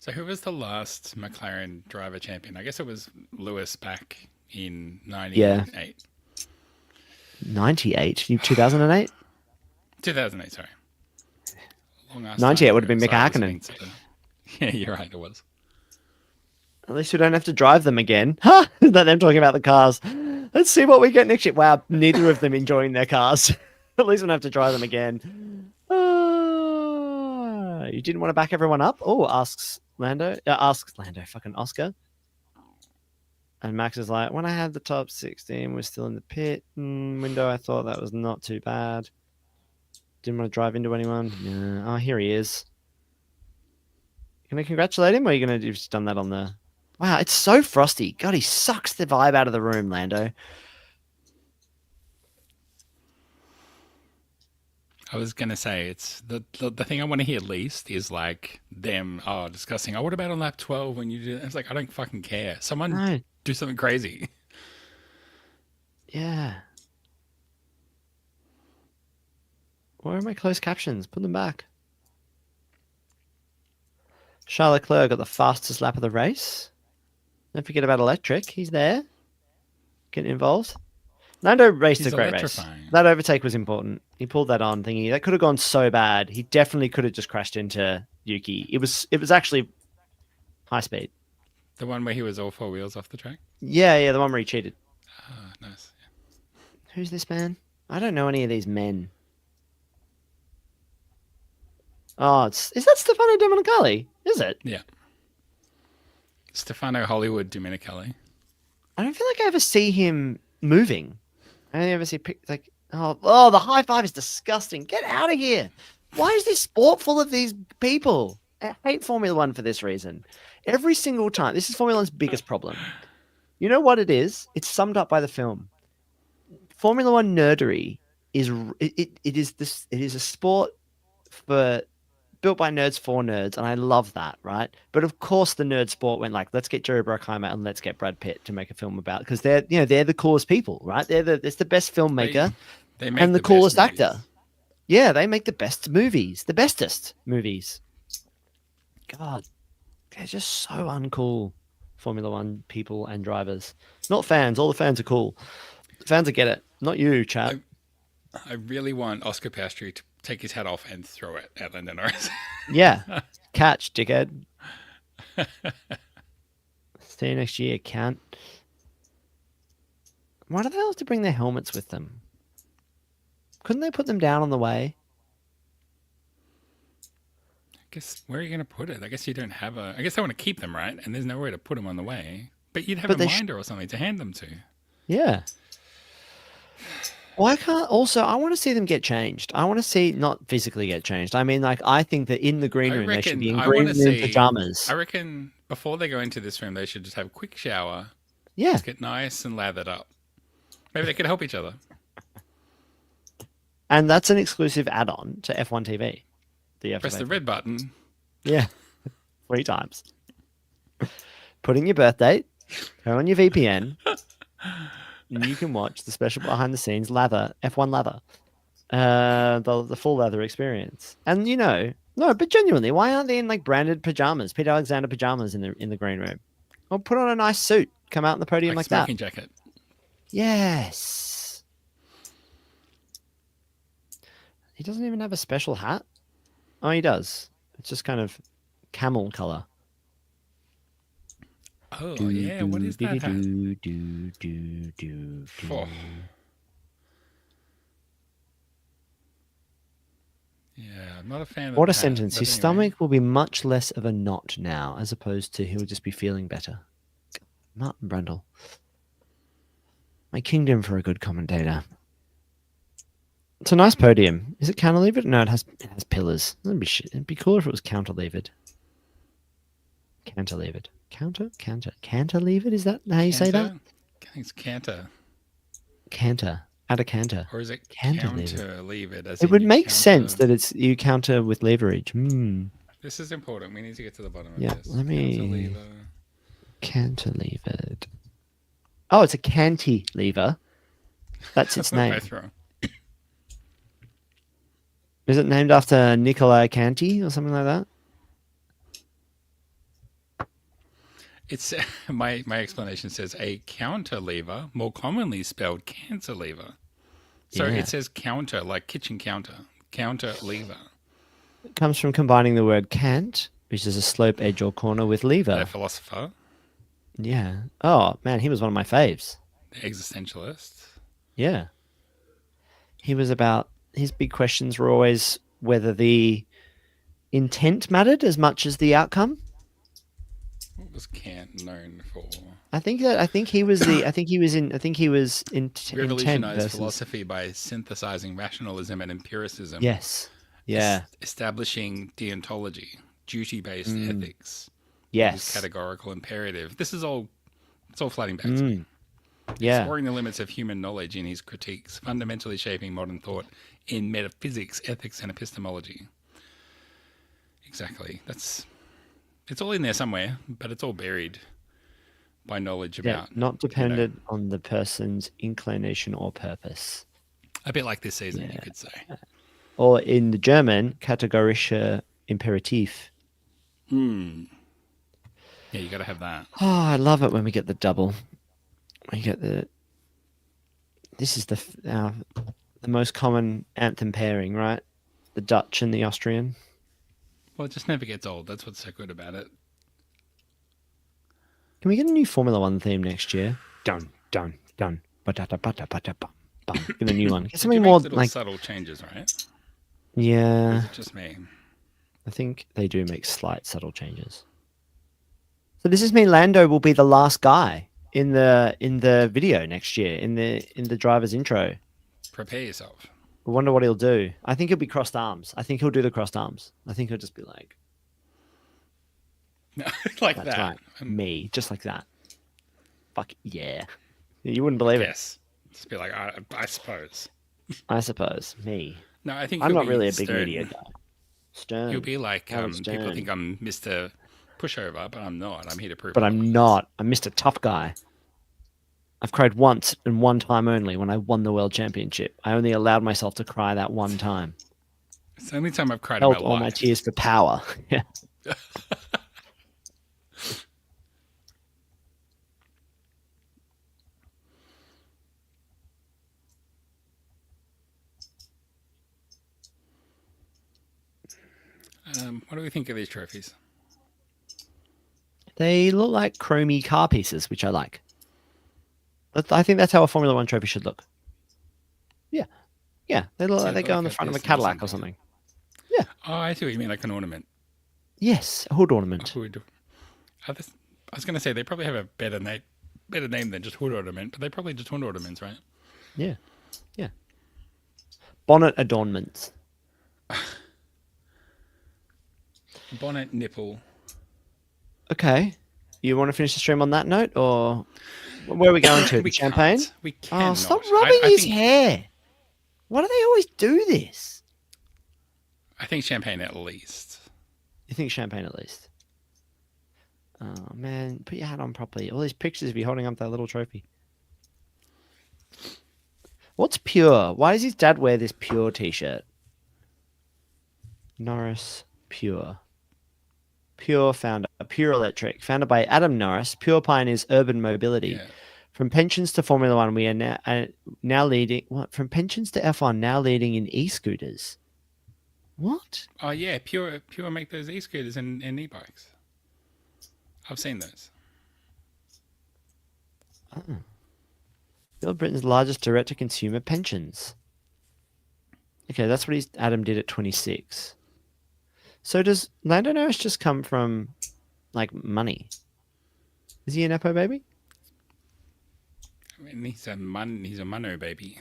So who was the last McLaren driver champion? I guess it was Lewis back in 98. Yeah. 98? 2008? 2008, sorry. long ass 98 time would have ago. been Mick Sorry, Hakkinen. Yeah, you're right. It was. At least we don't have to drive them again. Huh? That them talking about the cars. Let's see what we get next year. Wow, neither of them enjoying their cars. At least we don't have to drive them again. You didn't want to back everyone up? Oh, asks Lando. Fucking Oscar. And Max is like, when I had the top 16, we're still in the pit window. I thought that was not too bad. Didn't want to drive into anyone. No. Oh, here he is. Can I congratulate him, or are you going to just done that on the... Wow, it's so frosty. God, he sucks the vibe out of the room, Lando. I was gonna say it's the thing I want to hear least is like them discussing. Oh, what about on lap 12 when you do? It's like I don't fucking care. Someone No. do something crazy. Yeah. Where are my closed captions? Put them back. Charles Leclerc got the fastest lap of the race. Don't forget about Electric. He's there. Getting involved. Lando raced a great race. That overtake was important. He pulled that on thingy. That could have gone so bad. He definitely could have just crashed into Yuki. It was actually high speed. The one where he was all four wheels off the track? Yeah, the one where he cheated. Oh, nice. Yeah. Who's this man? I don't know any of these men. Oh, is that Stefano Domenicali? Is it? Yeah. Stefano Hollywood Domenicali. I don't feel like I ever see him moving. I only ever see like, oh, the high five is disgusting. Get out of here. Why is this sport full of these people? I hate Formula One for this reason. Every single time, this is Formula One's biggest problem. You know what it is? It's summed up by the film. Formula One nerdery is it is a sport built by nerds for nerds, and I love that, right? But of course, the nerd sport went like, let's get Jerry Bruckheimer and let's get Brad Pitt to make a film about, because they're the coolest people, right? It's the best filmmaker they make and the coolest actor. Yeah, they make the best movies, the bestest movies. God, they're just so uncool, Formula One people and drivers. Not fans. All the fans are cool. The fans will get it. Not you, chap. I really want Oscar Piastri to take his hat off and throw it at Lando Norris. Yeah. Catch, dickhead. See you next year, cunt. Why do they have to bring their helmets with them? Couldn't they put them down on the way? I guess, where are you going to put it? I guess you don't have I guess they want to keep them, right? And there's nowhere to put them on the way. But you'd have a minder or something to hand them to. Yeah. Why can't... Also, I want to see them get changed. I want to see not physically get changed. I mean, like, I think that in the green room, they should be in green room pajamas. I reckon before they go into this room, they should just have a quick shower. Yeah. Just get nice and lathered up. Maybe they could help each other. And that's an exclusive add-on to F1 TV. Press the red button. Yeah. 3 times. Put in your birth date. Turn on your VPN. And you can watch the special behind-the-scenes F1 lather. The full leather experience. And, no, but genuinely, why aren't they in, like, branded pajamas? Pete Alexander pajamas in the green room. Or put on a nice suit. Come out in the podium like that. Smoking jacket. Yes. He doesn't even have a special hat. Oh, he does. It's just kind of camel color. Oh, yeah. What is that hat? Oh. Yeah, I'm not a fan of What a that, sentence. His stomach will be much less of a knot now, as opposed to he'll just be feeling better. Martin Brundle. My kingdom for a good commentator. It's a nice podium. Is it cantilevered? No, it has pillars. It'd be cooler if it was counterlevered. Cantilevered. Cantilevered? Is that how you say that? I think it's canter. Canter. Add a canter. Or is it counterlevered? It would make sense that you counter with leverage. This is important. We need to get to the bottom of this. Let me... Cantilevered. Oh, it's a cantilever. That's its name. Both wrong. Is it named after Nicola Canti or something like that? It's my explanation says a counterlever, more commonly spelled cantilever. So it says counter, like kitchen counter lever. comes from combining the word cant, which is a slope, edge, or corner, with The lever. philosopher, Yeah. Oh man, he was one of my faves. the existentialist. Yeah. He was about his big questions were always whether the intent mattered as much as the outcome. What was Kant known for? I think he was intent Revolutionized versus philosophy by synthesizing rationalism and empiricism. yes. Yeah. Establishing deontology, duty-based ethics. Yes. Categorical imperative. It's all flooding back to me. Yeah. Exploring the limits of human knowledge in his critiques, fundamentally shaping modern thought in metaphysics, ethics, and epistemology. Exactly. It's all in there somewhere, but it's all buried by knowledge about. Not dependent on the person's inclination or purpose. A bit like this season, you could say. Or in the German, kategorischer Imperativ. Yeah, you got to have that. Oh, I love it when we get the double. We get the. This is the most common anthem pairing, right? The Dutch and the Austrian. Well, it just never gets old. That's what's so good about it. Can we get a new Formula One theme next year? Dun dun dun. Ba-da-da, ba-da, bum, bum. Get a new one. Get something more little like subtle changes, right? Yeah. Or is it just me? I think they do make slight subtle changes. So does this mean Lando will be the last guy in the video next year in the driver's intro? Prepare yourself. I wonder what he'll do. I think he'll be crossed arms. I think he'll do the crossed arms. I think he'll just be like, like that's that. right, me, just like that. Fuck yeah. You wouldn't believe it. Yes. Just be like, I suppose. I suppose me. No, I think I'm he'll not be really a big stern. media guy. Stern. He'll be like, Howard people Stern. think I'm Mr. Pushover, but I'm not. I'm here to prove But otherwise. I'm not. I'm Mr. Tough Guy. I've cried once and one time only when I won the world championship. I only allowed myself to cry that one time. It's the only time I've cried Held in my all life. my tears for power. Yeah. What do we think of these trophies? They look like chromey car pieces, which I like. I think that's how a Formula One trophy should look. Yeah. Yeah. They look like they go on the front of a Cadillac or something. Yeah. Oh, I see what you mean, like an ornament. Yes, a hood ornament. Hood. I was going to say they probably have a better name than just hood ornament, but they probably just hood ornaments, right? Yeah. Yeah. Bonnet adornments. Bonnet nipple. Okay. You want to finish the stream on that note, or where are we going to? We The champagne? can't. We cannot. Oh, stop rubbing I his think, hair. Why do they always do this? I think champagne at least. You think champagne at least? Oh, man. Put your hat on properly. All these pictures of you holding up that little trophy. What's pure? Why does his dad wear this pure t-shirt? Norris Pure. Pure founder, Pure Electric, founded by Adam Norris. Pure pioneers urban mobility. Yeah. From pensions to Formula One, we are now leading. What? From pensions to F1, now leading in e-scooters. What? Oh yeah, Pure make those e-scooters and e-bikes. I've seen those. Oh. Build Britain's largest direct-to-consumer pensions. Okay, that's what Adam did at 26. So does Lando Norris just come from, like, money? Is he a nepo baby? I mean, he's a mono baby.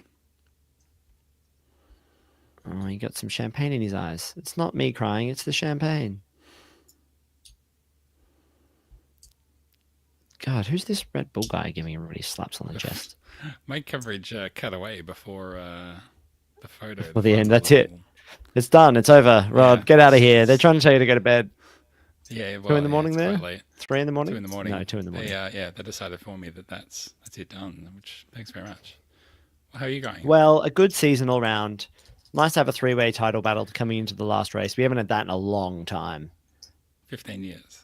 Oh, he got some champagne in his eyes. It's not me crying, it's the champagne. God, who's this Red Bull guy giving everybody slaps on the chest? My coverage cut away before the photo. Well, the end, that's it. It's done. It's over. Rod, Yeah. get out of here. They're trying to tell you to go to bed. Yeah, well, 2 in the morning it's there? quite late. 3 in the morning? 2 in the morning. No, 2 in the morning. They decided for me that's it done. Which thanks very much. Well, how are you going? Well, a good season all round. Nice to have a 3-way title battle coming into the last race. We haven't had that in a long time. 15 years.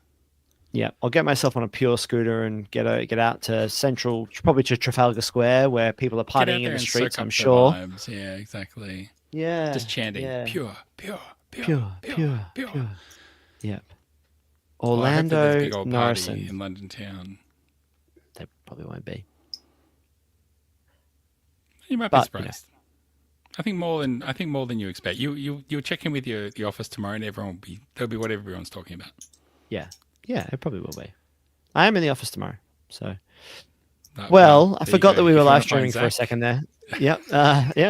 Yeah, I'll get myself on a pure scooter and get out to Central, probably to Trafalgar Square, where people are Get out partying in there the and streets, soak up I'm the sure. vibes. Yeah, exactly. Yeah. Just chanting, yeah. pure, pure, Pure. Yep. Well, I hope that there's a Orlando big old Norris. party in London town. There probably won't be. You might be surprised. I think more than you expect. You'll check in with your office tomorrow, and there'll be what everyone's talking about. Yeah, it probably will be. I am in the office tomorrow, so. I forgot that we were live streaming for a second there. Yep,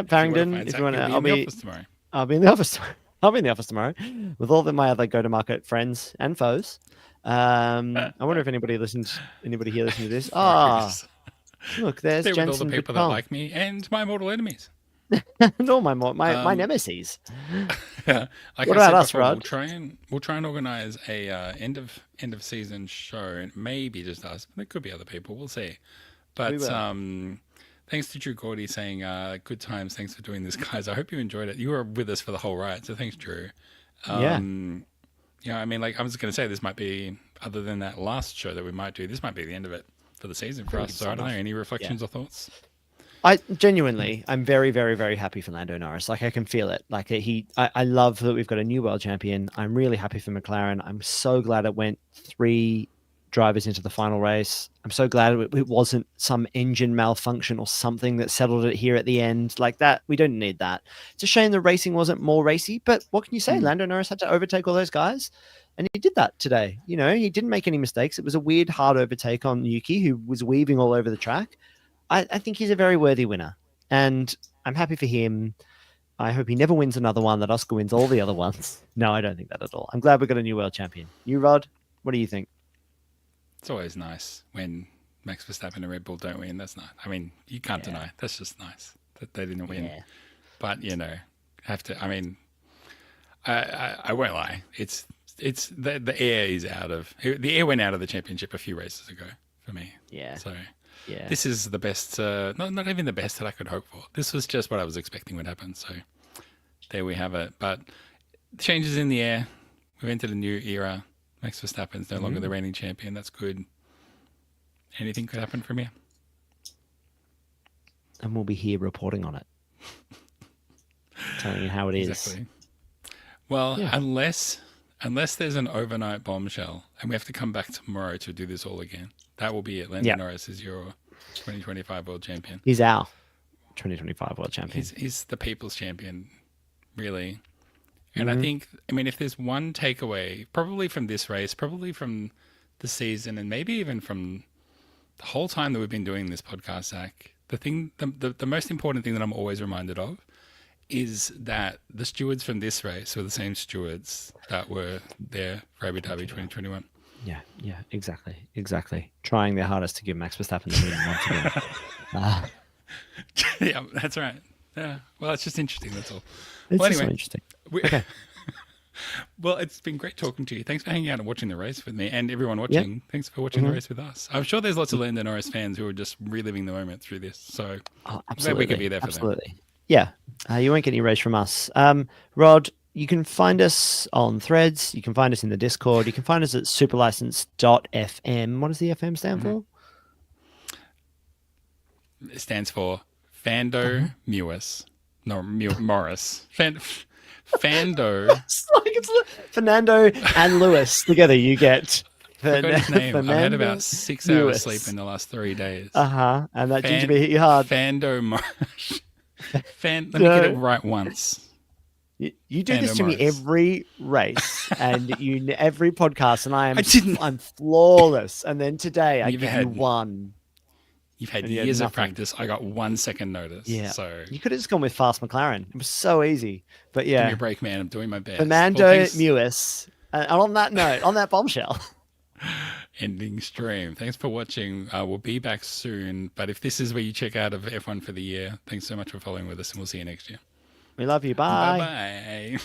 Farringdon. If you want to, I'll be in the office tomorrow. I'll be in the office tomorrow with all of my other go-to-market friends and foes. I wonder if anybody here listens to this. Look, there's Jensen with all the people that like me and my mortal enemies. And all my nemesis. Like what about us, Rod? We'll try and organize a end of season show, and maybe just us. There could be other people. We'll see. But thanks to Drew Gordy saying good times. Thanks for doing this, guys. I hope you enjoyed it. You were with us for the whole ride, so thanks, Drew. I mean, like I was going to say, this might be, other than that last show that we might do, this might be the end of it for the season for us. So I don't know. Any reflections or thoughts? I'm very, very, very happy for Lando Norris. Like, I can feel it. Like, I love that we've got a new world champion. I'm really happy for McLaren. I'm so glad it went 3 drivers into the final race. I'm so glad it wasn't some engine malfunction or something that settled it here at the end. Like that, we don't need that. It's a shame the racing wasn't more racy, but what can you say? Lando Norris had to overtake all those guys, and he did that today. You know, he didn't make any mistakes. It was a weird, hard overtake on Yuki, who was weaving all over the track. I think he's a very worthy winner, and I'm happy for him. I hope he never wins another one, that Oscar wins all the other ones. No, I don't think that at all. I'm glad we got a new world champion. You, Rod, what do you think? It's always nice when Max Verstappen and Red Bull don't win. That's nice. I mean, you can't deny. That's just nice that they didn't win. Yeah. But, have to. I mean, I won't lie. It's the air is out of the air went out of the championship a few races ago for me. Yeah. So this is the best. Not even the best that I could hope for. This was just what I was expecting would happen. So there we have it. But changes in the air. We've entered a new era. Max Verstappen's no longer the reigning champion. That's good. Anything could happen from here. And we'll be here reporting on it. Telling you how it is. Exactly. Well, unless there's an overnight bombshell and we have to come back tomorrow to do this all again, that will be it. Lando Norris is your 2025 world champion. He's our 2025 world champion. He's the people's champion, really. And I think, if there's one takeaway, probably from this race, probably from the season, and maybe even from the whole time that we've been doing this podcast, Zach, the most important thing that I'm always reminded of is that the stewards from this race were the same stewards that were there for Abu Dhabi 2021. Yeah, exactly. Trying their hardest to give Max Verstappen the win once again. Yeah, that's right. Yeah, well, it's just interesting, that's all. It's anyway, just so interesting. Okay. Well, it's been great talking to you. Thanks for hanging out and watching the race with me, and everyone watching. Yep. Thanks for watching the race with us. I'm sure there's lots of Lando Norris fans who are just reliving the moment through this. So absolutely, we could be there for them. Yeah, you won't get any race from us. Rod, you can find us on Threads. You can find us in the Discord. You can find us at superlicense.fm. What does the FM stand for? It stands for Fando Mewis. No, Morris. Fando. it's Fernando and Lewis together. You get forgot his name. I've had about 6 hours sleep in the last 3 days. And that ginger beer hit you hard. Fando Morris. Let me get it right once. You do Fando this to Morris. Me every race and every podcast, and I'm flawless. And then today I give you one. You've had years of practice. I got 1 second notice. Yeah. So you could have just gone with Fast McLaren. It was so easy. But yeah. Give me a break, man. I'm doing my best. Fernando Mewis. And on that note, on that bombshell. Ending stream. Thanks for watching. We'll be back soon. But if this is where you check out of F1 for the year, thanks so much for following with us, and we'll see you next year. We love you. Bye. Bye-bye.